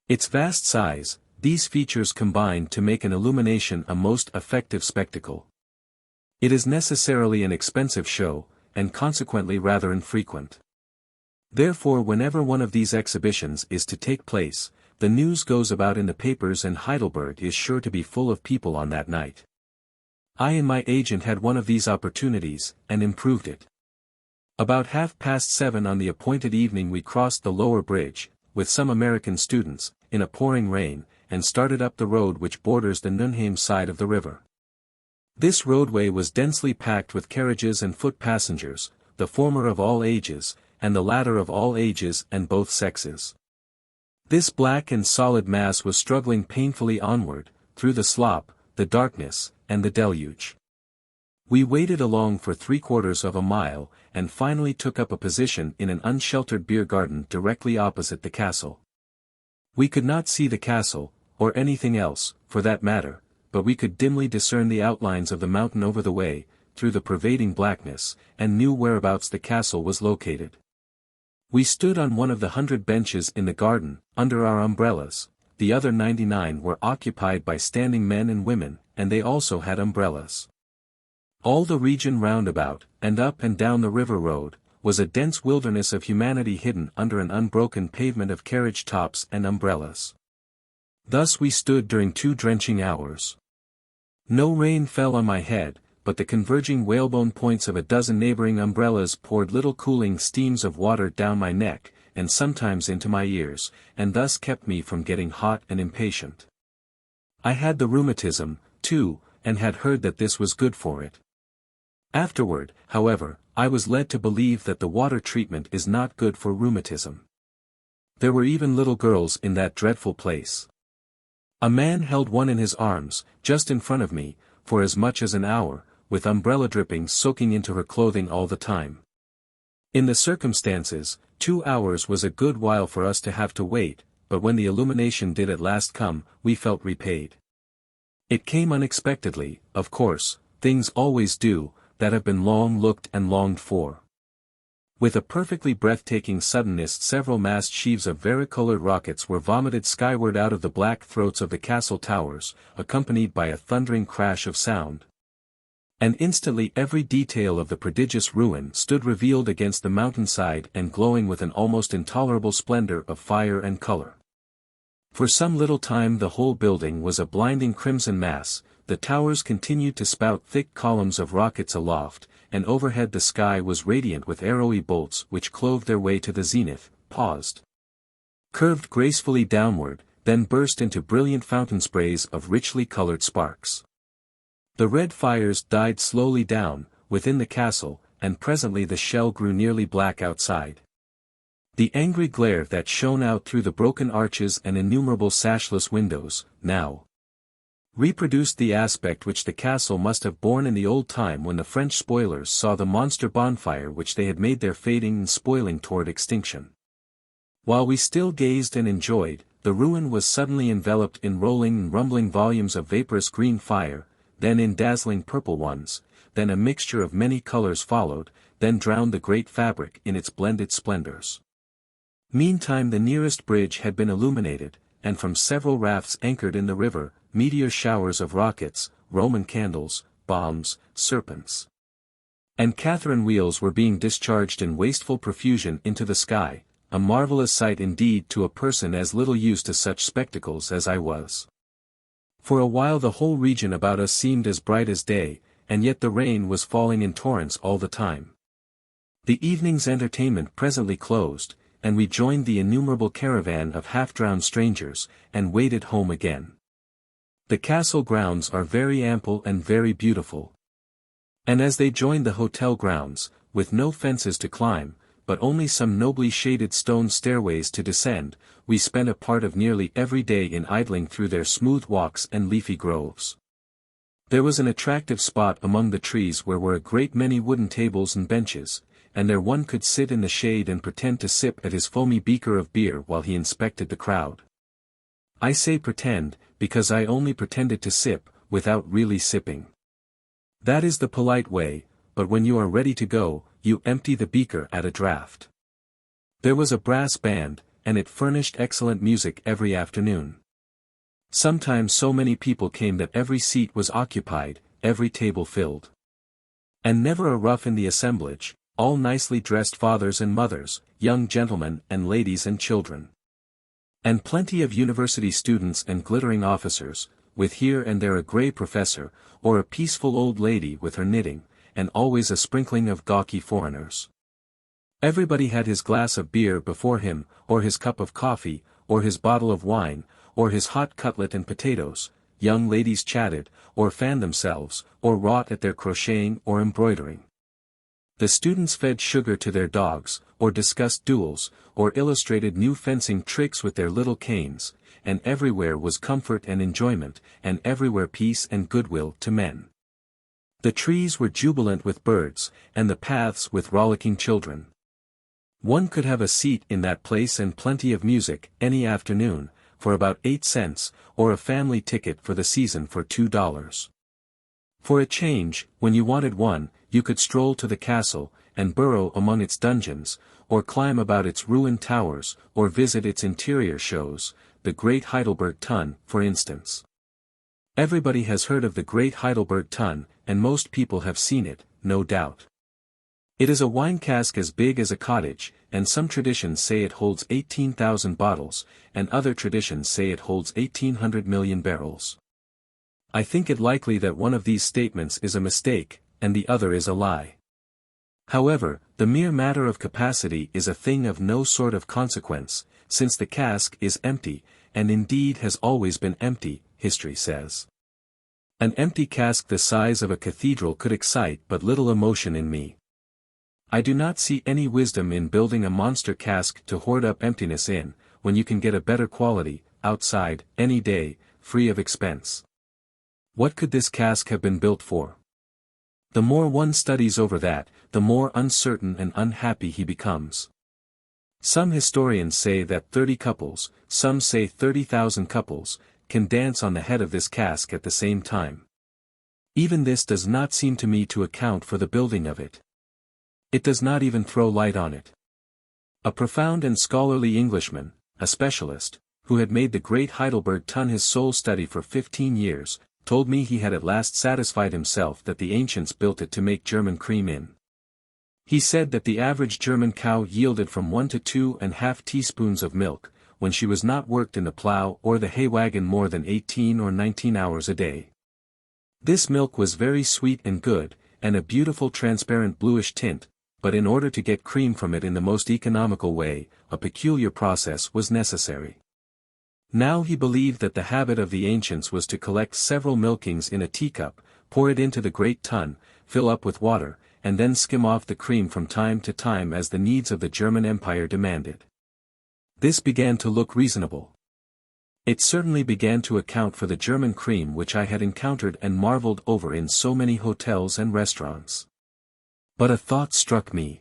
Its vast size, these features combine to make an illumination a most effective spectacle. It is necessarily an expensive show, and consequently rather infrequent. Therefore whenever one of these exhibitions is to take place, the news goes about in the papers and Heidelberg is sure to be full of people on that night. I and my agent had one of these opportunities, and improved it. About 7:30 on the appointed evening we crossed the lower bridge, with some American students, in a pouring rain, and started up the road which borders the Mannheim side of the river. This roadway was densely packed with carriages and foot passengers, the former of all ages, and the latter of all ages and both sexes. This black and solid mass was struggling painfully onward, through the slop, the darkness, and the deluge. We waded along for 3/4 of a mile, and finally took up a position in an unsheltered beer garden directly opposite the castle. We could not see the castle, or anything else, for that matter, but we could dimly discern the outlines of the mountain over the way, through the pervading blackness, and knew whereabouts the castle was located. We stood on one of the 100 benches in the garden, under our umbrellas. The other 99 were occupied by standing men and women, and they also had umbrellas. All the region round about, and up and down the river road, was a dense wilderness of humanity hidden under an unbroken pavement of carriage tops and umbrellas. Thus we stood during 2 drenching hours. No rain fell on my head, but the converging whalebone points of a dozen neighboring umbrellas poured little cooling steams of water down my neck, and sometimes into my ears, and thus kept me from getting hot and impatient. I had the rheumatism, too, and had heard that this was good for it. Afterward, however, I was led to believe that the water treatment is not good for rheumatism. There were even little girls in that dreadful place. A man held one in his arms, just in front of me, for as much as an hour, with umbrella drippings soaking into her clothing all the time. In the circumstances, 2 hours was a good while for us to have to wait, but when the illumination did at last come, we felt repaid. It came unexpectedly, of course, things always do, that have been long looked and longed for. With a perfectly breathtaking suddenness several massed sheaves of varicolored rockets were vomited skyward out of the black throats of the castle towers, accompanied by a thundering crash of sound. And instantly every detail of the prodigious ruin stood revealed against the mountainside and glowing with an almost intolerable splendor of fire and color. For some little time the whole building was a blinding crimson mass, the towers continued to spout thick columns of rockets aloft, and overhead the sky was radiant with arrowy bolts which clove their way to the zenith, paused, curved gracefully downward, then burst into brilliant fountain sprays of richly colored sparks. The red fires died slowly down, within the castle, and presently the shell grew nearly black outside. The angry glare that shone out through the broken arches and innumerable sashless windows, now reproduced the aspect which the castle must have borne in the old time when the French spoilers saw the monster bonfire which they had made their fading and spoiling toward extinction. While we still gazed and enjoyed, the ruin was suddenly enveloped in rolling and rumbling volumes of vaporous green fire, then in dazzling purple ones, then a mixture of many colors followed, then drowned the great fabric in its blended splendors. Meantime the nearest bridge had been illuminated, and from several rafts anchored in the river, meteor showers of rockets, Roman candles, bombs, serpents, and Catherine wheels were being discharged in wasteful profusion into the sky, a marvelous sight indeed to a person as little used to such spectacles as I was. For a while the whole region about us seemed as bright as day, and yet the rain was falling in torrents all the time. The evening's entertainment presently closed, and we joined the innumerable caravan of half-drowned strangers, and waded home again. The castle grounds are very ample and very beautiful. And as they joined the hotel grounds, with no fences to climb, but only some nobly shaded stone stairways to descend, we spent a part of nearly every day in idling through their smooth walks and leafy groves. There was an attractive spot among the trees where were a great many wooden tables and benches, and there one could sit in the shade and pretend to sip at his foamy beaker of beer while he inspected the crowd. I say pretend, because I only pretended to sip, without really sipping. That is the polite way, but when you are ready to go, you empty the beaker at a draught. There was a brass band, and it furnished excellent music every afternoon. Sometimes so many people came that every seat was occupied, every table filled. And never a rough in the assemblage, all nicely dressed fathers and mothers, young gentlemen and ladies and children. And plenty of university students and glittering officers, with here and there a grey professor, or a peaceful old lady with her knitting, and always a sprinkling of gawky foreigners. Everybody had his glass of beer before him, or his cup of coffee, or his bottle of wine, or his hot cutlet and potatoes. Young ladies chatted, or fanned themselves, or wrought at their crocheting or embroidering. The students fed sugar to their dogs, or discussed duels, or illustrated new fencing tricks with their little canes, and everywhere was comfort and enjoyment, and everywhere peace and goodwill to men. The trees were jubilant with birds, and the paths with rollicking children. One could have a seat in that place and plenty of music, any afternoon, for about 8 cents, or a family ticket for the season for $2. For a change, when you wanted one, you could stroll to the castle, and burrow among its dungeons, or climb about its ruined towers, or visit its interior shows, the great Heidelberg tun, for instance. Everybody has heard of the great Heidelberg tun, and most people have seen it, no doubt. It is a wine cask as big as a cottage, and some traditions say it holds 18,000 bottles, and other traditions say it holds 1,800 million barrels. I think it likely that one of these statements is a mistake, and the other is a lie. However, the mere matter of capacity is a thing of no sort of consequence, since the cask is empty, and indeed has always been empty, history says. An empty cask the size of a cathedral could excite but little emotion in me. I do not see any wisdom in building a monster cask to hoard up emptiness in, when you can get a better quality, outside, any day, free of expense. What could this cask have been built for? The more one studies over that, the more uncertain and unhappy he becomes. Some historians say that 30 couples, some say 30,000 couples, can dance on the head of this cask at the same time. Even this does not seem to me to account for the building of it. It does not even throw light on it. A profound and scholarly Englishman, a specialist, who had made the great Heidelberg tun his sole study for 15 years, told me he had at last satisfied himself that the ancients built it to make German cream in. He said that the average German cow yielded from 1 to 2½ teaspoons of milk, when she was not worked in the plough or the hay wagon more than 18 or 19 hours a day. This milk was very sweet and good, and a beautiful transparent bluish tint, but in order to get cream from it in the most economical way, a peculiar process was necessary. Now he believed that the habit of the ancients was to collect several milkings in a teacup, pour it into the great tun, fill up with water, and then skim off the cream from time to time as the needs of the German Empire demanded. This began to look reasonable. It certainly began to account for the German cream which I had encountered and marveled over in so many hotels and restaurants. But a thought struck me.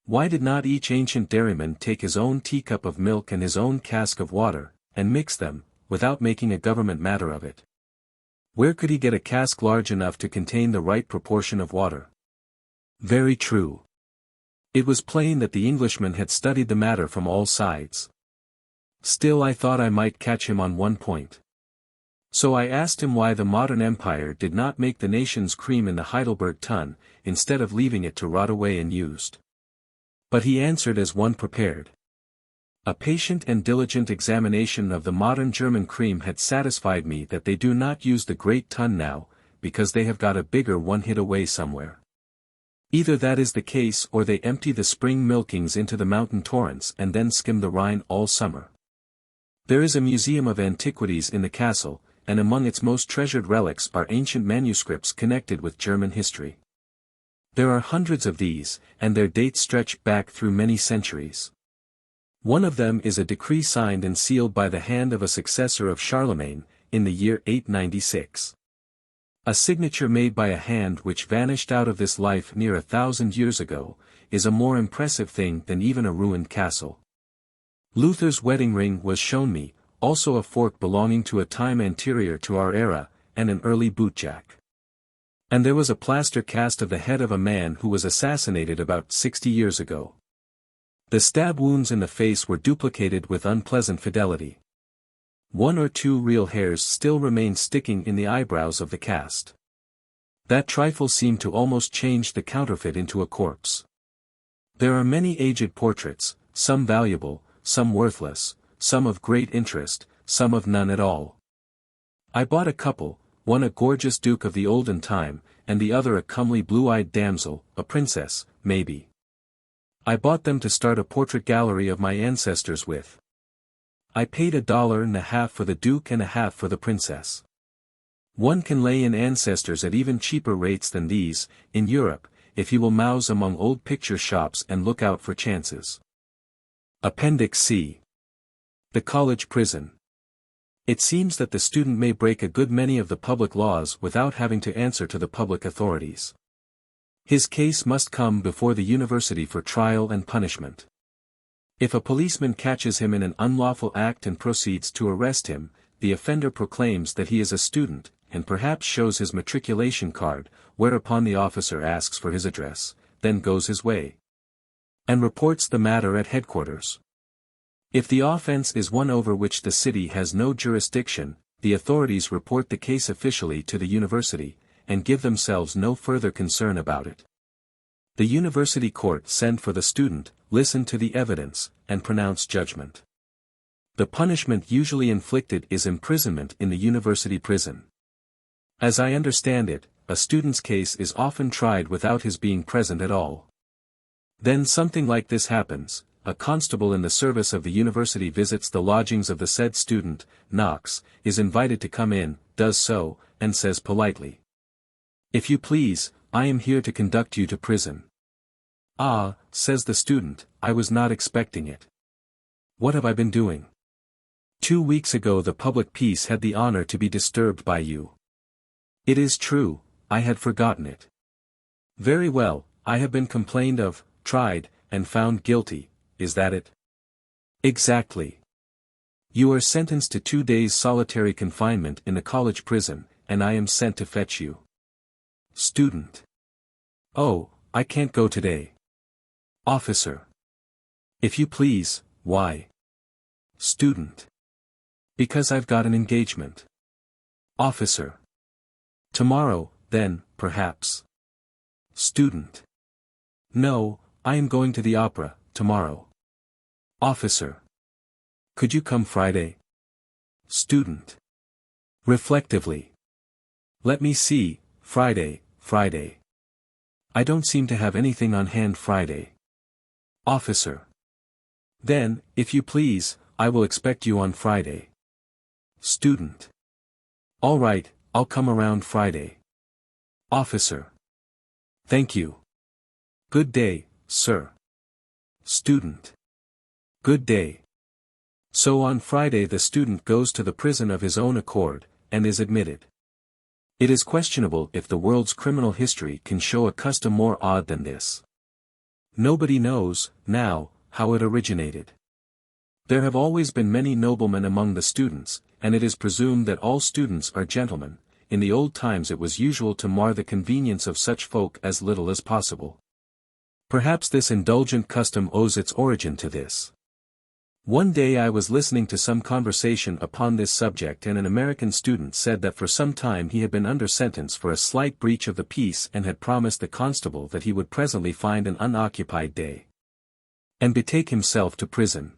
Why did not each ancient dairyman take his own teacup of milk and his own cask of water, and mix them, without making a government matter of it? Where could he get a cask large enough to contain the right proportion of water? Very true. It was plain that the Englishman had studied the matter from all sides. Still I thought I might catch him on one point. So I asked him why the modern empire did not make the nation's cream in the Heidelberg tun, instead of leaving it to rot away unused. But he answered as one prepared. A patient and diligent examination of the modern German cream had satisfied me that they do not use the great tun now, because they have got a bigger one hid away somewhere. Either that is the case or they empty the spring milkings into the mountain torrents and then skim the Rhine all summer. There is a museum of antiquities in the castle, and among its most treasured relics are ancient manuscripts connected with German history. There are hundreds of these, and their dates stretch back through many centuries. One of them is a decree signed and sealed by the hand of a successor of Charlemagne, in the year 896. A signature made by a hand which vanished out of this life near 1,000 years ago, is a more impressive thing than even a ruined castle. Luther's wedding ring was shown me, also a fork belonging to a time anterior to our era, and an early bootjack. And there was a plaster cast of the head of a man who was assassinated about 60 years ago. The stab wounds in the face were duplicated with unpleasant fidelity. 1 or 2 real hairs still remained sticking in the eyebrows of the cast. That trifle seemed to almost change the counterfeit into a corpse. There are many aged portraits, some valuable, some worthless, some of great interest, some of none at all. I bought a couple, one a gorgeous duke of the olden time, and the other a comely blue-eyed damsel, a princess, maybe. I bought them to start a portrait gallery of my ancestors with. I paid $1.50 for the duke and $1.50 for the princess. One can lay in ancestors at even cheaper rates than these, in Europe, if he will mouse among old picture shops and look out for chances. Appendix C. The college prison. It seems that the student may break a good many of the public laws without having to answer to the public authorities. His case must come before the university for trial and punishment. If a policeman catches him in an unlawful act and proceeds to arrest him, the offender proclaims that he is a student, and perhaps shows his matriculation card, whereupon the officer asks for his address, then goes his way, and reports the matter at headquarters. If the offense is one over which the city has no jurisdiction, the authorities report the case officially to the university, and give themselves no further concern about it. The university court send for the student, listen to the evidence, and pronounce judgment. The punishment usually inflicted is imprisonment in the university prison. As I understand it, a student's case is often tried without his being present at all. Then something like this happens: a constable in the service of the university visits the lodgings of the said student, knocks, is invited to come in, does so, and says politely, "If you please, I am here to conduct you to prison." "Ah," says the student, "I was not expecting it. What have I been doing? 2 weeks ago the public peace had the honor to be disturbed by you." "It is true, I had forgotten it." "Very well, I have been complained of, tried, and found guilty, is that it?" "Exactly. You are sentenced to 2 days solitary confinement in the college prison, and I am sent to fetch you." Student. "Oh, I can't go today." Officer. "If you please, why?" Student. "Because I've got an engagement." Officer. "Tomorrow, then, perhaps." Student. "No, I am going to the opera, tomorrow." Officer. "Could you come Friday?" Student. Reflectively. "Let me see, Friday. I don't seem to have anything on hand Friday." Officer. "Then, if you please, I will expect you on Friday." Student. "All right, I'll come around Friday." Officer. "Thank you. Good day, sir." Student. "Good day." So on Friday the student goes to the prison of his own accord, and is admitted. It is questionable if the world's criminal history can show a custom more odd than this. Nobody knows, now, how it originated. There have always been many noblemen among the students, and it is presumed that all students are gentlemen. In the old times it was usual to mar the convenience of such folk as little as possible. Perhaps this indulgent custom owes its origin to this. One day I was listening to some conversation upon this subject, and an American student said that for some time he had been under sentence for a slight breach of the peace and had promised the constable that he would presently find an unoccupied day and betake himself to prison.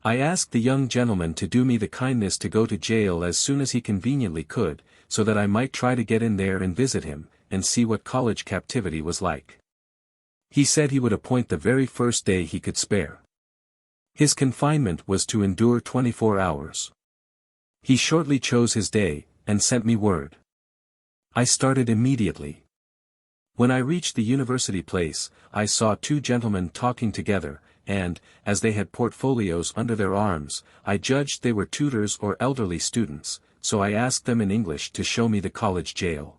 I asked the young gentleman to do me the kindness to go to jail as soon as he conveniently could, so that I might try to get in there and visit him, and see what college captivity was like. He said he would appoint the very first day he could spare. His confinement was to endure 24 hours. He shortly chose his day, and sent me word. I started immediately. When I reached the university place, I saw 2 gentlemen talking together, and, as they had portfolios under their arms, I judged they were tutors or elderly students, so I asked them in English to show me the college jail.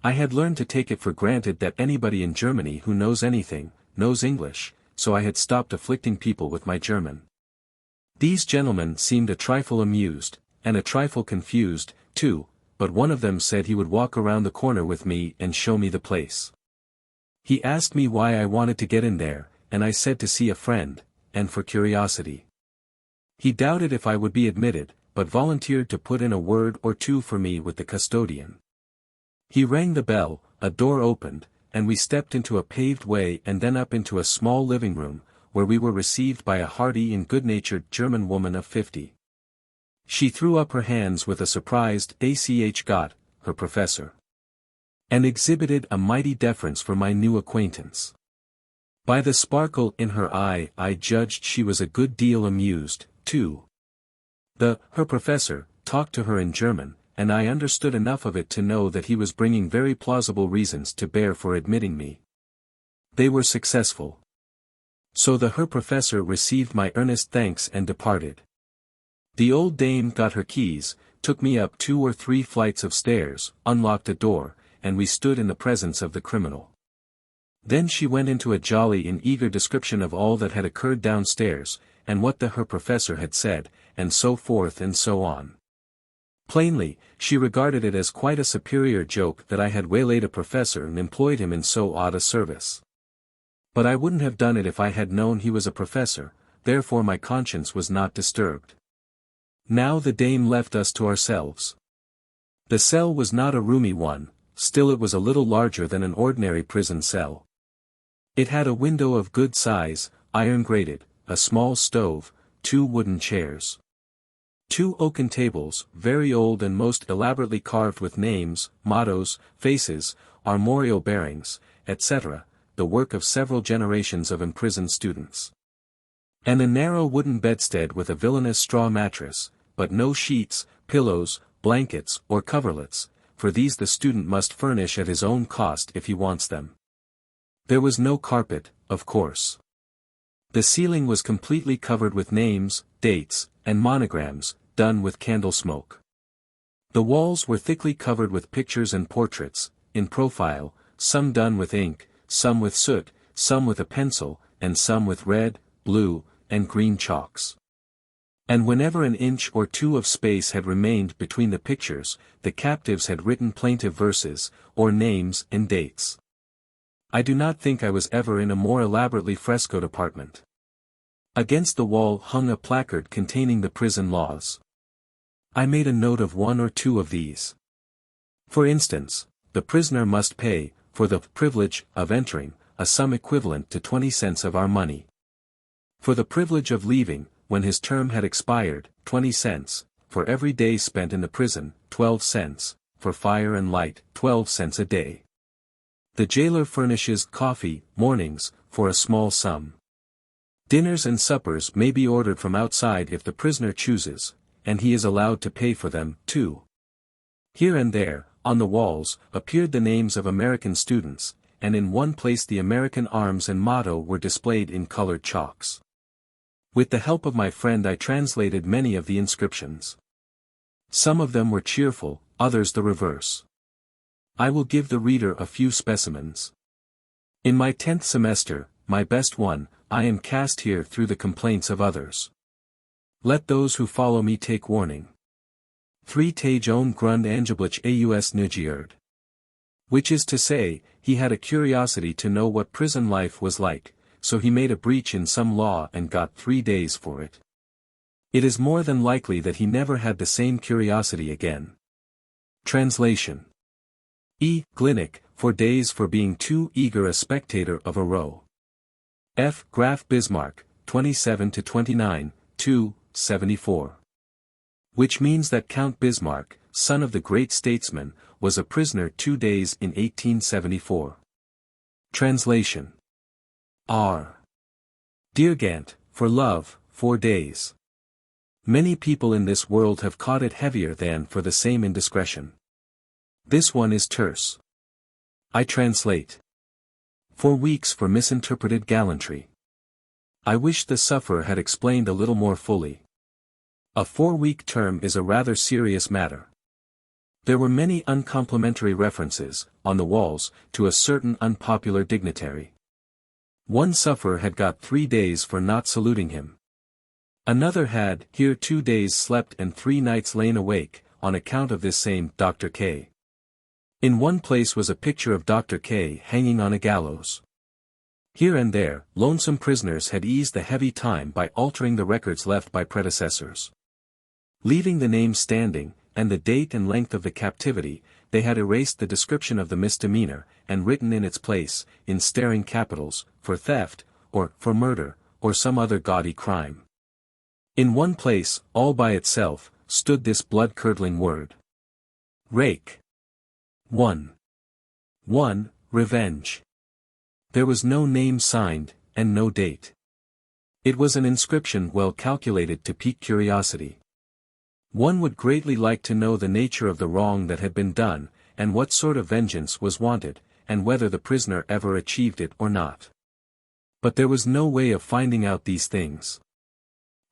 I had learned to take it for granted that anybody in Germany who knows anything, knows English, so I had stopped afflicting people with my German. These gentlemen seemed a trifle amused, and a trifle confused, too, but one of them said he would walk around the corner with me and show me the place. He asked me why I wanted to get in there, and I said to see a friend, and for curiosity. He doubted if I would be admitted, but volunteered to put in a word or two for me with the custodian. He rang the bell, a door opened, and we stepped into a paved way and then up into a small living room, where we were received by a hearty and good-natured German woman of 50. She threw up her hands with a surprised "Ach Gott," her professor, and exhibited a mighty deference for my new acquaintance. By the sparkle in her eye I judged she was a good deal amused, too. Her professor, talked to her in German, and I understood enough of it to know that he was bringing very plausible reasons to bear for admitting me. They were successful. So her professor received my earnest thanks and departed. The old dame got her keys, took me up 2 or 3 flights of stairs, unlocked a door, and we stood in the presence of the criminal. Then she went into a jolly and eager description of all that had occurred downstairs, and what her professor had said, and so forth and so on. Plainly, she regarded it as quite a superior joke that I had waylaid a professor and employed him in so odd a service. But I wouldn't have done it if I had known he was a professor, therefore my conscience was not disturbed. Now the dame left us to ourselves. The cell was not a roomy one, still it was a little larger than an ordinary prison cell. It had a window of good size, iron-grated, a small stove, 2 wooden chairs, 2 oaken tables, very old and most elaborately carved with names, mottos, faces, armorial bearings, etc., the work of several generations of imprisoned students. And a narrow wooden bedstead with a villainous straw mattress, but no sheets, pillows, blankets, or coverlets, for these the student must furnish at his own cost if he wants them. There was no carpet, of course. The ceiling was completely covered with names, dates, and monograms, done with candle smoke. The walls were thickly covered with pictures and portraits, in profile, some done with ink, some with soot, some with a pencil, and some with red, blue, and green chalks. And whenever an inch or 2 of space had remained between the pictures, the captives had written plaintive verses, or names and dates. I do not think I was ever in a more elaborately frescoed apartment. Against the wall hung a placard containing the prison laws. I made a note of 1 or 2 of these. For instance, the prisoner must pay, for the privilege of entering, a sum equivalent to 20 cents of our money. For the privilege of leaving, when his term had expired, 20 cents, for every day spent in the prison, 12 cents, for fire and light, 12 cents a day. The jailer furnishes coffee, mornings, for a small sum. Dinners and suppers may be ordered from outside if the prisoner chooses, and he is allowed to pay for them, too. Here and there, on the walls, appeared the names of American students, and in one place the American arms and motto were displayed in colored chalks. With the help of my friend I translated many of the inscriptions. Some of them were cheerful, others the reverse. I will give the reader a few specimens. In my 10th semester, my best one, I am cast here through the complaints of others. Let those who follow me take warning. 3 Tage own Grund angeblich aus Neugierd. Which is to say, he had a curiosity to know what prison life was like, so he made a breach in some law and got 3 days for it. It is more than likely that he never had the same curiosity again. Translation. E. Glinnock, 4 days for being too eager a spectator of a row. F. Graf Bismarck, 27-29, 274. Which means that Count Bismarck, son of the great statesman, was a prisoner 2 days in 1874. Translation. R. Diergant, for love, 4 days. Many people in this world have caught it heavier than for the same indiscretion. This one is terse. I translate. 4 weeks for misinterpreted gallantry. I wish the sufferer had explained a little more fully. A 4-week term is a rather serious matter. There were many uncomplimentary references, on the walls, to a certain unpopular dignitary. One sufferer had got 3 days for not saluting him. Another had here 2 days slept and 3 nights lain awake, on account of this same Dr. K. In one place was a picture of Dr. K hanging on a gallows. Here and there, lonesome prisoners had eased the heavy time by altering the records left by predecessors. Leaving the name standing, and the date and length of the captivity, they had erased the description of the misdemeanor, and written in its place, in staring capitals, for theft, or for murder, or some other gaudy crime. In one place, all by itself, stood this blood-curdling word. Rake. 1. Revenge. There was no name signed, and no date. It was an inscription well calculated to pique curiosity. One would greatly like to know the nature of the wrong that had been done, and what sort of vengeance was wanted, and whether the prisoner ever achieved it or not. But there was no way of finding out these things.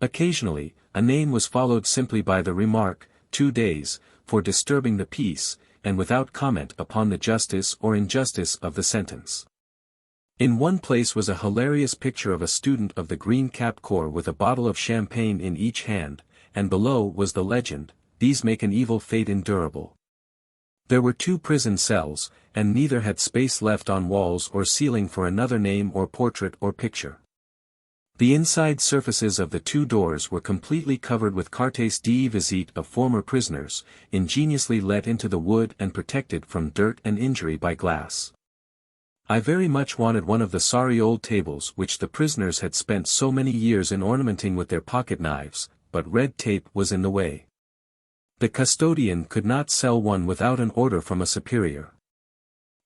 Occasionally, a name was followed simply by the remark, 2 days, for disturbing the peace, and without comment upon the justice or injustice of the sentence. In one place was a hilarious picture of a student of the Green Cap Corps with a bottle of champagne in each hand, and below was the legend, "These make an evil fate endurable." There were 2 prison cells, and neither had space left on walls or ceiling for another name or portrait or picture. The inside surfaces of the 2 doors were completely covered with cartes de visite of former prisoners, ingeniously let into the wood and protected from dirt and injury by glass. I very much wanted one of the sorry old tables which the prisoners had spent so many years in ornamenting with their pocket knives, but red tape was in the way. The custodian could not sell one without an order from a superior.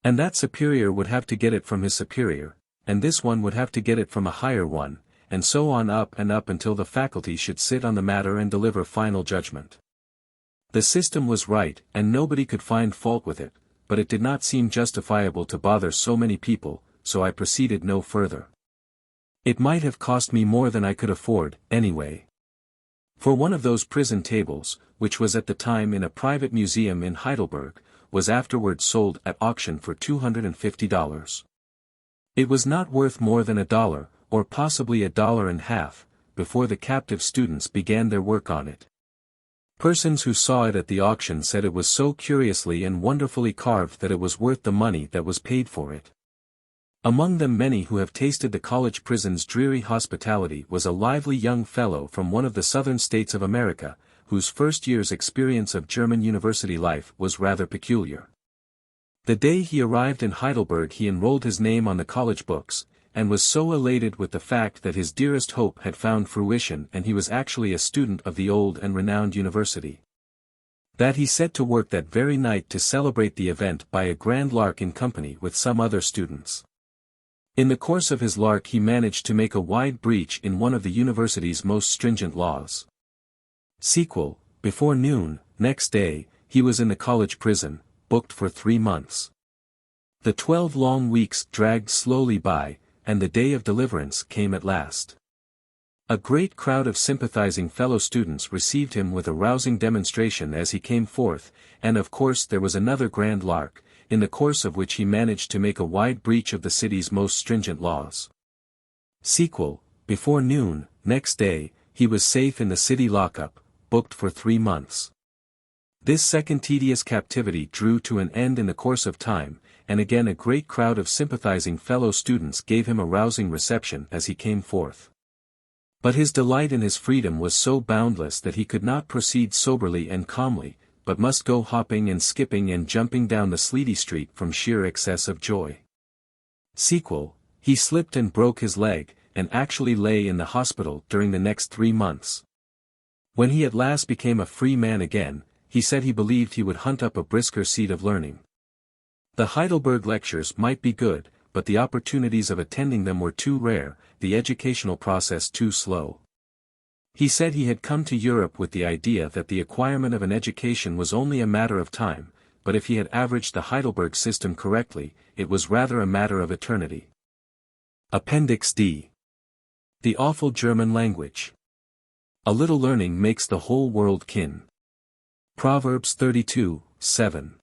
And that superior would have to get it from his superior, and this one would have to get it from a higher one, and so on up and up until the faculty should sit on the matter and deliver final judgment. The system was right and nobody could find fault with it, but it did not seem justifiable to bother so many people, so I proceeded no further. It might have cost me more than I could afford, anyway. For one of those prison tables, which was at the time in a private museum in Heidelberg, was afterwards sold at auction for $250. It was not worth more than $1, or possibly $1.50, before the captive students began their work on it. Persons who saw it at the auction said it was so curiously and wonderfully carved that it was worth the money that was paid for it. Among them many who have tasted the college prison's dreary hospitality was a lively young fellow from one of the southern states of America, whose first year's experience of German university life was rather peculiar. The day he arrived in Heidelberg he enrolled his name on the college books, and was so elated with the fact that his dearest hope had found fruition and he was actually a student of the old and renowned university, that he set to work that very night to celebrate the event by a grand lark in company with some other students. In the course of his lark he managed to make a wide breach in one of the university's most stringent laws. Sequel, before noon, next day, he was in the college prison, booked for 3 months. The 12 long weeks dragged slowly by, and the day of deliverance came at last. A great crowd of sympathizing fellow students received him with a rousing demonstration as he came forth, and of course there was another grand lark, in the course of which he managed to make a wide breach of the city's most stringent laws. Sequel, before noon, next day, he was safe in the city lockup, booked for 3 months. This second tedious captivity drew to an end in the course of time, and again a great crowd of sympathizing fellow students gave him a rousing reception as he came forth. But his delight in his freedom was so boundless that he could not proceed soberly and calmly, but must go hopping and skipping and jumping down the sleety street from sheer excess of joy. Sequel, he slipped and broke his leg, and actually lay in the hospital during the next 3 months. When he at last became a free man again, he said he believed he would hunt up a brisker seat of learning. The Heidelberg lectures might be good, but the opportunities of attending them were too rare, the educational process too slow. He said he had come to Europe with the idea that the acquirement of an education was only a matter of time, but if he had averaged the Heidelberg system correctly, it was rather a matter of eternity. Appendix D. The awful German language. A little learning makes the whole world kin. Proverbs 32:7.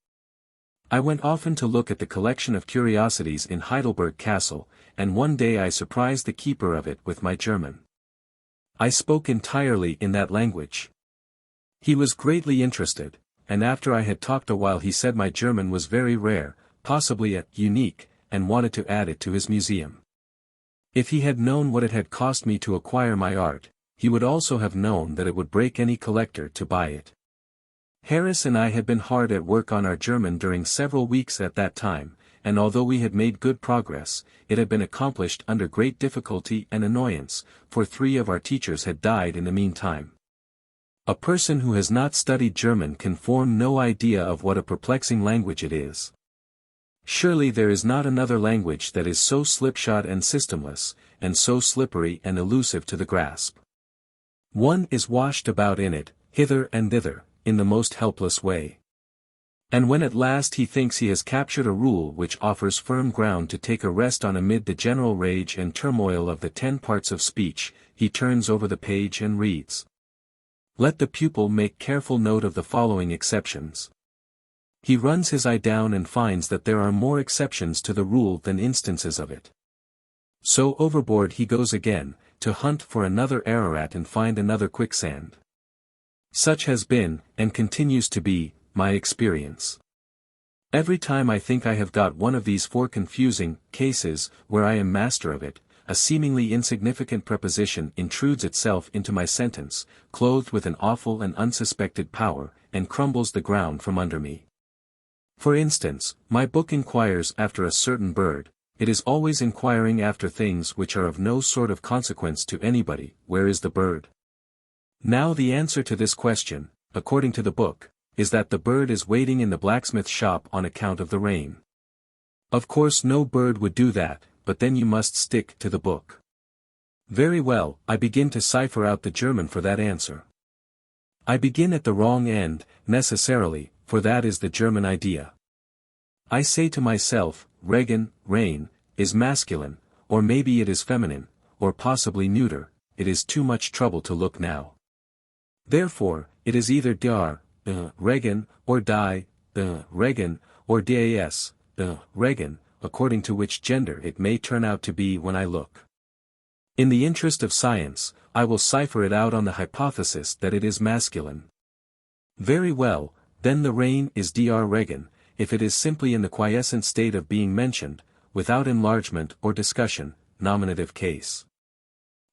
I went often to look at the collection of curiosities in Heidelberg Castle, and one day I surprised the keeper of it with my German. I spoke entirely in that language. He was greatly interested, and after I had talked a while he said my German was very rare, possibly unique, and wanted to add it to his museum. If he had known what it had cost me to acquire my art, he would also have known that it would break any collector to buy it. Harris and I had been hard at work on our German during several weeks at that time, and although we had made good progress, it had been accomplished under great difficulty and annoyance, for 3 of our teachers had died in the meantime. A person who has not studied German can form no idea of what a perplexing language it is. Surely there is not another language that is so slipshod and systemless, and so slippery and elusive to the grasp. One is washed about in it, hither and thither, in the most helpless way. And when at last he thinks he has captured a rule which offers firm ground to take a rest on amid the general rage and turmoil of the 10 parts of speech, he turns over the page and reads. Let the pupil make careful note of the following exceptions. He runs his eye down and finds that there are more exceptions to the rule than instances of it. So overboard he goes again, to hunt for another Ararat and find another quicksand. Such has been, and continues to be, my experience. Every time I think I have got one of these 4 confusing cases, where I am master of it, a seemingly insignificant preposition intrudes itself into my sentence, clothed with an awful and unsuspected power, and crumbles the ground from under me. For instance, my book inquires after a certain bird. It is always inquiring after things which are of no sort of consequence to anybody. Where is the bird? Now the answer to this question, according to the book, is that the bird is waiting in the blacksmith shop on account of the rain. Of course no bird would do that, but then you must stick to the book. Very well, I begin to cipher out the German for that answer. I begin at the wrong end, necessarily, for that is the German idea. I say to myself, Regen, rain, is masculine, or maybe it is feminine, or possibly neuter. It is too much trouble to look now. Therefore, it is either dar, Regen, or die, Regen, or das, Regen, according to which gender it may turn out to be when I look. In the interest of science, I will cipher it out on the hypothesis that it is masculine. Very well, then the rain is dr Regen, if it is simply in the quiescent state of being mentioned, without enlargement or discussion, nominative case.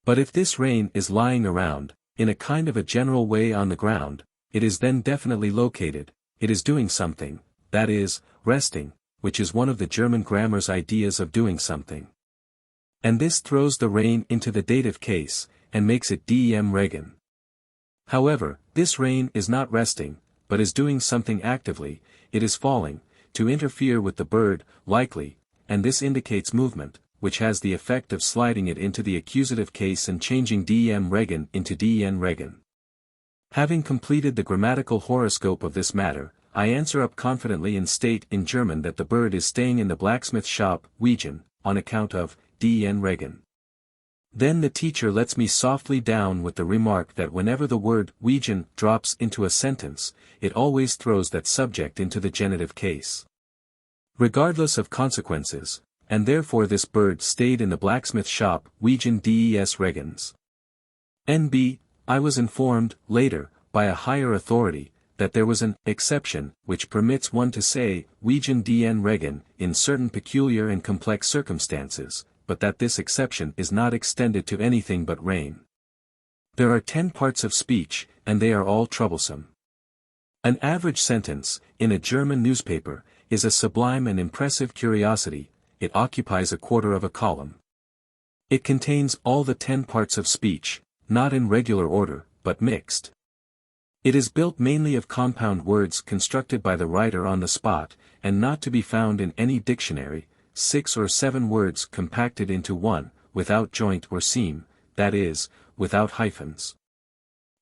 But if this rain is lying around, in a kind of a general way on the ground, it is then definitely located, it is doing something, that is, resting, which is one of the German grammar's ideas of doing something. And this throws the rain into the dative case, and makes it dem Regen. However, this rain is not resting, but is doing something actively, it is falling, to interfere with the bird, likely, and this indicates movement, which has the effect of sliding it into the accusative case and changing dem Regen into den Regen. Having completed the grammatical horoscope of this matter, I answer up confidently and state in German that the bird is staying in the blacksmith shop, Wegen, on account of den Regen. Then the teacher lets me softly down with the remark that whenever the word Wegen drops into a sentence, it always throws that subject into the genitive case. Regardless of consequences, and therefore this bird stayed in the blacksmith shop, Wegen des Regens. N.B. I was informed, later, by a higher authority, that there was an exception which permits one to say Wegen den Regen in certain peculiar and complex circumstances, but that this exception is not extended to anything but rain. There are 10 parts of speech, and they are all troublesome. An average sentence, in a German newspaper, is a sublime and impressive curiosity. It occupies a quarter of a column. It contains all the 10 parts of speech, not in regular order, but mixed. It is built mainly of compound words constructed by the writer on the spot, and not to be found in any dictionary, 6 or 7 words compacted into one, without joint or seam, that is, without hyphens.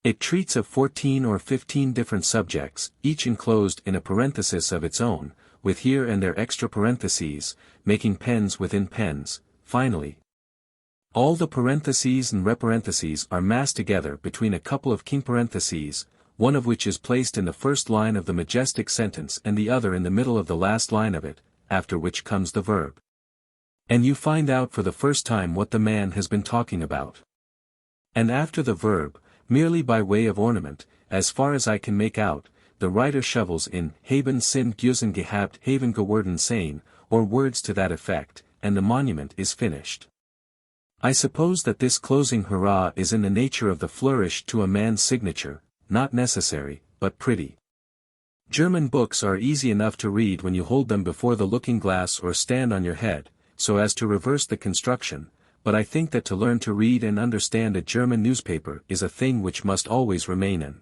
It treats of 14 or 15 different subjects, each enclosed in a parenthesis of its own, with here and there extra parentheses, making pens within pens, finally. All the parentheses and reparentheses are massed together between a couple of king parentheses, one of which is placed in the first line of the majestic sentence and the other in the middle of the last line of it, after which comes the verb. And you find out for the first time what the man has been talking about. And after the verb, merely by way of ornament, as far as I can make out, the writer shovels in haben sind Güssen gehabt haben geworden sein, or words to that effect, and the monument is finished. I suppose that this closing hurrah is in the nature of the flourish to a man's signature, not necessary, but pretty. German books are easy enough to read when you hold them before the looking glass or stand on your head, so as to reverse the construction, but I think that to learn to read and understand a German newspaper is a thing which must always remain an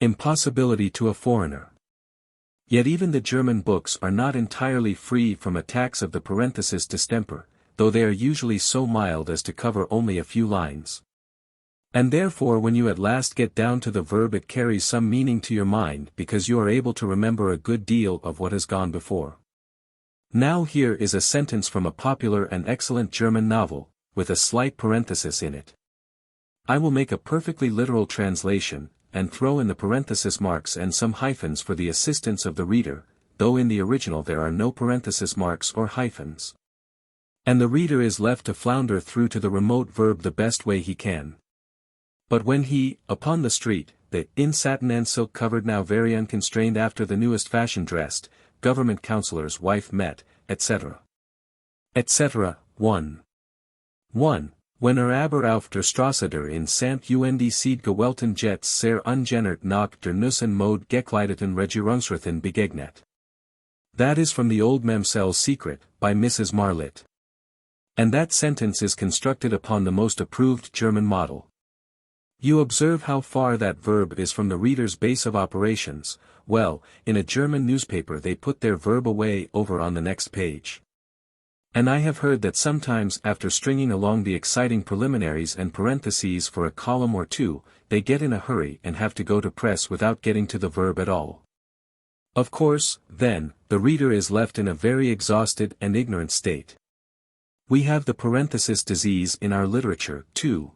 impossibility to a foreigner. Yet even the German books are not entirely free from attacks of the parenthesis distemper, though they are usually so mild as to cover only a few lines. And therefore when you at last get down to the verb it carries some meaning to your mind because you are able to remember a good deal of what has gone before. Now here is a sentence from a popular and excellent German novel, with a slight parenthesis in it. I will make a perfectly literal translation, and throw in the parenthesis marks and some hyphens for the assistance of the reader, though in the original there are no parenthesis marks or hyphens. And the reader is left to flounder through to the remote verb the best way he can. But when he, upon the street, the in satin and silk covered now very unconstrained after the newest fashion dressed, government councillor's wife met, etc. etc. 1. When aber auf der Straße der in St. Und gewählten Jets sehr ungenert nach der Nussen Mode gekleideten Regierungsrätin begegnet. That is from the old Mamsell's Secret, by Mrs. Marlitt. And that sentence is constructed upon the most approved German model. You observe how far that verb is from the reader's base of operations. Well, in a German newspaper they put their verb away over on the next page. And I have heard that sometimes after stringing along the exciting preliminaries and parentheses for a column or two, they get in a hurry and have to go to press without getting to the verb at all. Of course, then, the reader is left in a very exhausted and ignorant state. We have the parenthesis disease in our literature, too.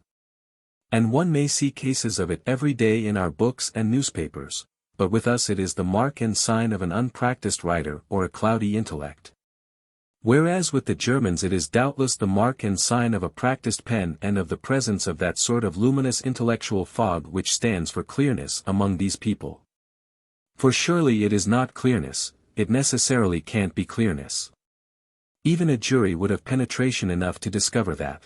And one may see cases of it every day in our books and newspapers, but with us it is the mark and sign of an unpracticed writer or a cloudy intellect. Whereas with the Germans it is doubtless the mark and sign of a practiced pen and of the presence of that sort of luminous intellectual fog which stands for clearness among these people. For surely it is not clearness, it necessarily can't be clearness. Even a jury would have penetration enough to discover that.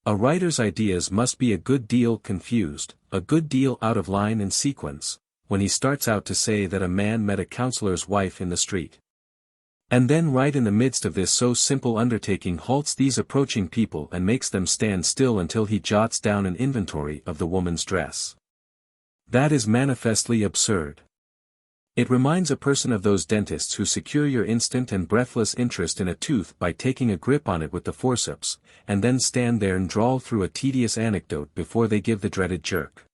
A writer's ideas must be a good deal confused, a good deal out of line and sequence, when he starts out to say that a man met a councillor's wife in the street. And then right in the midst of this so simple undertaking halts these approaching people and makes them stand still until he jots down an inventory of the woman's dress. That is manifestly absurd. It reminds a person of those dentists who secure your instant and breathless interest in a tooth by taking a grip on it with the forceps, and then stand there and drawl through a tedious anecdote before they give the dreaded jerk.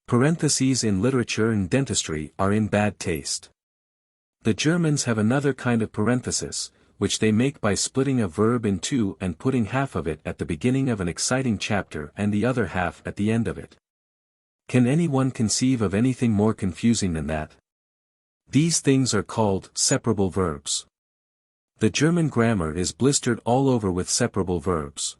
Parentheses in literature and dentistry are in bad taste. The Germans have another kind of parenthesis, which they make by splitting a verb in two and putting half of it at the beginning of an exciting chapter and the other half at the end of it. Can anyone conceive of anything more confusing than that? These things are called separable verbs. The German grammar is blistered all over with separable verbs.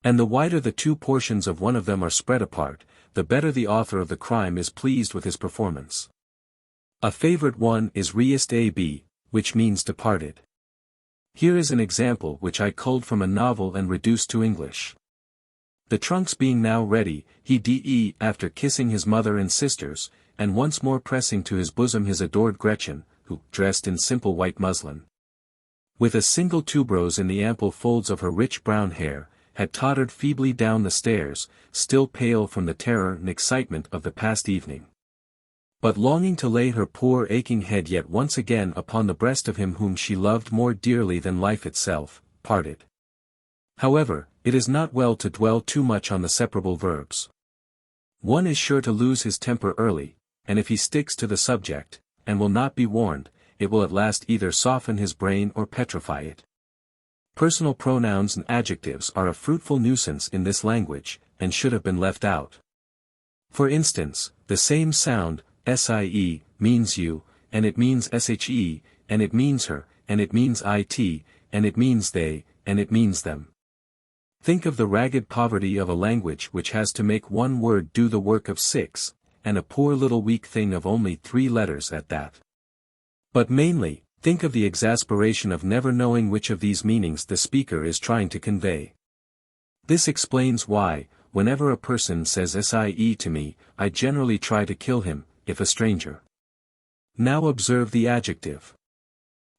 And the wider the two portions of one of them are spread apart, the better the author of the crime is pleased with his performance. A favorite one is reist ab, which means departed. Here is an example which I culled from a novel and reduced to English. The trunks being now ready, he de after kissing his mother and sisters, and once more pressing to his bosom his adored Gretchen, who, dressed in simple white muslin, with a single tuberose in the ample folds of her rich brown hair, had tottered feebly down the stairs, still pale from the terror and excitement of the past evening, but longing to lay her poor aching head yet once again upon the breast of him whom she loved more dearly than life itself, parted. However, it is not well to dwell too much on the separable verbs. One is sure to lose his temper early, and if he sticks to the subject, and will not be warned, it will at last either soften his brain or petrify it. Personal pronouns and adjectives are a fruitful nuisance in this language, and should have been left out. For instance, the same sound, sie, means you, and it means she, and it means her, and it means it, and it means they, and it means them. Think of the ragged poverty of a language which has to make one word do the work of six, and a poor little weak thing of only 3 letters at that. But mainly, think of the exasperation of never knowing which of these meanings the speaker is trying to convey. This explains why, whenever a person says sie to me, I generally try to kill him, if a stranger. Now observe the adjective.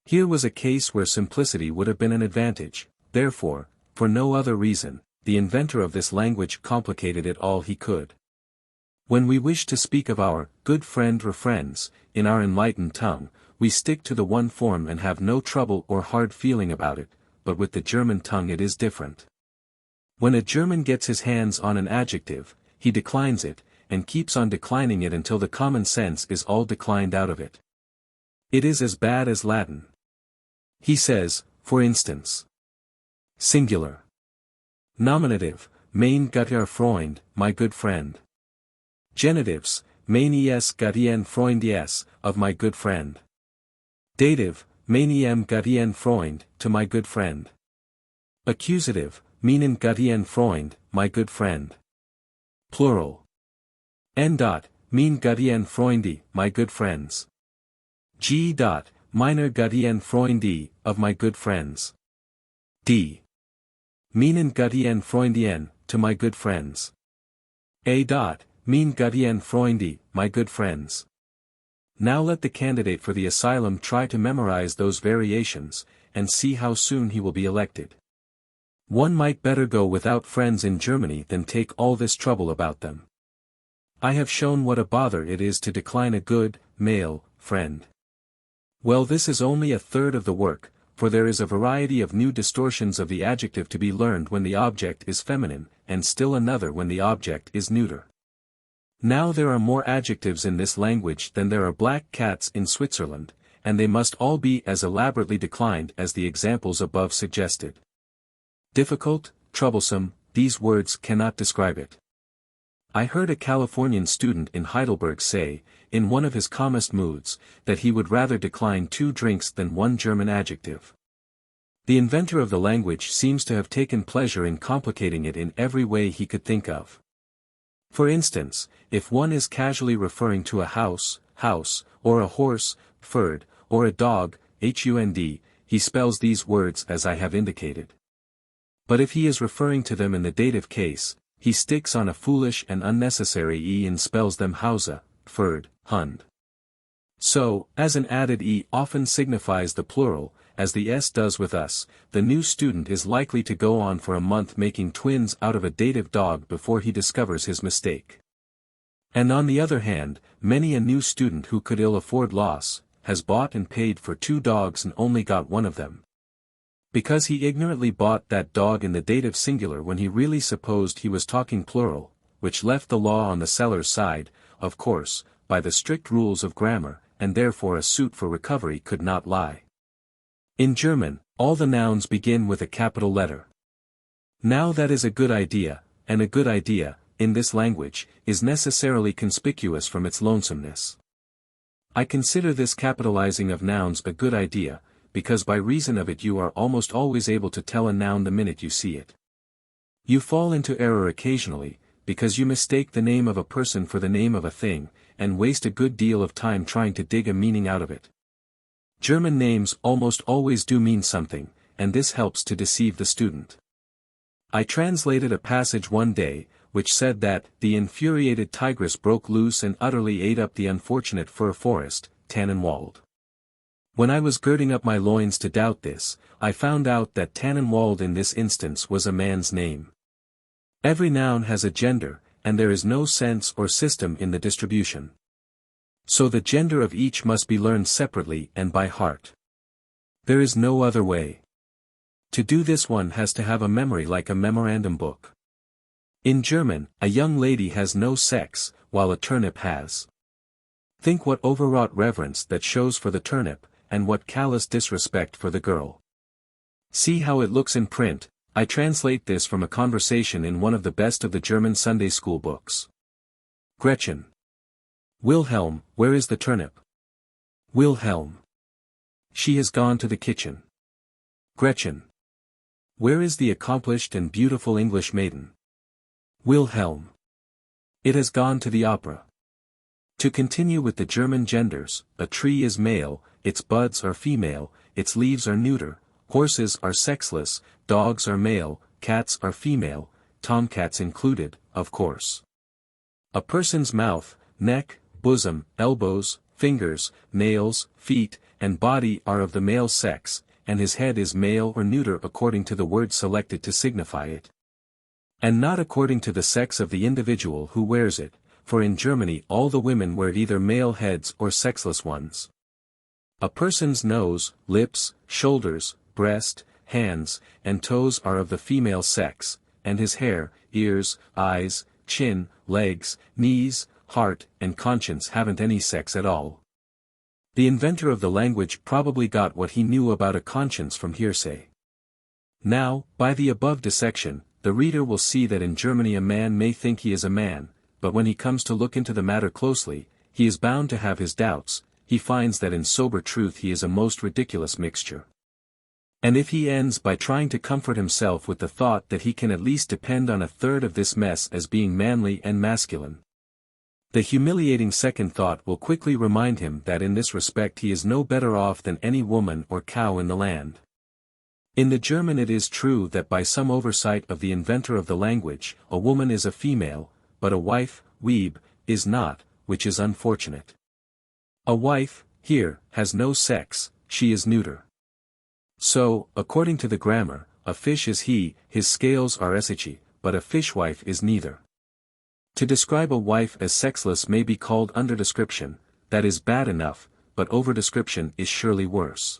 Here was a case where simplicity would have been an advantage, therefore, for no other reason, the inventor of this language complicated it all he could. When we wish to speak of our good friend or friends, in our enlightened tongue, we stick to the one form and have no trouble or hard feeling about it, but with the German tongue it is different. When a German gets his hands on an adjective, he declines it, and keeps on declining it until the common sense is all declined out of it. It is as bad as Latin. He says, for instance, singular. Nominative, mein guter Freund, my good friend. Genitives, mein gutien Freund of my good friend. Dative, mein gutien Freund, to my good friend. Accusative, meinen gutien Freund, my good friend. Plural. Mein gutien Freunde, my good friends. Meiner gutien Freunde, of my good friends. D. Meinen gutien Freundien, to my good friends. Mein gutien Freunde, my good friends. Now let the candidate for the asylum try to memorize those variations, and see how soon he will be elected. One might better go without friends in Germany than take all this trouble about them. I have shown what a bother it is to decline a good, male, friend. Well, this is only a third of the work, for there is a variety of new distortions of the adjective to be learned when the object is feminine, and still another when the object is neuter. Now there are more adjectives in this language than there are black cats in Switzerland, and they must all be as elaborately declined as the examples above suggested. Difficult, troublesome, these words cannot describe it. I heard a Californian student in Heidelberg say, in one of his calmest moods, that he would rather decline 2 drinks than 1 German adjective. The inventor of the language seems to have taken pleasure in complicating it in every way he could think of. For instance, if one is casually referring to a house, or a horse, Pferd, or a dog, Hund, he spells these words as I have indicated. But if he is referring to them in the dative case, he sticks on a foolish and unnecessary e and spells them Hause, Pferd, Hund. So, as an added e often signifies the plural, as the s does with us, the new student is likely to go on for a month making twins out of a dative dog before he discovers his mistake. And on the other hand, many a new student who could ill afford loss, has bought and paid for 2 dogs and only got one of them. Because he ignorantly bought that dog in the dative singular when he really supposed he was talking plural, which left the law on the seller's side, of course, by the strict rules of grammar, and therefore a suit for recovery could not lie. In German, all the nouns begin with a capital letter. Now that is a good idea, and a good idea, in this language, is necessarily conspicuous from its lonesomeness. I consider this capitalizing of nouns a good idea, because by reason of it you are almost always able to tell a noun the minute you see it. You fall into error occasionally, because you mistake the name of a person for the name of a thing, and waste a good deal of time trying to dig a meaning out of it. German names almost always do mean something, and this helps to deceive the student. I translated a passage one day, which said that the infuriated tigress broke loose and utterly ate up the unfortunate fir forest, Tannenwald. When I was girding up my loins to doubt this, I found out that Tannenwald in this instance was a man's name. Every noun has a gender, and there is no sense or system in the distribution. So the gender of each must be learned separately and by heart. There is no other way. To do this one has to have a memory like a memorandum book. In German, a young lady has no sex, while a turnip has. Think what overwrought reverence that shows for the turnip, and what callous disrespect for the girl. See how it looks in print. I translate this from a conversation in one of the best of the German Sunday school books. Gretchen. Wilhelm, where is the turnip? Wilhelm. She has gone to the kitchen. Gretchen. Where is the accomplished and beautiful English maiden? Wilhelm. It has gone to the opera. To continue with the German genders, a tree is male, its buds are female, its leaves are neuter, horses are sexless, dogs are male, cats are female, tomcats included, of course. A person's mouth, neck, bosom, elbows, fingers, nails, feet, and body are of the male sex, and his head is male or neuter according to the word selected to signify it. And not according to the sex of the individual who wears it, for in Germany all the women wear either male heads or sexless ones. A person's nose, lips, shoulders, breast, hands, and toes are of the female sex, and his hair, ears, eyes, chin, legs, knees, heart, and conscience haven't any sex at all. The inventor of the language probably got what he knew about a conscience from hearsay. Now, by the above dissection, the reader will see that in Germany a man may think he is a man, but when he comes to look into the matter closely, he is bound to have his doubts. He finds that in sober truth he is a most ridiculous mixture. And if he ends by trying to comfort himself with the thought that he can at least depend on a third of this mess as being manly and masculine, the humiliating second thought will quickly remind him that in this respect he is no better off than any woman or cow in the land. In the German it is true that by some oversight of the inventor of the language, a woman is a female, but a wife, Weib, is not, which is unfortunate. A wife, here, has no sex, she is neuter. So, according to the grammar, a fish is he, his scales are SHE, but a fishwife is neither. To describe a wife as sexless may be called underdescription, that is bad enough, but overdescription is surely worse.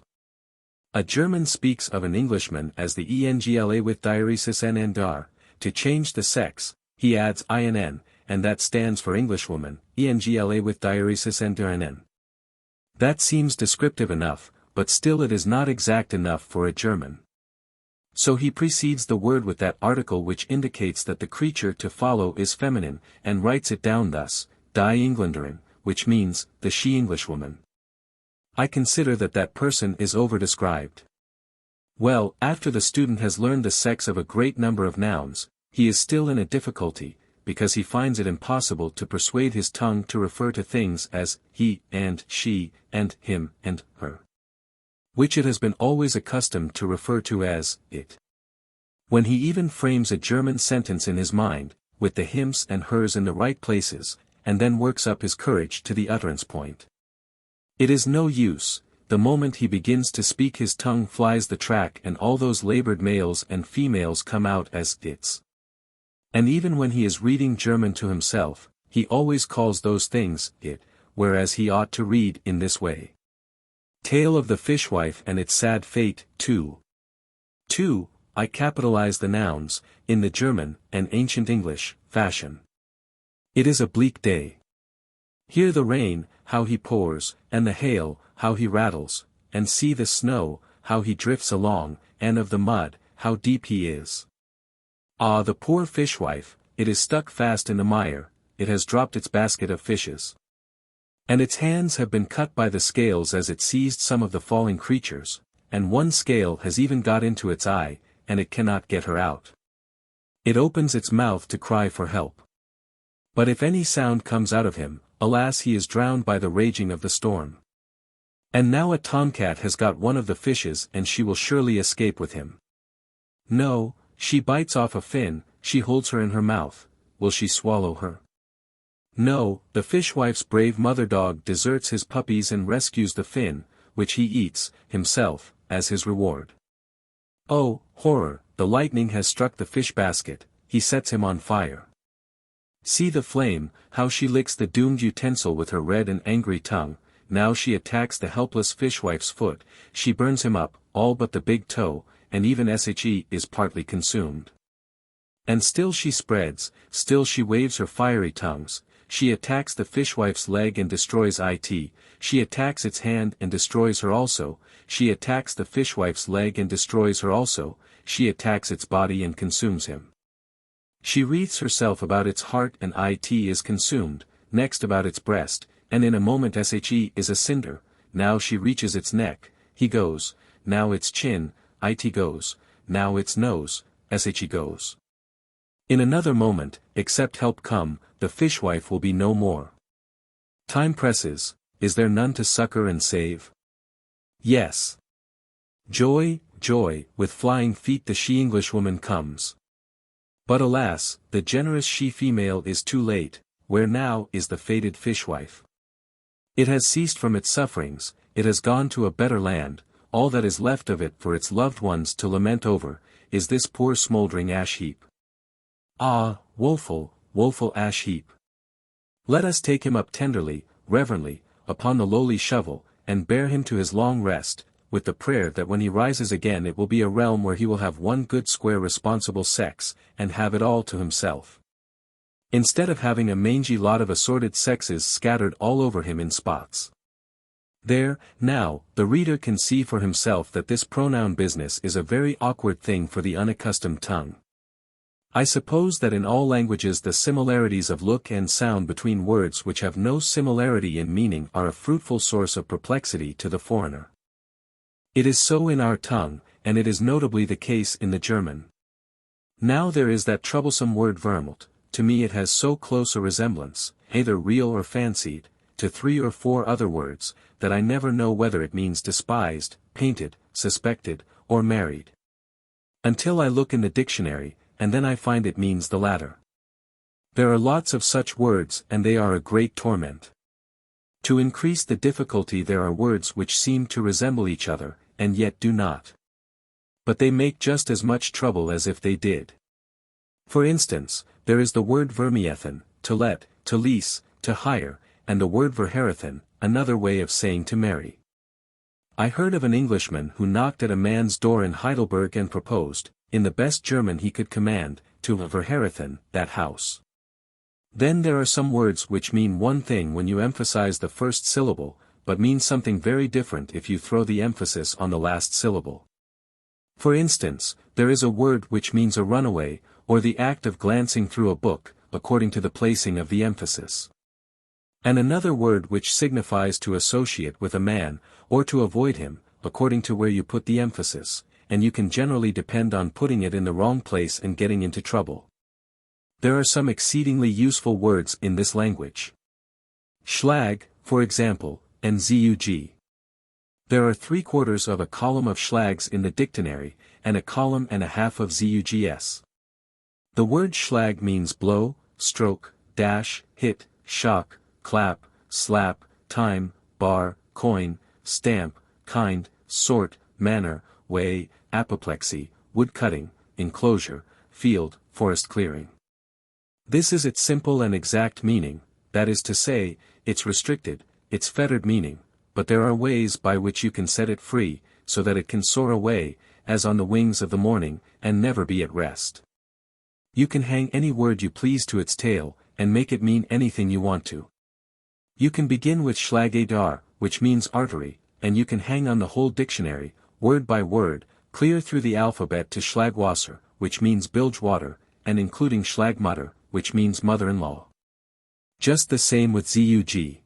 A German speaks of an Englishman as the Engla with diaresis NN. To change the sex, he adds INN, and that stands for Englishwoman, Engla with diaresis NN. That seems descriptive enough, but still it is not exact enough for a German. So he precedes the word with that article which indicates that the creature to follow is feminine, and writes it down thus, Die Engländerin, which means, the she-Englishwoman. I consider that that person is overdescribed. Well, after the student has learned the sex of a great number of nouns, he is still in a difficulty, because he finds it impossible to persuade his tongue to refer to things as he, and she, and him, and her, which it has been always accustomed to refer to as it. When he even frames a German sentence in his mind, with the hims and hers in the right places, and then works up his courage to the utterance point, it is no use. The moment he begins to speak his tongue flies the track and all those labored males and females come out as its. And even when he is reading German to himself, he always calls those things it, whereas he ought to read in this way. Tale of the Fishwife and its Sad Fate, 2. 2. I capitalize the nouns, in the German, and Ancient English, fashion. It is a bleak day. Hear the rain, how he pours, and the hail, how he rattles, and see the snow, how he drifts along, and of the mud, how deep he is. Ah, the poor fishwife, it is stuck fast in the mire, it has dropped its basket of fishes. And its hands have been cut by the scales as it seized some of the falling creatures, and one scale has even got into its eye, and it cannot get her out. It opens its mouth to cry for help. But if any sound comes out of him, alas, he is drowned by the raging of the storm. And now a tomcat has got one of the fishes and she will surely escape with him. No, she bites off a fin, she holds her in her mouth, will she swallow her? No, the fishwife's brave mother-dog deserts his puppies and rescues the fin, which he eats, himself, as his reward. Oh, horror, the lightning has struck the fish basket, he sets him on fire. See the flame, how she licks the doomed utensil with her red and angry tongue, now she attacks the helpless fishwife's foot, she burns him up, all but the big toe, and even SHE is partly consumed. And still she spreads, still she waves her fiery tongues, she attacks the fishwife's leg and destroys it, she attacks its hand and destroys her also, she attacks the fishwife's leg and destroys her also, she attacks its body and consumes him. She wreathes herself about its heart and it is consumed, next about its breast, and in a moment SHE is a cinder, now she reaches its neck, he goes, now its chin, it goes, now its nose, SHE goes. In another moment, except help come, the fishwife will be no more. Time presses, is there none to succor and save? Yes. Joy, joy, with flying feet the she-Englishwoman comes. But alas, the generous she-female is too late, where now is the fated fishwife? It has ceased from its sufferings, it has gone to a better land, all that is left of it for its loved ones to lament over, is this poor smouldering ash-heap. Ah, woeful, woeful ash-heap! Let us take him up tenderly, reverently, upon the lowly shovel, and bear him to his long rest, with the prayer that when he rises again it will be a realm where he will have one good square responsible sex, and have it all to himself. Instead of having a mangy lot of assorted sexes scattered all over him in spots. There, now, the reader can see for himself that this pronoun business is a very awkward thing for the unaccustomed tongue. I suppose that in all languages the similarities of look and sound between words which have no similarity in meaning are a fruitful source of perplexity to the foreigner. It is so in our tongue, and it is notably the case in the German. Now there is that troublesome word Vermalt, to me it has so close a resemblance, either real or fancied, to 3 or 4 other words, that I never know whether it means despised, painted, suspected, or married. Until I look in the dictionary, and then I find it means the latter. There are lots of such words and they are a great torment. To increase the difficulty there are words which seem to resemble each other, and yet do not. But they make just as much trouble as if they did. For instance, there is the word vermiethen, to let, to lease, to hire, and the word verherethen, another way of saying to marry. I heard of an Englishman who knocked at a man's door in Heidelberg and proposed, in the best German he could command, to verherethen, that house. Then there are some words which mean one thing when you emphasize the first syllable, but mean something very different if you throw the emphasis on the last syllable. For instance, there is a word which means a runaway, or the act of glancing through a book, according to the placing of the emphasis. And another word which signifies to associate with a man, or to avoid him, according to where you put the emphasis, and you can generally depend on putting it in the wrong place and getting into trouble. There are some exceedingly useful words in this language. Schlag, for example, and zug. There are 3/4 of a column of schlags in the dictionary, and a column and a half of zugs. The word schlag means blow, stroke, dash, hit, shock, clap, slap, time, bar, coin, stamp, kind, sort, manner, way, apoplexy, wood cutting, enclosure, field, forest clearing. This is its simple and exact meaning, that is to say, its restricted, its fettered meaning, but there are ways by which you can set it free, so that it can soar away, as on the wings of the morning, and never be at rest. You can hang any word you please to its tail, and make it mean anything you want to. You can begin with Schlagadar, which means artery, and you can hang on the whole dictionary, word by word, clear through the alphabet to Schlagwasser, which means bilge water, and including Schlagmutter, which means mother-in-law. Just the same with zug.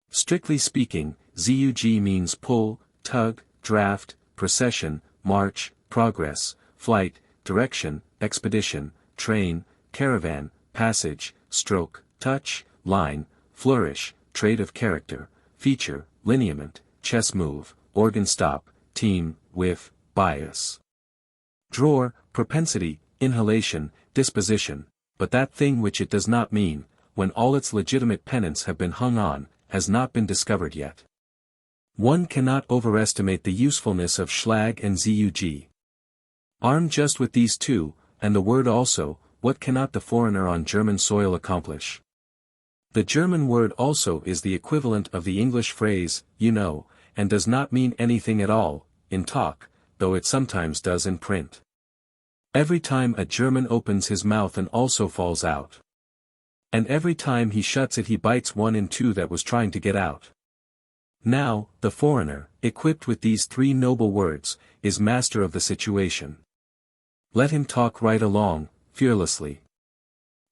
Strictly speaking, zug means pull, tug, draft, procession, march, progress, flight, direction, expedition, train, caravan, passage, stroke, touch, line, flourish, trait of character, feature, lineament, chess move, organ stop, team, whiff, bias. Drawer, propensity, inhalation, disposition, but that thing which it does not mean, when all its legitimate pennants have been hung on, has not been discovered yet. One cannot overestimate the usefulness of schlag and zug. Armed just with these two, and the word also, what cannot the foreigner on German soil accomplish? The German word also is the equivalent of the English phrase, you know, and does not mean anything at all, in talk, though it sometimes does in print. Every time a German opens his mouth an also falls out. And every time he shuts it he bites one in two that was trying to get out. Now, the foreigner, equipped with these 3 noble words, is master of the situation. Let him talk right along, fearlessly.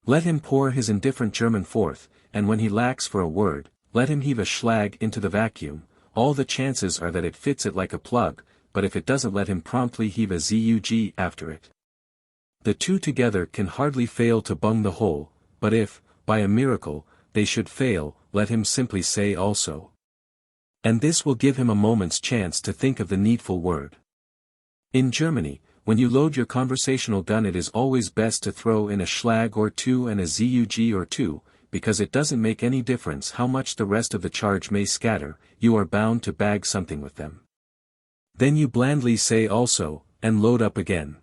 Let him pour his indifferent German forth, and when he lacks for a word, let him heave a schlag into the vacuum, all the chances are that it fits it like a plug, but if it doesn't let him promptly heave a zug after it. The two together can hardly fail to bung the hole, but if, by a miracle, they should fail, let him simply say also. And this will give him a moment's chance to think of the needful word. In Germany, when you load your conversational gun it is always best to throw in a schlag or two and a zug or two, because it doesn't make any difference how much the rest of the charge may scatter, you are bound to bag something with them. Then you blandly say also, and load up again.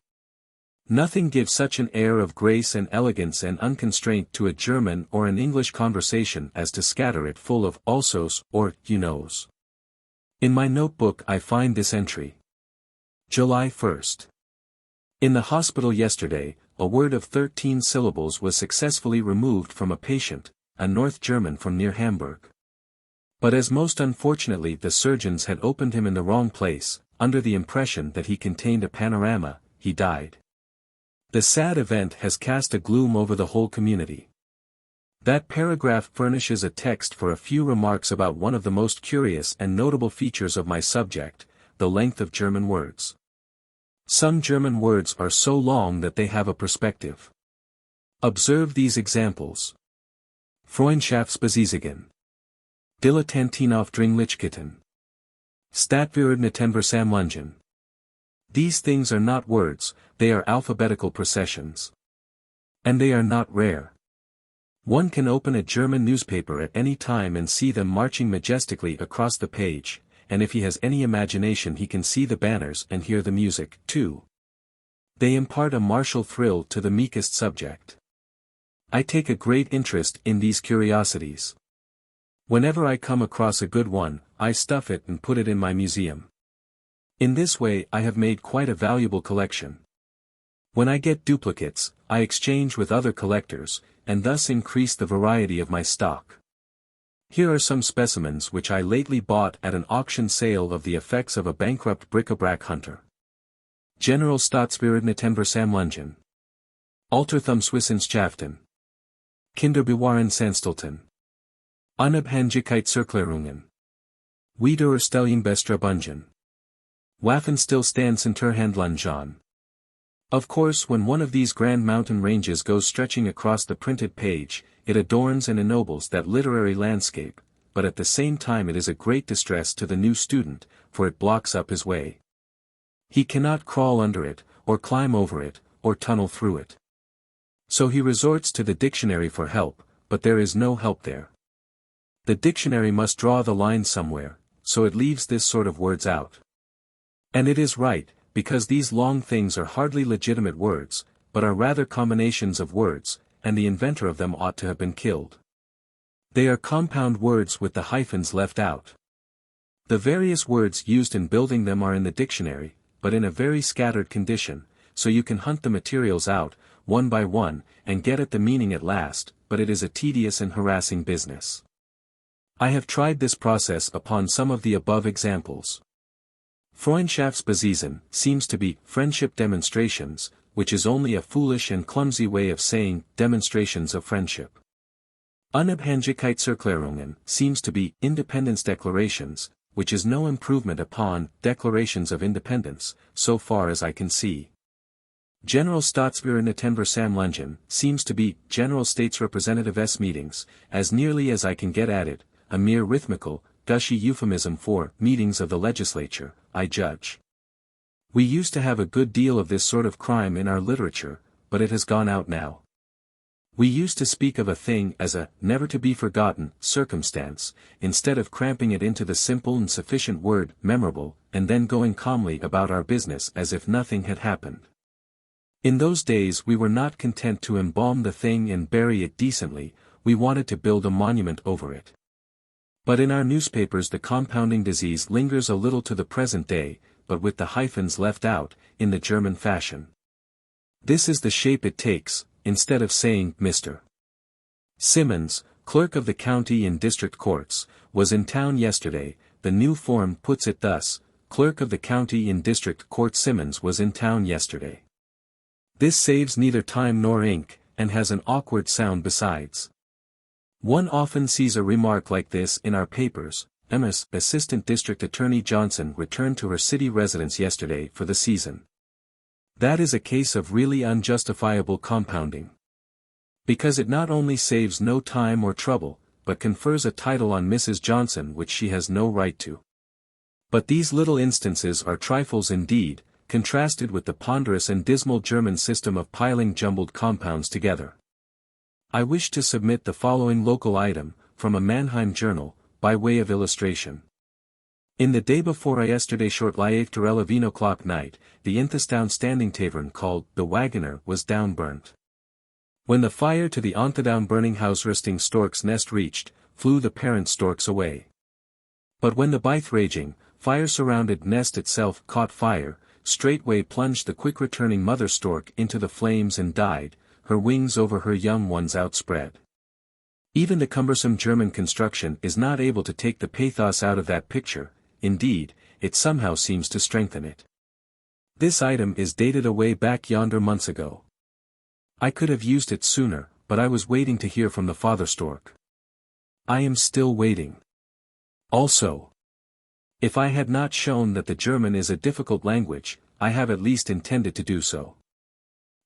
Nothing gives such an air of grace and elegance and unconstraint to a German or an English conversation as to scatter it full of alsos or you knows. In my notebook I find this entry. July 1st. In the hospital yesterday, a word of 13 syllables was successfully removed from a patient, a North German from near Hamburg. But as most unfortunately the surgeons had opened him in the wrong place, under the impression that he contained a panorama, he died. The sad event has cast a gloom over the whole community. That paragraph furnishes a text for a few remarks about one of the most curious and notable features of my subject, the length of German words. Some German words are so long that they have a perspective. Observe these examples. Freundschaftsbeziehungen. Dilettantinaufdringlichkeiten. Stadtverordnetenversammlungen. These things are not words, they are alphabetical processions. And they are not rare. One can open a German newspaper at any time and see them marching majestically across the page, and if he has any imagination he can see the banners and hear the music, too. They impart a martial thrill to the meekest subject. I take a great interest in these curiosities. Whenever I come across a good one, I stuff it and put it in my museum. In this way I have made quite a valuable collection. When I get duplicates, I exchange with other collectors, and thus increase the variety of my stock. Here are some specimens which I lately bought at an auction sale of the effects of a bankrupt bric-a-brac hunter. General Staatsverordnetenversammlungen. Altertumswissenschaften. Kinderbewahrungsanstalten. Unabhängigkeitserklärungen. Wiederherstellungsbestrebungen. Waffenstillstandsunterhandlungen. Of course, when one of these grand mountain ranges goes stretching across the printed page, it adorns and ennobles that literary landscape, but at the same time it is a great distress to the new student, for it blocks up his way. He cannot crawl under it, or climb over it, or tunnel through it. So he resorts to the dictionary for help, but there is no help there. The dictionary must draw the line somewhere, so it leaves this sort of words out. And it is right, because these long things are hardly legitimate words, but are rather combinations of words, and the inventor of them ought to have been killed. They are compound words with the hyphens left out. The various words used in building them are in the dictionary, but in a very scattered condition, so you can hunt the materials out, one by one, and get at the meaning at last, but it is a tedious and harassing business. I have tried this process upon some of the above examples. Freundschaftsbeziehungen seems to be friendship demonstrations, which is only a foolish and clumsy way of saying demonstrations of friendship. Unabhängigkeitserklärungen seems to be independence declarations, which is no improvement upon declarations of independence, so far as I can see. General Staatsverordnetenversammlungen seems to be General States Representatives meetings, as nearly as I can get at it, a mere rhythmical, gushy euphemism for meetings of the legislature, I judge. We used to have a good deal of this sort of crime in our literature, but it has gone out now. We used to speak of a thing as a never-to-be-forgotten circumstance, instead of cramping it into the simple and sufficient word memorable, and then going calmly about our business as if nothing had happened. In those days we were not content to embalm the thing and bury it decently, we wanted to build a monument over it. But in our newspapers the compounding disease lingers a little to the present day, but with the hyphens left out, in the German fashion. This is the shape it takes, instead of saying Mr. Simmons, clerk of the county and district courts, was in town yesterday. The new form puts it thus: clerk of the county and district court Simmons was in town yesterday. This saves neither time nor ink, and has an awkward sound besides. One often sees a remark like this in our papers. MS Assistant District Attorney Johnson returned to her city residence yesterday for the season. That is a case of really unjustifiable compounding. Because it not only saves no time or trouble, but confers a title on Mrs. Johnson which she has no right to. But these little instances are trifles indeed, contrasted with the ponderous and dismal German system of piling jumbled compounds together. I wish to submit the following local item, from a Mannheim journal, by way of illustration. In the day before yesterday short Liefterella Vino clock night, the Inthestown standing tavern called the Wagoner was downburnt. When the fire to the Onthedown burning house roasting stork's nest reached, flew the parent storks away. But when the bythe raging, fire-surrounded nest itself caught fire, straightway plunged the quick-returning mother stork into the flames and died, her wings over her young ones outspread. Even the cumbersome German construction is not able to take the pathos out of that picture, indeed, it somehow seems to strengthen it. This item is dated away back yonder months ago. I could have used it sooner, but I was waiting to hear from the father stork. I am still waiting. Also, if I had not shown that the German is a difficult language, I have at least intended to do so.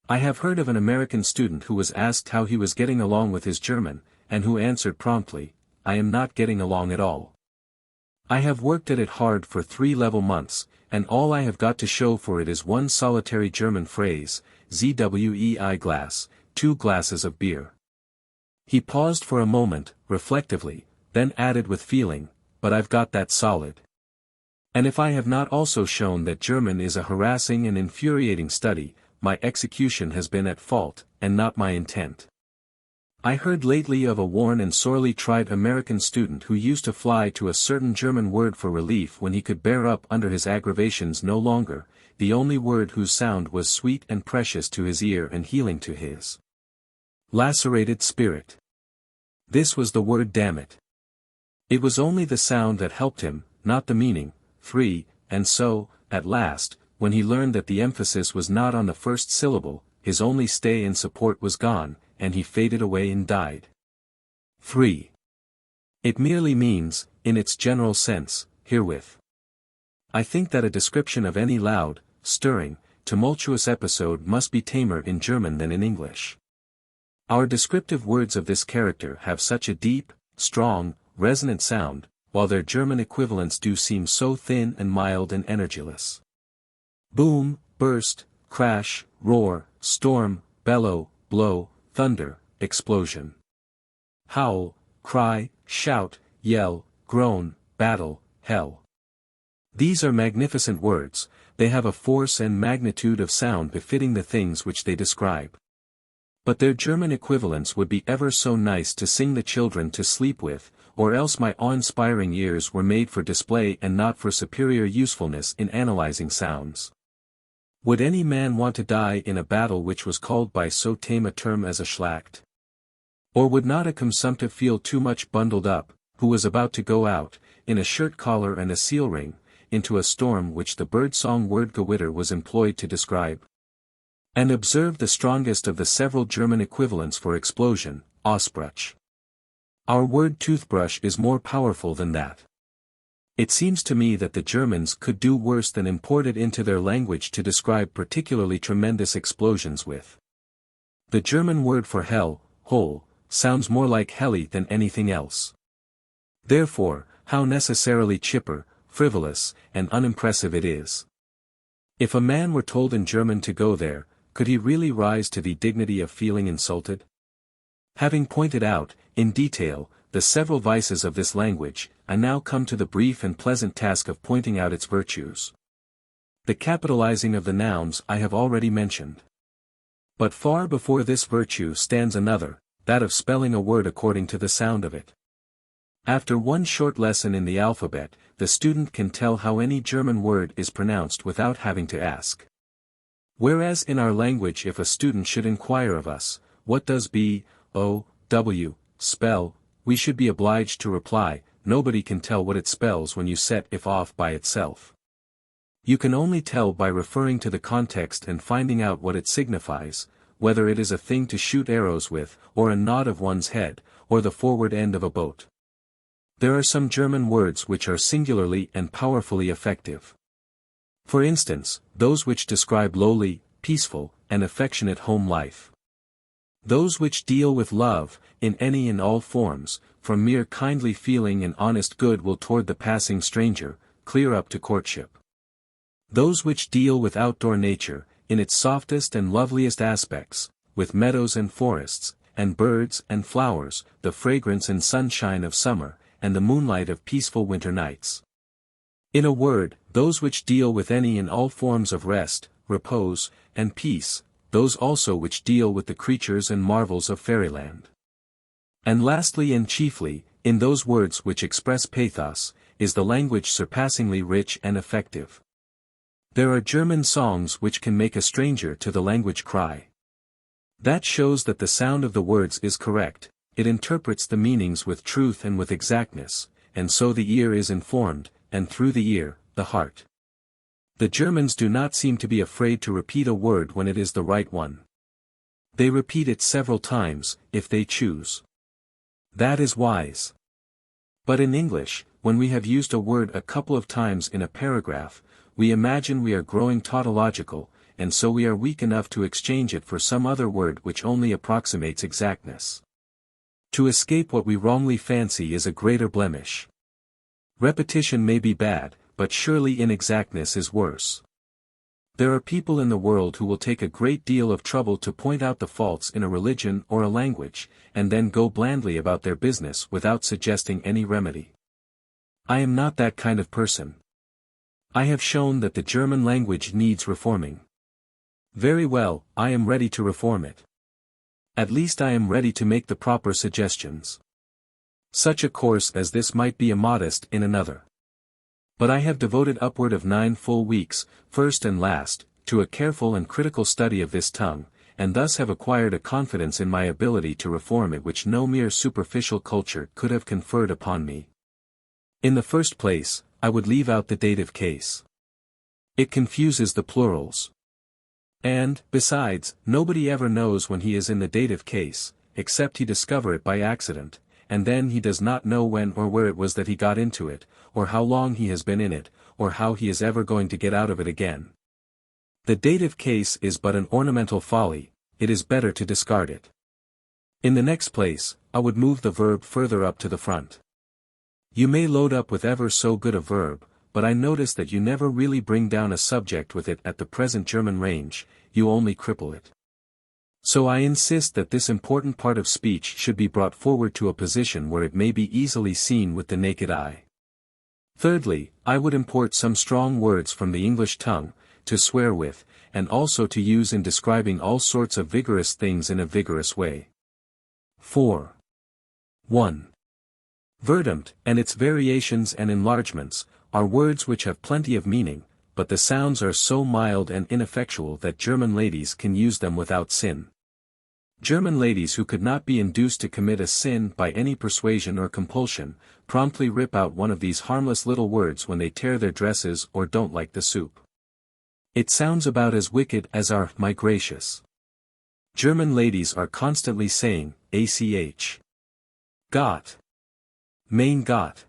I have heard of an American student who was asked how he was getting along with his German, and who answered promptly, "I am not getting along at all. I have worked at it hard for 3 level months, and all I have got to show for it is one solitary German phrase, zwei glass, 2 glasses of beer." He paused for a moment, reflectively, then added with feeling, "But I've got that solid. And if I have not also shown that German is a harassing and infuriating study, my execution has been at fault, and not my intent." I heard lately of a worn and sorely tried American student who used to fly to a certain German word for relief when he could bear up under his aggravations no longer, the only word whose sound was sweet and precious to his ear and healing to his lacerated spirit. This was the word damn it. It was only the sound that helped him, not the meaning. 3, and so, at last, when he learned that the emphasis was not on the first syllable, his only stay and support was gone, and he faded away and died. 3. It merely means, in its general sense, herewith. I think that a description of any loud, stirring, tumultuous episode must be tamer in German than in English. Our descriptive words of this character have such a deep, strong, resonant sound, while their German equivalents do seem so thin and mild and energyless. Boom, burst, crash, roar, storm, bellow, blow, thunder, explosion. Howl, cry, shout, yell, groan, battle, hell. These are magnificent words, they have a force and magnitude of sound befitting the things which they describe. But their German equivalents would be ever so nice to sing the children to sleep with, or else my awe-inspiring ears were made for display and not for superior usefulness in analyzing sounds. Would any man want to die in a battle which was called by so tame a term as a Schlacht? Or would not a consumptive feel too much bundled up, who was about to go out, in a shirt collar and a seal ring, into a storm which the bird-song word Gewitter was employed to describe? And observe the strongest of the several German equivalents for explosion, Ausbruch. Our word toothbrush is more powerful than that. It seems to me that the Germans could do worse than import it into their language to describe particularly tremendous explosions with. The German word for hell, hole, sounds more like helly than anything else. Therefore, how necessarily chipper, frivolous, and unimpressive it is. If a man were told in German to go there, could he really rise to the dignity of feeling insulted? Having pointed out, in detail, the several vices of this language, I now come to the brief and pleasant task of pointing out its virtues. The capitalizing of the nouns I have already mentioned. But far before this virtue stands another, that of spelling a word according to the sound of it. After one short lesson in the alphabet, the student can tell how any German word is pronounced without having to ask. Whereas in our language if a student should inquire of us, what does B, O, W, spell, we should be obliged to reply, nobody can tell what it spells when you set if off by itself. You can only tell by referring to the context and finding out what it signifies, whether it is a thing to shoot arrows with, or a nod of one's head, or the forward end of a boat. There are some German words which are singularly and powerfully effective. For instance, those which describe lowly, peaceful, and affectionate home life. Those which deal with love, in any and all forms, from mere kindly feeling and honest goodwill toward the passing stranger, clear up to courtship. Those which deal with outdoor nature, in its softest and loveliest aspects, with meadows and forests, and birds and flowers, the fragrance and sunshine of summer, and the moonlight of peaceful winter nights. In a word, those which deal with any and all forms of rest, repose, and peace, those also which deal with the creatures and marvels of fairyland. And lastly and chiefly, in those words which express pathos, is the language surpassingly rich and effective. There are German songs which can make a stranger to the language cry. That shows that the sound of the words is correct, it interprets the meanings with truth and with exactness, and so the ear is informed, and through the ear, the heart. The Germans do not seem to be afraid to repeat a word when it is the right one. They repeat it several times, if they choose. That is wise. But in English, when we have used a word a couple of times in a paragraph, we imagine we are growing tautological, and so we are weak enough to exchange it for some other word which only approximates exactness. To escape what we wrongly fancy is a greater blemish. Repetition may be bad, but surely inexactness is worse. There are people in the world who will take a great deal of trouble to point out the faults in a religion or a language, and then go blandly about their business without suggesting any remedy. I am not that kind of person. I have shown that the German language needs reforming. Very well, I am ready to reform it. At least I am ready to make the proper suggestions. Such a course as this might be immodest in another. But I have devoted upward of 9 full weeks, first and last, to a careful and critical study of this tongue, and thus have acquired a confidence in my ability to reform it which no mere superficial culture could have conferred upon me. In the first place, I would leave out the dative case. It confuses the plurals. And, besides, nobody ever knows when he is in the dative case, except he discover it by accident, and then he does not know when or where it was that he got into it, or how long he has been in it, or how he is ever going to get out of it again. The dative case is but an ornamental folly, it is better to discard it. In the next place, I would move the verb further up to the front. You may load up with ever so good a verb, but I notice that you never really bring down a subject with it at the present German range, you only cripple it. So I insist that this important part of speech should be brought forward to a position where it may be easily seen with the naked eye. Thirdly, I would import some strong words from the English tongue, to swear with, and also to use in describing all sorts of vigorous things in a vigorous way. 4. 1. Verdammt, and its variations and enlargements, are words which have plenty of meaning, but the sounds are so mild and ineffectual that German ladies can use them without sin. German ladies who could not be induced to commit a sin by any persuasion or compulsion, promptly rip out one of these harmless little words when they tear their dresses or don't like the soup. It sounds about as wicked as our "my gracious." German ladies are constantly saying, ach. Gott. Mein Gott.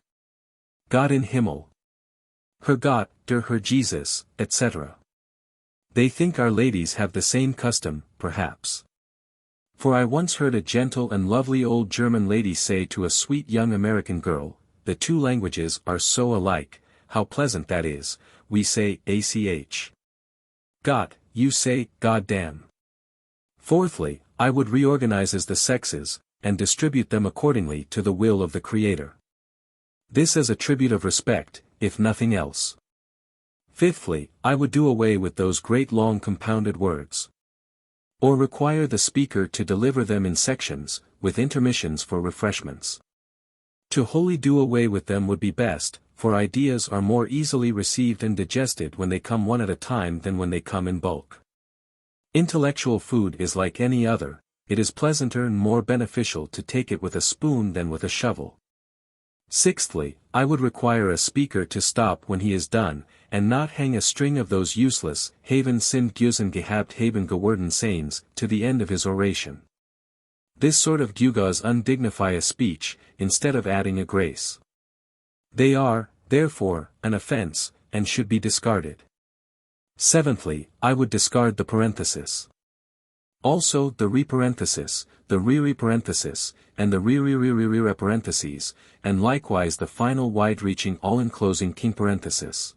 Gott in Himmel. Herr Gott, der Herr Jesus, etc. They think our ladies have the same custom, perhaps. For I once heard a gentle and lovely old German lady say to a sweet young American girl, "The two languages are so alike, how pleasant that is, we say ach. Gott, you say, goddamn." Fourthly, I would reorganize as the sexes, and distribute them accordingly to the will of the Creator. This as a tribute of respect, if nothing else. Fifthly, I would do away with those great long compounded words. Or require the speaker to deliver them in sections, with intermissions for refreshments. To wholly do away with them would be best, for ideas are more easily received and digested when they come one at a time than when they come in bulk. Intellectual food is like any other, it is pleasanter and more beneficial to take it with a spoon than with a shovel. Sixthly, I would require a speaker to stop when he is done, and not hang a string of those useless, haben sind Güsen gehabt haben geworden sayings, to the end of his oration. This sort of gewgaws undignify a speech, instead of adding a grace. They are, therefore, an offense, and should be discarded. Seventhly, I would discard the parenthesis. Also the reparenthesis, the re-reparenthesis, and the re-re-re-re-re parentheses, and likewise the final wide-reaching all-enclosing king parenthesis.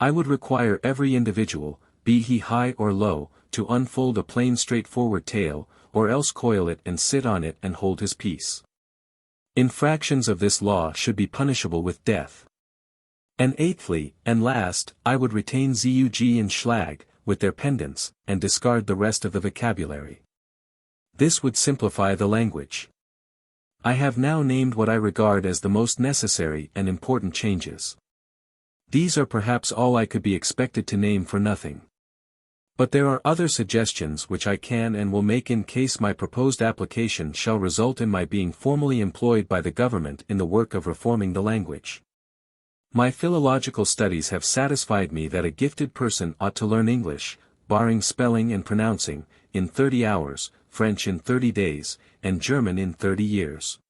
I would require every individual, be he high or low, to unfold a plain straightforward tale, or else coil it and sit on it and hold his peace. Infractions of this law should be punishable with death. And eighthly, and last, I would retain Zug and Schlag, with their pendants, and discard the rest of the vocabulary. This would simplify the language. I have now named what I regard as the most necessary and important changes. These are perhaps all I could be expected to name for nothing. But there are other suggestions which I can and will make in case my proposed application shall result in my being formally employed by the government in the work of reforming the language. My philological studies have satisfied me that a gifted person ought to learn English, barring spelling and pronouncing, in 30 hours, French in 30 days, and German in 30 years.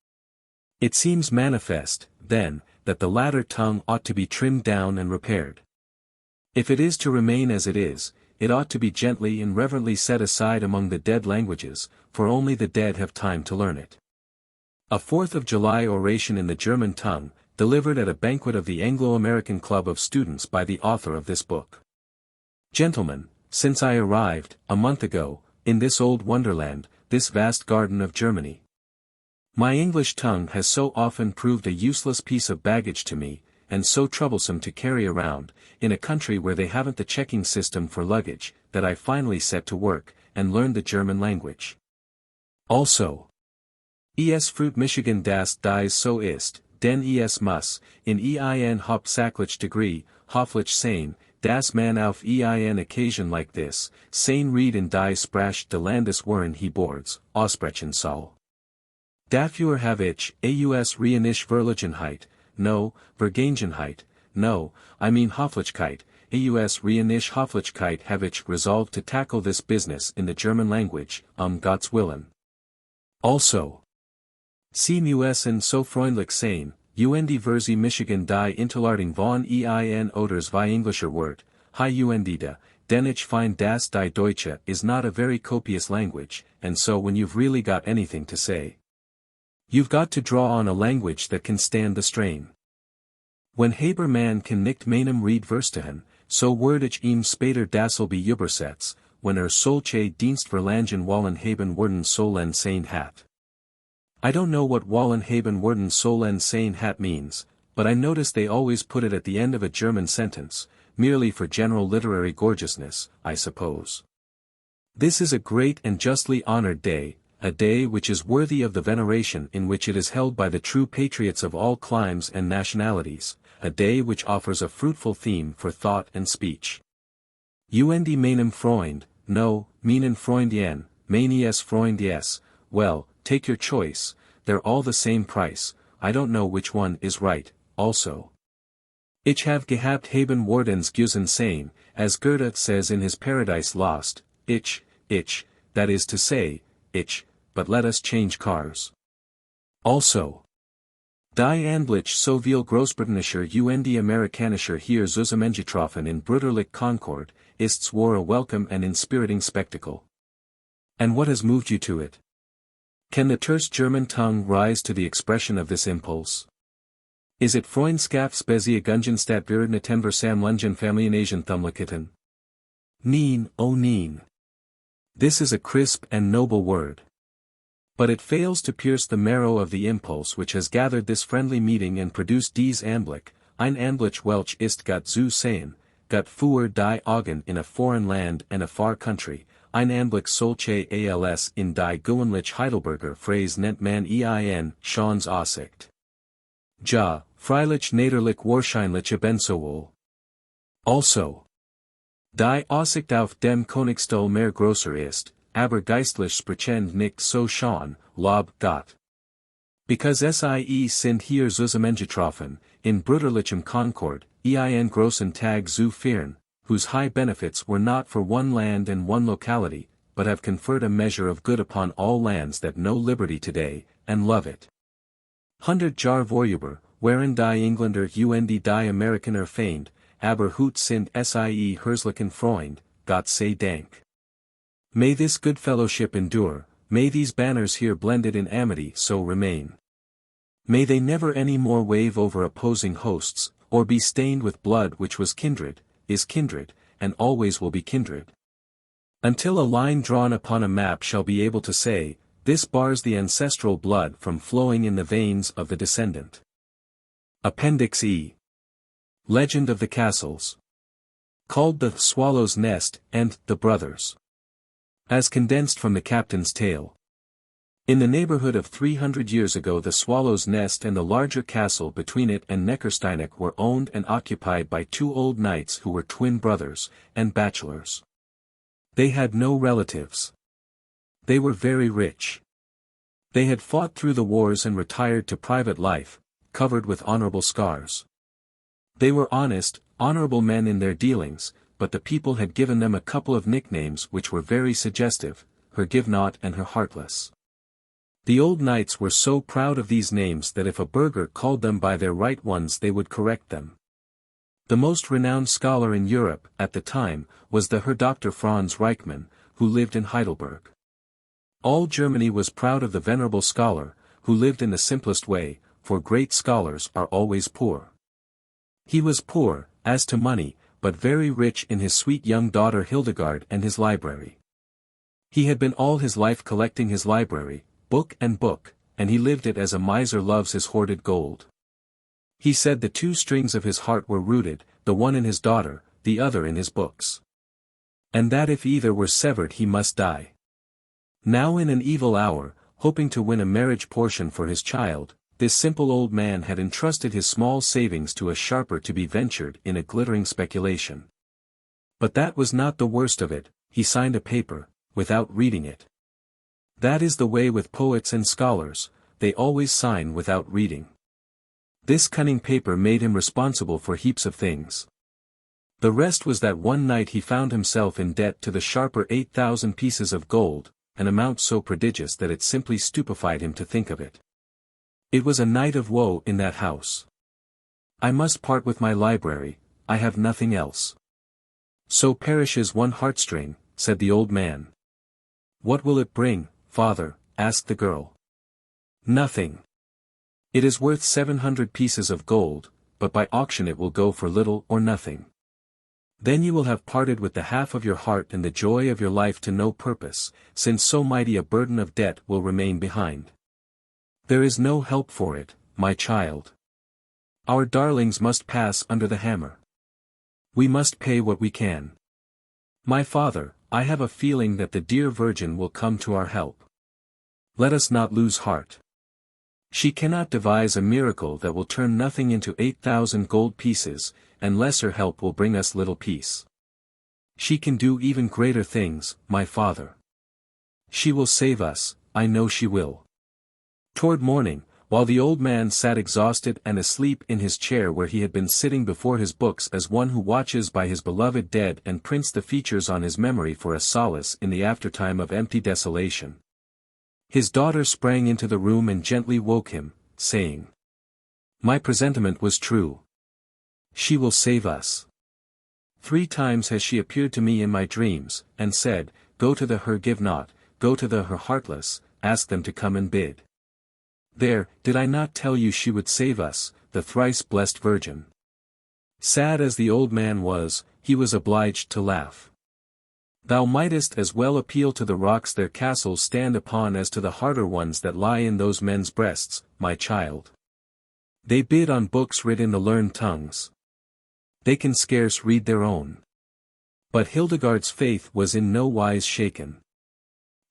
It seems manifest, then, that the latter tongue ought to be trimmed down and repaired. If it is to remain as it is, it ought to be gently and reverently set aside among the dead languages, for only the dead have time to learn it. A 4th of July oration in the German tongue, delivered at a banquet of the Anglo-American Club of Students by the author of this book. Gentlemen, since I arrived, a month ago, in this old wonderland, this vast garden of Germany, my English tongue has so often proved a useless piece of baggage to me, and so troublesome to carry around, in a country where they haven't the checking system for luggage, that I finally set to work, and learned the German language. Also, es Fruit Michigan das dies so ist, denn es muss, in ein hauptsächlich Degree, hoffentlich sein, dass man auf ein occasion like this, sein read in die Sprache de Landes worin he boards, aussprechen soll. Dafür have ich, aus reinisch Verlegenheit, no, Vergangenheit, no, I mean Hofflichkeit, aus reinisch Hofflichkeit have ich resolved to tackle this business in the German language, Gott's willen. Also, Sie müssen so freundlich sein, die Versi Michigan die Interlaken von ein Oders wie Englischer Wort, hi da, denn ich find das die Deutsche is not a very copious language, and so when you've really got anything to say, you've got to draw on a language that can stand the strain. When Haber man kann nicht meinem read verstehen, so word ich ihm später dasselbe übersetz, when solche Dienstverlangen wollen haben werden sollen sein hat. I don't know what wollen haben werden sollen sein hat means, but I notice they always put it at the end of a German sentence, merely for general literary gorgeousness, I suppose. This is a great and justly honored day, a day which is worthy of the veneration in which it is held by the true patriots of all climes and nationalities, a day which offers a fruitful theme for thought and speech. Und meinem Freund, no, meinen Freundchen, meines Freund yes, well, take your choice, they're all the same price, I don't know which one is right, also. Ich have gehabt haben Wardens Gusen sein, as Goethe says in his Paradise Lost, ich, that is to say, ich, but let us change cars. Also. Die Anblick so viel Großbritannischer und Amerikanischer hier zusammengetroffen in brüderlich Concord, ist zwar a welcome and inspiriting spectacle. And what has moved you to it? Can the terse German tongue rise to the expression of this impulse? Is it Freundschaftspecie Gungenstadt Viridnetember Samlungen Familienasian Thumlikitten? Neen, oh neen. This is a crisp and noble word. But it fails to pierce the marrow of the impulse which has gathered this friendly meeting and produced dies Anblick, ein Anblick welch ist Gott zu sehen, Gott für die Augen in a foreign land and a far country, ein Anblick solche als in die gewöhnliche Heidelberger Phrase nennt man ein Schons Aussicht. Ja, freilich naderlich wahrscheinlich ebensowohl. Also. Die Aussicht auf dem Königstuhl mehr grosser ist, aber geistlich sprechend nicht so schön, lob Gott. Because sie sind hier zusammengetroffen, in brüderlichem Concord, ein großen Tag zu feiern, whose high benefits were not for one land and one locality, but have conferred a measure of good upon all lands that know liberty today, and love it. 100 Jahr vorüber, wherein die Engländer und die Amerikaner feind, aber hut sind sie herzlichen Freund, Gott sei Dank. May this good fellowship endure, may these banners here blended in amity so remain. May they never any more wave over opposing hosts, or be stained with blood which was kindred, is kindred, and always will be kindred. Until a line drawn upon a map shall be able to say, this bars the ancestral blood from flowing in the veins of the descendant. Appendix E. Legend of the Castles. Called the Swallow's Nest and the Brothers. As condensed from the Captain's Tale. In the neighborhood of 300 years ago the Swallow's Nest and the larger castle between it and Neckarsteinach were owned and occupied by two old knights who were twin brothers, and bachelors. They had no relatives. They were very rich. They had fought through the wars and retired to private life, covered with honorable scars. They were honest, honorable men in their dealings, but the people had given them a couple of nicknames which were very suggestive, her Give-Not and her Heartless. The old knights were so proud of these names that if a burgher called them by their right ones they would correct them. The most renowned scholar in Europe, at the time, was the Herr Dr. Franz Reichmann, who lived in Heidelberg. All Germany was proud of the venerable scholar, who lived in the simplest way, for great scholars are always poor. He was poor, as to money, but very rich in his sweet young daughter Hildegard and his library. He had been all his life collecting his library, book, and he lived it as a miser loves his hoarded gold. He said the two strings of his heart were rooted, the one in his daughter, the other in his books. And that if either were severed he must die. Now in an evil hour, hoping to win a marriage portion for his child, this simple old man had entrusted his small savings to a sharper to be ventured in a glittering speculation. But that was not the worst of it, he signed a paper, without reading it. That is the way with poets and scholars, they always sign without reading. This cunning paper made him responsible for heaps of things. The rest was that one night he found himself in debt to the sharper 8,000 pieces of gold, an amount so prodigious that it simply stupefied him to think of it. It was a night of woe in that house. I must part with my library, I have nothing else. So perishes one heartstring, said the old man. What will it bring, father? Asked the girl. Nothing. It is worth 700 pieces of gold, but by auction it will go for little or nothing. Then you will have parted with the half of your heart and the joy of your life to no purpose, since so mighty a burden of debt will remain behind. There is no help for it, my child. Our darlings must pass under the hammer. We must pay what we can. My father, I have a feeling that the dear Virgin will come to our help. Let us not lose heart. She cannot devise a miracle that will turn nothing into 8,000 gold pieces, and lesser help will bring us little peace. She can do even greater things, my father. She will save us, I know she will. Toward morning, while the old man sat exhausted and asleep in his chair where he had been sitting before his books as one who watches by his beloved dead and prints the features on his memory for a solace in the aftertime of empty desolation, his daughter sprang into the room and gently woke him, saying, My presentiment was true. She will save us. 3 times has she appeared to me in my dreams, and said, Go to the Her Give-Not, go to the Her Heartless, ask them to come and bid. There, did I not tell you she would save us, the thrice blessed Virgin? Sad as the old man was, he was obliged to laugh. Thou mightest as well appeal to the rocks their castles stand upon as to the harder ones that lie in those men's breasts, my child. They bid on books writ in the learned tongues. They can scarce read their own. But Hildegard's faith was in no wise shaken.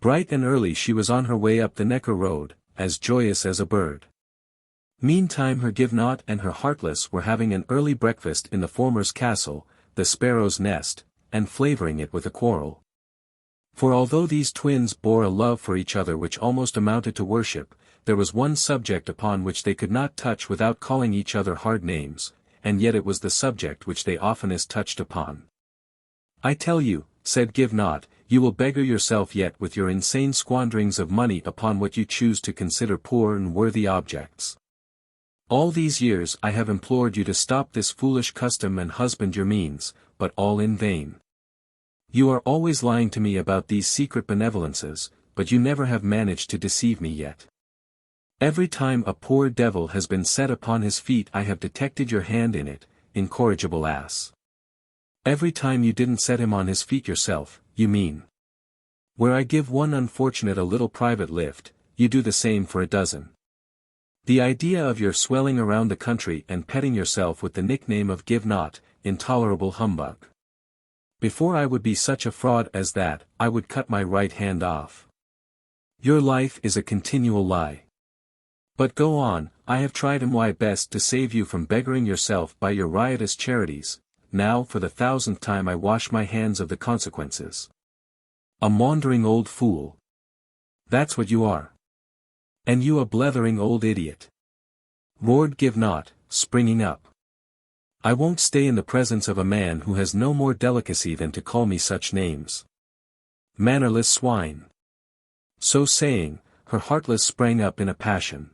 Bright and early she was on her way up the Neckar road, as joyous as a bird. Meantime her Give-Not and her Heartless were having an early breakfast in the former's castle, the Sparrow's Nest, and flavoring it with a quarrel. For although these twins bore a love for each other which almost amounted to worship, there was one subject upon which they could not touch without calling each other hard names, and yet it was the subject which they oftenest touched upon. I tell you, said Give-Not, you will beggar yourself yet with your insane squanderings of money upon what you choose to consider poor and worthy objects. All these years I have implored you to stop this foolish custom and husband your means, but all in vain. You are always lying to me about these secret benevolences, but you never have managed to deceive me yet. Every time a poor devil has been set upon his feet I have detected your hand in it, incorrigible ass. Every time you didn't set him on his feet yourself, you mean. Where I give one unfortunate a little private lift, you do the same for a dozen. The idea of your swelling around the country and petting yourself with the nickname of Give Not, intolerable humbug. Before I would be such a fraud as that, I would cut my right hand off. Your life is a continual lie. But go on, I have tried my best to save you from beggaring yourself by your riotous charities, now for the 1000th time I wash my hands of the consequences. A maundering old fool. That's what you are. And you a blethering old idiot. Roared Give Not, springing up. I won't stay in the presence of a man who has no more delicacy than to call me such names. Mannerless swine. So saying, her heartless sprang up in a passion.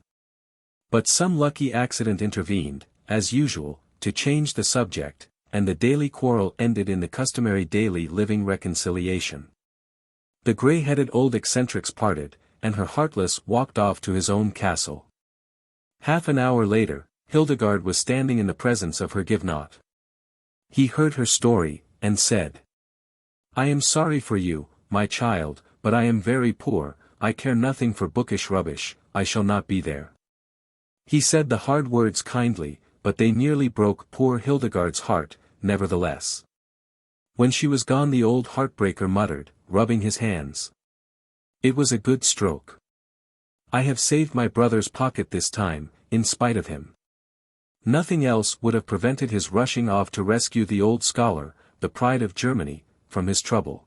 But some lucky accident intervened, as usual, to change the subject, and the daily quarrel ended in the customary daily living reconciliation. The grey-headed old eccentrics parted, and her heartless walked off to his own castle. Half an hour later, Hildegard was standing in the presence of her Give Not. He heard her story, and said, I am sorry for you, my child, but I am very poor, I care nothing for bookish rubbish, I shall not be there. He said the hard words kindly, but they nearly broke poor Hildegard's heart, nevertheless. When she was gone the old heartbreaker muttered, rubbing his hands. It was a good stroke. I have saved my brother's pocket this time, in spite of him. Nothing else would have prevented his rushing off to rescue the old scholar, the pride of Germany, from his trouble.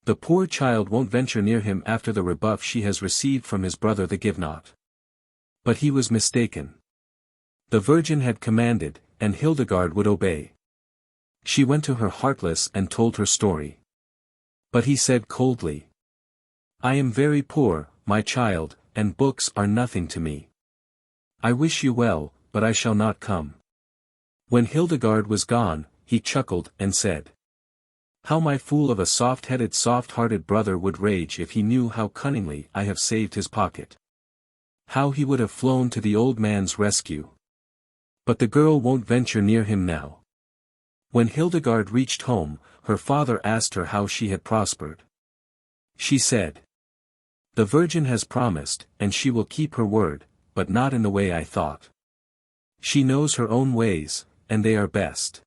The poor child won't venture near him after the rebuff she has received from his brother the Give Not. But he was mistaken. The Virgin had commanded, and Hildegard would obey. She went to her heartless and told her story. But he said coldly, I am very poor, my child, and books are nothing to me. I wish you well, but I shall not come. When Hildegard was gone, he chuckled and said, How my fool of a soft-headed soft-hearted brother would rage if he knew how cunningly I have saved his pocket. How he would have flown to the old man's rescue. But the girl won't venture near him now. When Hildegard reached home, her father asked her how she had prospered. She said, The Virgin has promised, and she will keep her word, but not in the way I thought. She knows her own ways, and they are best.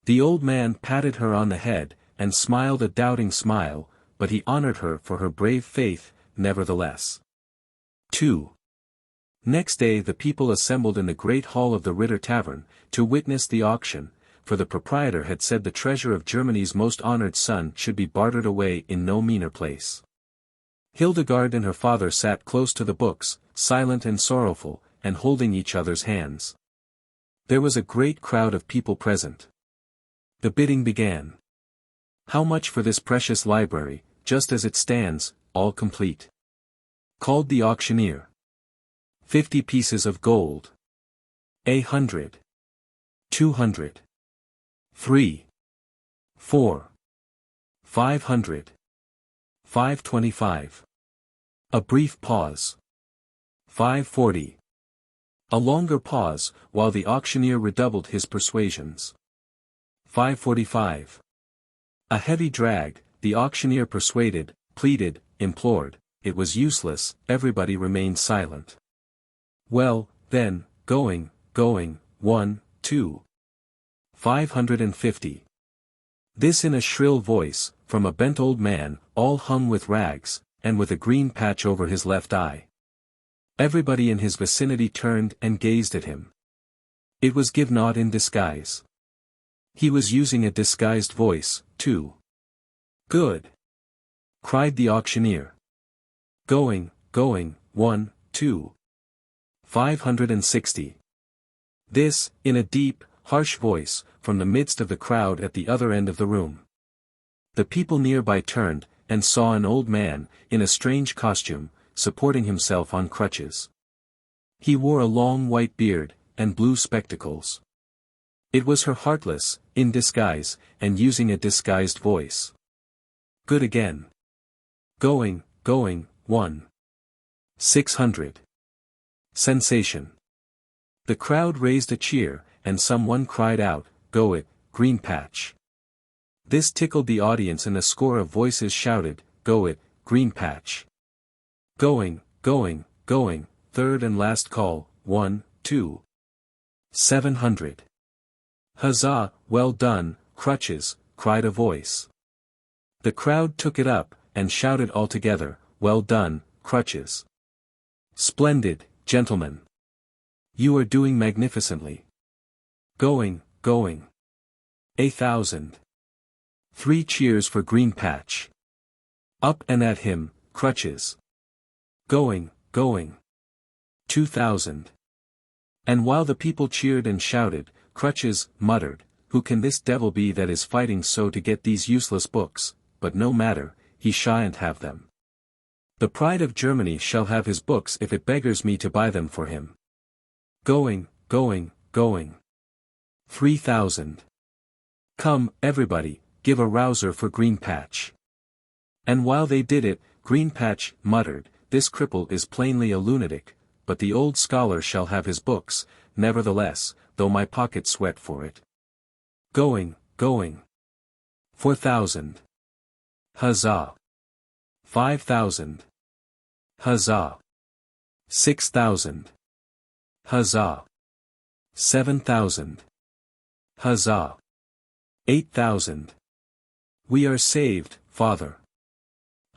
The old man patted her on the head, and smiled a doubting smile, but he honored her for her brave faith, nevertheless. 2. Next day the people assembled in the great hall of the Ritter Tavern, to witness the auction, for the proprietor had said the treasure of Germany's most honored son should be bartered away in no meaner place. Hildegard and her father sat close to the books, silent and sorrowful, and holding each other's hands. There was a great crowd of people present. The bidding began. How much for this precious library, just as it stands, all complete? Called the auctioneer. 50 pieces of gold. 100. 200. 3. 4. 500. 525. A brief pause. 540. A longer pause, while the auctioneer redoubled his persuasions. 545. A heavy drag, the auctioneer persuaded, pleaded, implored. It was useless, everybody remained silent. Well, then, going, 1, 2. 550. This in a shrill voice, from a bent old man, all hung with rags, and with a green patch over his left eye. Everybody in his vicinity turned and gazed at him. It was Give Not in disguise. He was using a disguised voice, too. Good! Cried the auctioneer. Going, 1, 2. 560. This, in a deep, harsh voice, from the midst of the crowd at the other end of the room. The people nearby turned, and saw an old man, in a strange costume, supporting himself on crutches. He wore a long white beard, and blue spectacles. It was her heartless, in disguise, and using a disguised voice. Good again. Going, 1. 600. Sensation. The crowd raised a cheer, and someone cried out, Go it, Green Patch. This tickled the audience and a score of voices shouted, go it, green patch. Going, going, going, third and last call, 1, 2. 700. Huzzah, well done, crutches, cried a voice. The crowd took it up, and shouted all together, well done, crutches. Splendid, gentlemen. You are doing magnificently. Going, going. 1,000. 3 cheers for Green Patch. Up and at him, crutches. Going, going. 2,000. And while the people cheered and shouted, Crutches muttered, who can this devil be that is fighting so to get these useless books, but no matter, he shan't have them. The pride of Germany shall have his books if it beggars me to buy them for him. Going, going, going. 3,000. Come, everybody, give a rouser for Green Patch. And while they did it, Green Patch muttered, this cripple is plainly a lunatic, but the old scholar shall have his books, nevertheless, though my pocket sweat for it. Going, going. 4,000. Huzzah. 5,000. Huzzah. 6,000. Huzzah. 7,000. Huzzah. 8,000. We are saved, Father.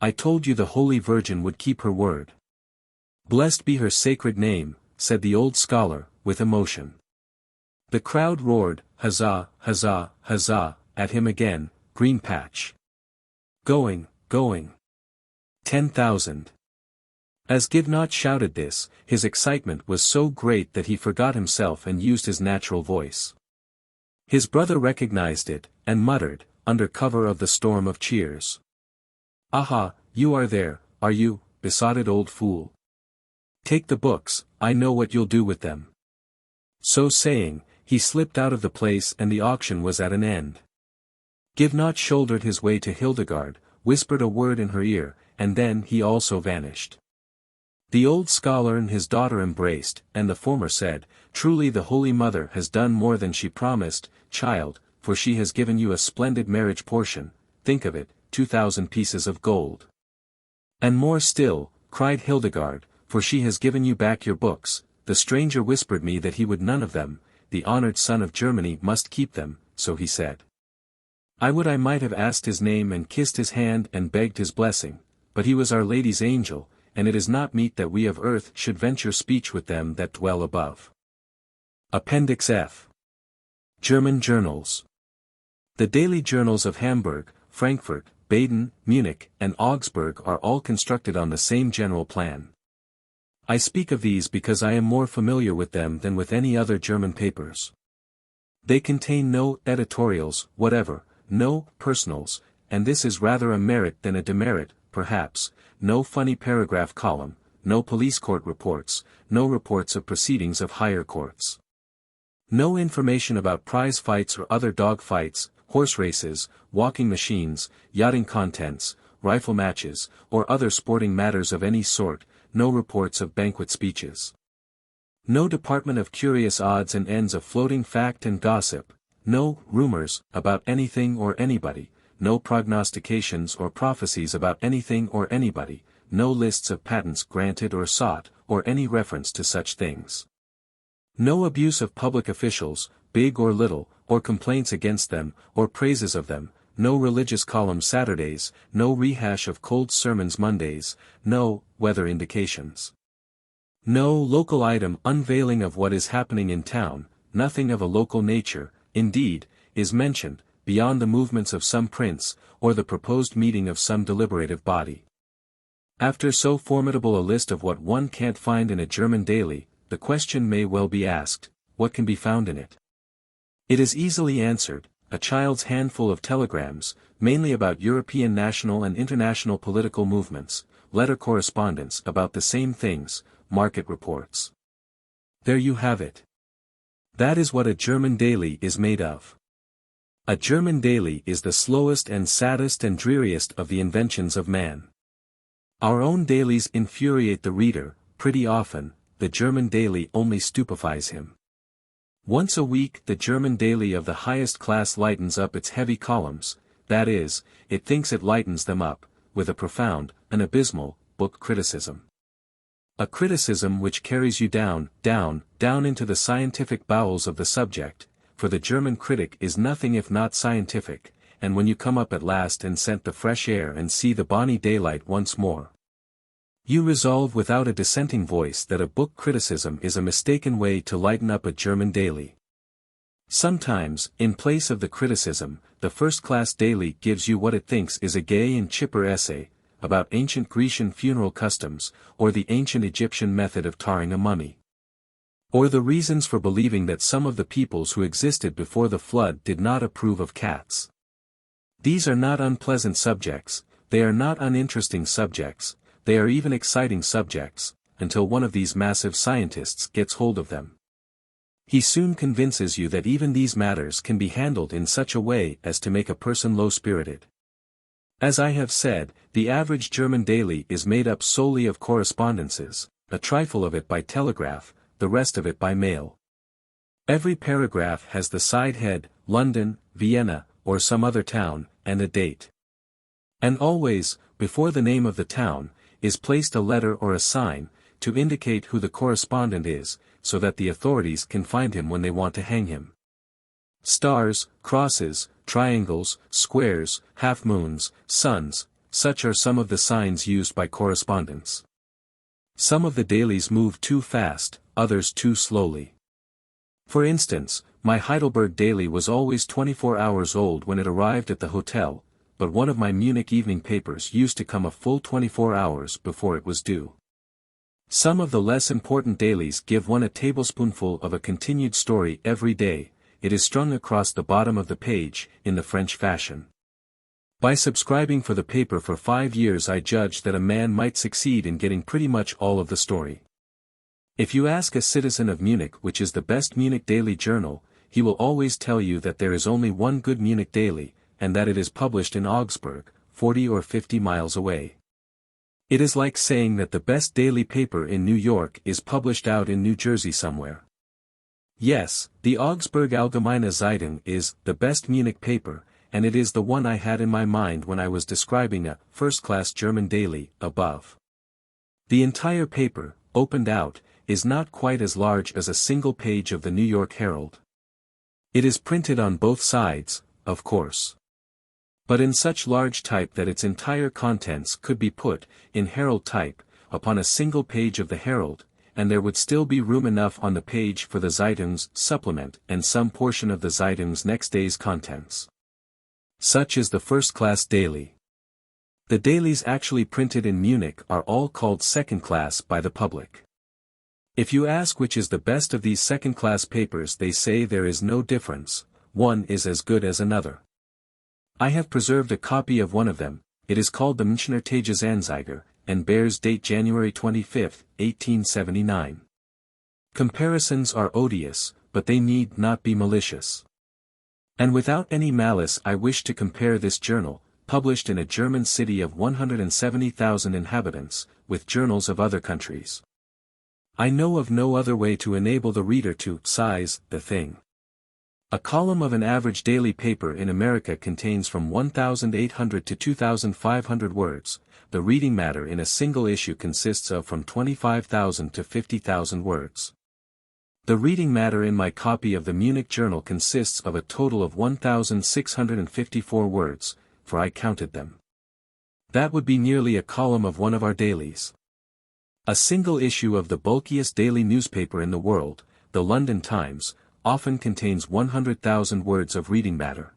I told you the Holy Virgin would keep her word. Blessed be her sacred name, said the old scholar, with emotion. The crowd roared, huzzah, huzzah, huzzah, at him again, Green Patch. Going, going. 10,000. As Givenaught shouted this, his excitement was so great that he forgot himself and used his natural voice. His brother recognized it, and muttered, under cover of the storm of cheers. Aha, you are there, are you, besotted old fool? Take the books, I know what you'll do with them. So saying, he slipped out of the place and the auction was at an end. Givenaught shouldered his way to Hildegard, whispered a word in her ear, and then he also vanished. The old scholar and his daughter embraced, and the former said, Truly the Holy Mother has done more than she promised, child, for she has given you a splendid marriage portion, think of it, 2,000 pieces of gold. And more still, cried Hildegard, for she has given you back your books, the stranger whispered me that he would none of them, the honored son of Germany must keep them, so he said. I would I might have asked his name and kissed his hand and begged his blessing, but he was Our Lady's angel, and it is not meet that we of earth should venture speech with them that dwell above. Appendix F. German Journals. The daily journals of Hamburg, Frankfurt, Baden, Munich, and Augsburg are all constructed on the same general plan. I speak of these because I am more familiar with them than with any other German papers. They contain no editorials whatever, no personals, and this is rather a merit than a demerit, perhaps, no funny paragraph column, no police court reports, no reports of proceedings of higher courts. No information about prize fights or other dog fights, horse races, walking machines, yachting contents, rifle matches, or other sporting matters of any sort, no reports of banquet speeches. No department of curious odds and ends of floating fact and gossip, no rumors about anything or anybody, no prognostications or prophecies about anything or anybody, no lists of patents granted or sought, or any reference to such things. No abuse of public officials, big or little, or complaints against them, or praises of them, no religious column Saturdays, no rehash of cold sermons Mondays, no weather indications. No local item unveiling of what is happening in town, nothing of a local nature, indeed, is mentioned, beyond the movements of some prince, or the proposed meeting of some deliberative body. After so formidable a list of what one can't find in a German daily, the question may well be asked, what can be found in it? It is easily answered, a child's handful of telegrams, mainly about European national and international political movements, letter correspondence about the same things, market reports. There you have it. That is what a German daily is made of. A German daily is the slowest and saddest and dreariest of the inventions of man. Our own dailies infuriate the reader, pretty often, the German daily only stupefies him. Once a week the German daily of the highest class lightens up its heavy columns, that is, it thinks it lightens them up, with a profound, an abysmal, book criticism. A criticism which carries you down, down, down into the scientific bowels of the subject, for the German critic is nothing if not scientific, and when you come up at last and scent the fresh air and see the bonny daylight once more, you resolve without a dissenting voice that a book criticism is a mistaken way to lighten up a German daily. Sometimes, in place of the criticism, the first-class daily gives you what it thinks is a gay and chipper essay, about ancient Grecian funeral customs, or the ancient Egyptian method of tarring a mummy. Or the reasons for believing that some of the peoples who existed before the flood did not approve of cats. These are not unpleasant subjects, they are not uninteresting subjects, they are even exciting subjects, until one of these massive scientists gets hold of them. He soon convinces you that even these matters can be handled in such a way as to make a person low-spirited. As I have said, the average German daily is made up solely of correspondences, a trifle of it by telegraph, the rest of it by mail. Every paragraph has the side head, London, Vienna, or some other town, and a date. And always, before the name of the town, is placed a letter or a sign, to indicate who the correspondent is, so that the authorities can find him when they want to hang him. Stars, crosses, triangles, squares, half-moons, suns, such are some of the signs used by correspondents. Some of the dailies move too fast, others too slowly. For instance, my Heidelberg daily was always 24 hours old when it arrived at the hotel, but one of my Munich evening papers used to come a full 24 hours before it was due. Some of the less important dailies give one a tablespoonful of a continued story every day. It is strung across the bottom of the page, in the French fashion. By subscribing for the paper for 5 years I judged that a man might succeed in getting pretty much all of the story. If you ask a citizen of Munich which is the best Munich daily journal, he will always tell you that there is only one good Munich daily, and that it is published in Augsburg, 40 or 50 miles away. It is like saying that the best daily paper in New York is published out in New Jersey somewhere. Yes, the Augsburg Allgemeine Zeitung is the best Munich paper, and it is the one I had in my mind when I was describing a first-class German daily above. The entire paper, opened out, is not quite as large as a single page of the New York Herald. It is printed on both sides, of course, but in such large type that its entire contents could be put, in Herald type, upon a single page of the Herald, and there would still be room enough on the page for the Zeitung's supplement and some portion of the Zeitung's next day's contents. Such is the first-class daily. The dailies actually printed in Munich are all called second-class by the public. If you ask which is the best of these second-class papers, they say there is no difference, one is as good as another. I have preserved a copy of one of them. It is called the Münchner Tagesanzeiger, and bears date January 25, 1879. Comparisons are odious, but they need not be malicious. And without any malice I wish to compare this journal, published in a German city of 170,000 inhabitants, with journals of other countries. I know of no other way to enable the reader to size the thing. A column of an average daily paper in America contains from 1,800 to 2,500 words. The reading matter in a single issue consists of from 25,000 to 50,000 words. The reading matter in my copy of the Munich Journal consists of a total of 1,654 words, for I counted them. That would be nearly a column of one of our dailies. A single issue of the bulkiest daily newspaper in the world, the London Times, often contains 100,000 words of reading matter.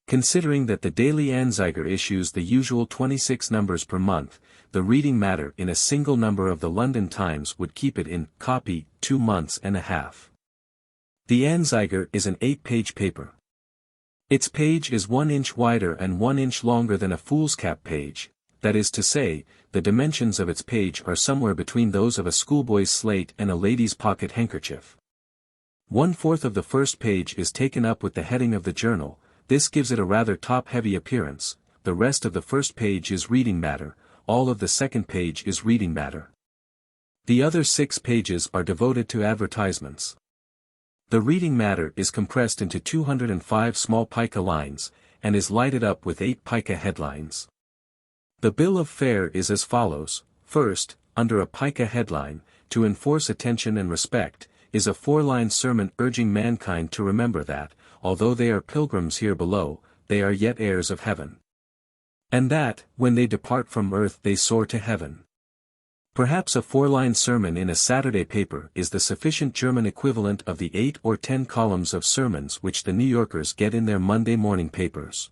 Considering that the Daily Anzeiger issues the usual 26 numbers per month, the reading matter in a single number of the London Times would keep it in copy 2 months and a half. The Anzeiger is an 8-page paper. Its page is 1 inch wider and 1 inch longer than a foolscap page, that is to say, the dimensions of its page are somewhere between those of a schoolboy's slate and a lady's pocket handkerchief. 1/4 of the first page is taken up with the heading of the journal. This gives it a rather top-heavy appearance. The rest of the first page is reading matter, all of the second page is reading matter. The other 6 pages are devoted to advertisements. The reading matter is compressed into 205 small pica lines, and is lighted up with 8 pica headlines. The bill of fare is as follows. First, under a pica headline, to enforce attention and respect, is a 4-line sermon urging mankind to remember that, although they are pilgrims here below, they are yet heirs of heaven. And that, when they depart from earth they soar to heaven. Perhaps a 4-line sermon in a Saturday paper is the sufficient German equivalent of the 8 or 10 columns of sermons which the New Yorkers get in their Monday morning papers.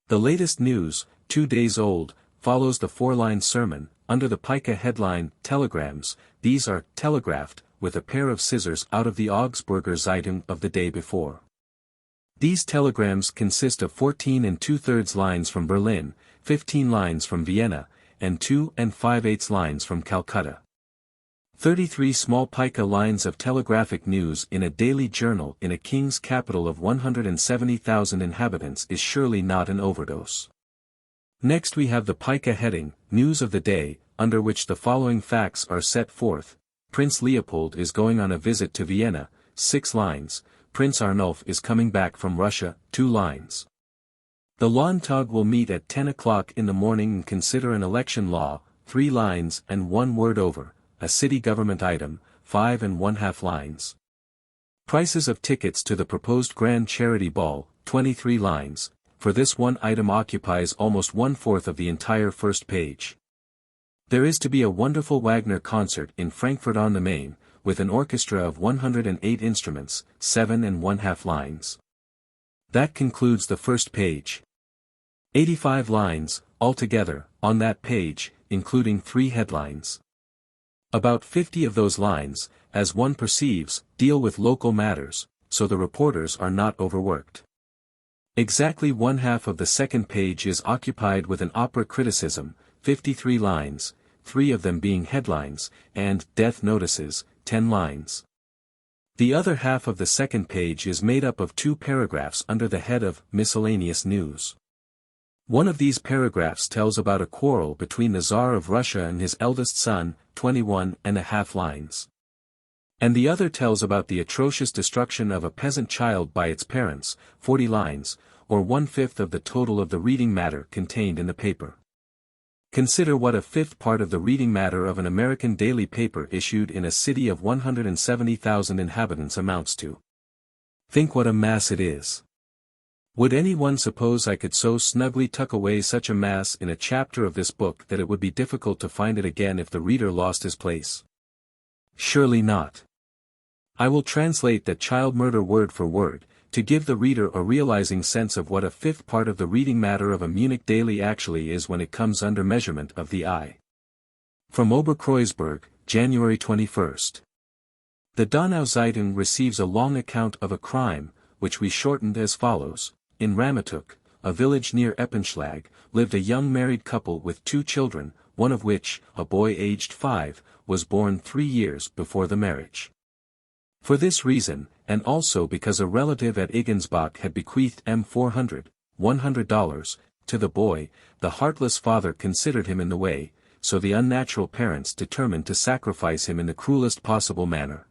The latest news, 2 days old, follows the 4-line sermon, under the pica headline, Telegrams. These are telegraphed, with a pair of scissors out of the Augsburger Zeitung of the day before. These telegrams consist of 14 2/3 lines from Berlin, 15 lines from Vienna, and 2 5/8 lines from Calcutta. 33 small pica lines of telegraphic news in a daily journal in a king's capital of 170,000 inhabitants is surely not an overdose. Next we have the pica heading, News of the Day, under which the following facts are set forth. Prince Leopold is going on a visit to Vienna, 6 lines, Prince Arnulf is coming back from Russia, 2 lines. The Landtag will meet at 10 o'clock in the morning and consider an election law, 3 lines and 1 word over, a city government item, 5 1/2 lines. Prices of tickets to the proposed Grand Charity Ball, 23 lines, for this one item occupies almost 1/4 of the entire first page. There is to be a wonderful Wagner concert in Frankfurt on the Main, with an orchestra of 108 instruments, 7 1/2 lines. That concludes the first page. 85 lines, altogether, on that page, including 3 headlines. About 50 of those lines, as one perceives, deal with local matters, so the reporters are not overworked. Exactly 1/2 of the second page is occupied with an opera criticism, 53 lines, 3 of them being headlines, and death notices, 10 lines. The other half of the second page is made up of 2 paragraphs under the head of miscellaneous news. One of these paragraphs tells about a quarrel between the Tsar of Russia and his eldest son, 21 1/2 lines. And the other tells about the atrocious destruction of a peasant child by its parents, 40 lines, or 1/5 of the total of the reading matter contained in the paper. Consider what a 1/5 part of the reading matter of an American daily paper issued in a city of 170,000 inhabitants amounts to. Think what a mass it is. Would anyone suppose I could so snugly tuck away such a mass in a chapter of this book that it would be difficult to find it again if the reader lost his place? Surely not. I will translate that child murder word for word, to give the reader a realizing sense of what a 1/5 part of the reading matter of a Munich daily actually is when it comes under measurement of the eye. From Oberkreuzberg, January 21. The Donau Zeitung receives a long account of a crime, which we shortened as follows. In Ramatuk, a village near Eppenschlag, lived a young married couple with 2 children, one of which, a boy aged 5, was born 3 years before the marriage. For this reason, and also because a relative at Igensbach had bequeathed $400 to the boy, the heartless father considered him in the way, so the unnatural parents determined to sacrifice him in the cruelest possible manner.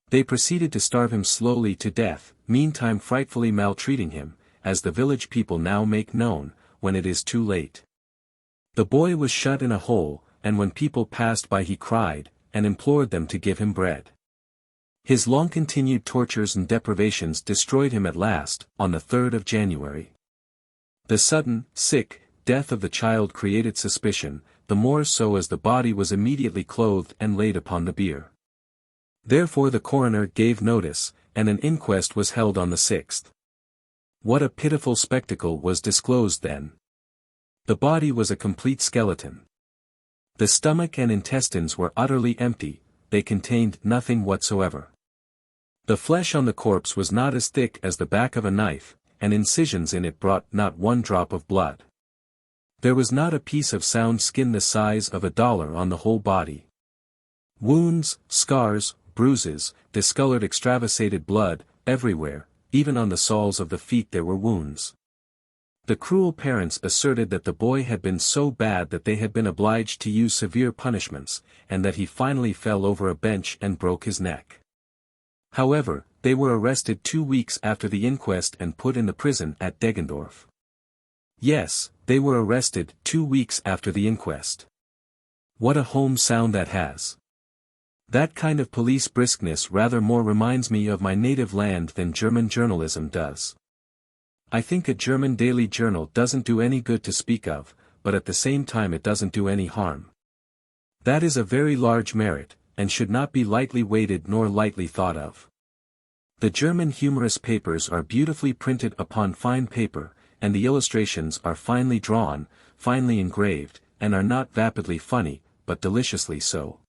They proceeded to starve him slowly to death, meantime frightfully maltreating him, as the village people now make known, when it is too late. The boy was shut in a hole, and when people passed by he cried, and implored them to give him bread. His long-continued tortures and deprivations destroyed him at last, on the 3rd of January. The sudden, sick, death of the child created suspicion, the more so as the body was immediately clothed and laid upon the bier. Therefore the coroner gave notice, and an inquest was held on the 6th. What a pitiful spectacle was disclosed then! The body was a complete skeleton. The stomach and intestines were utterly empty, they contained nothing whatsoever. The flesh on the corpse was not as thick as the back of a knife, and incisions in it brought not 1 drop of blood. There was not a piece of sound skin the size of $1 on the whole body. Wounds, scars, bruises, discolored extravasated blood, everywhere, even on the soles of the feet there were wounds. The cruel parents asserted that the boy had been so bad that they had been obliged to use severe punishments, and that he finally fell over a bench and broke his neck. However, they were arrested 2 weeks after the inquest and put in the prison at Deggendorf. Yes, they were arrested 2 weeks after the inquest. What a home sound that has. That kind of police briskness rather more reminds me of my native land than German journalism does. I think a German daily journal doesn't do any good to speak of, but at the same time it doesn't do any harm. That is a very large merit, and should not be lightly weighted nor lightly thought of. The German humorous papers are beautifully printed upon fine paper, and the illustrations are finely drawn, finely engraved, and are not vapidly funny, but deliciously so.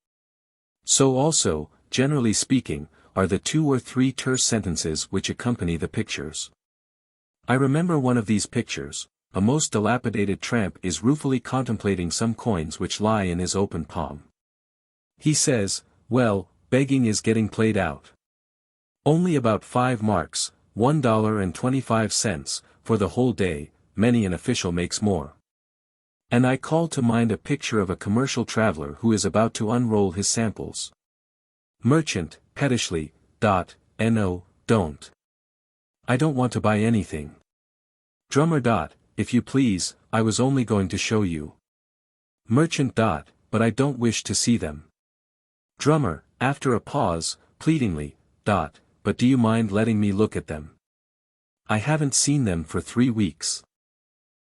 So also, generally speaking, are the 2 or 3 terse sentences which accompany the pictures. I remember one of these pictures. A most dilapidated tramp is ruefully contemplating some coins which lie in his open palm. He says, "Well, begging is getting played out. Only about 5 marks, $1.25, for the whole day, many an official makes more." And I call to mind a picture of a commercial traveler who is about to unroll his samples. Merchant, pettishly, "No, don't. I don't want to buy anything." Drummer, "If you please, I was only going to show you." Merchant, "But I don't wish to see them." Drummer, after a pause, pleadingly, "But do you mind letting me look at them? I haven't seen them for 3 weeks."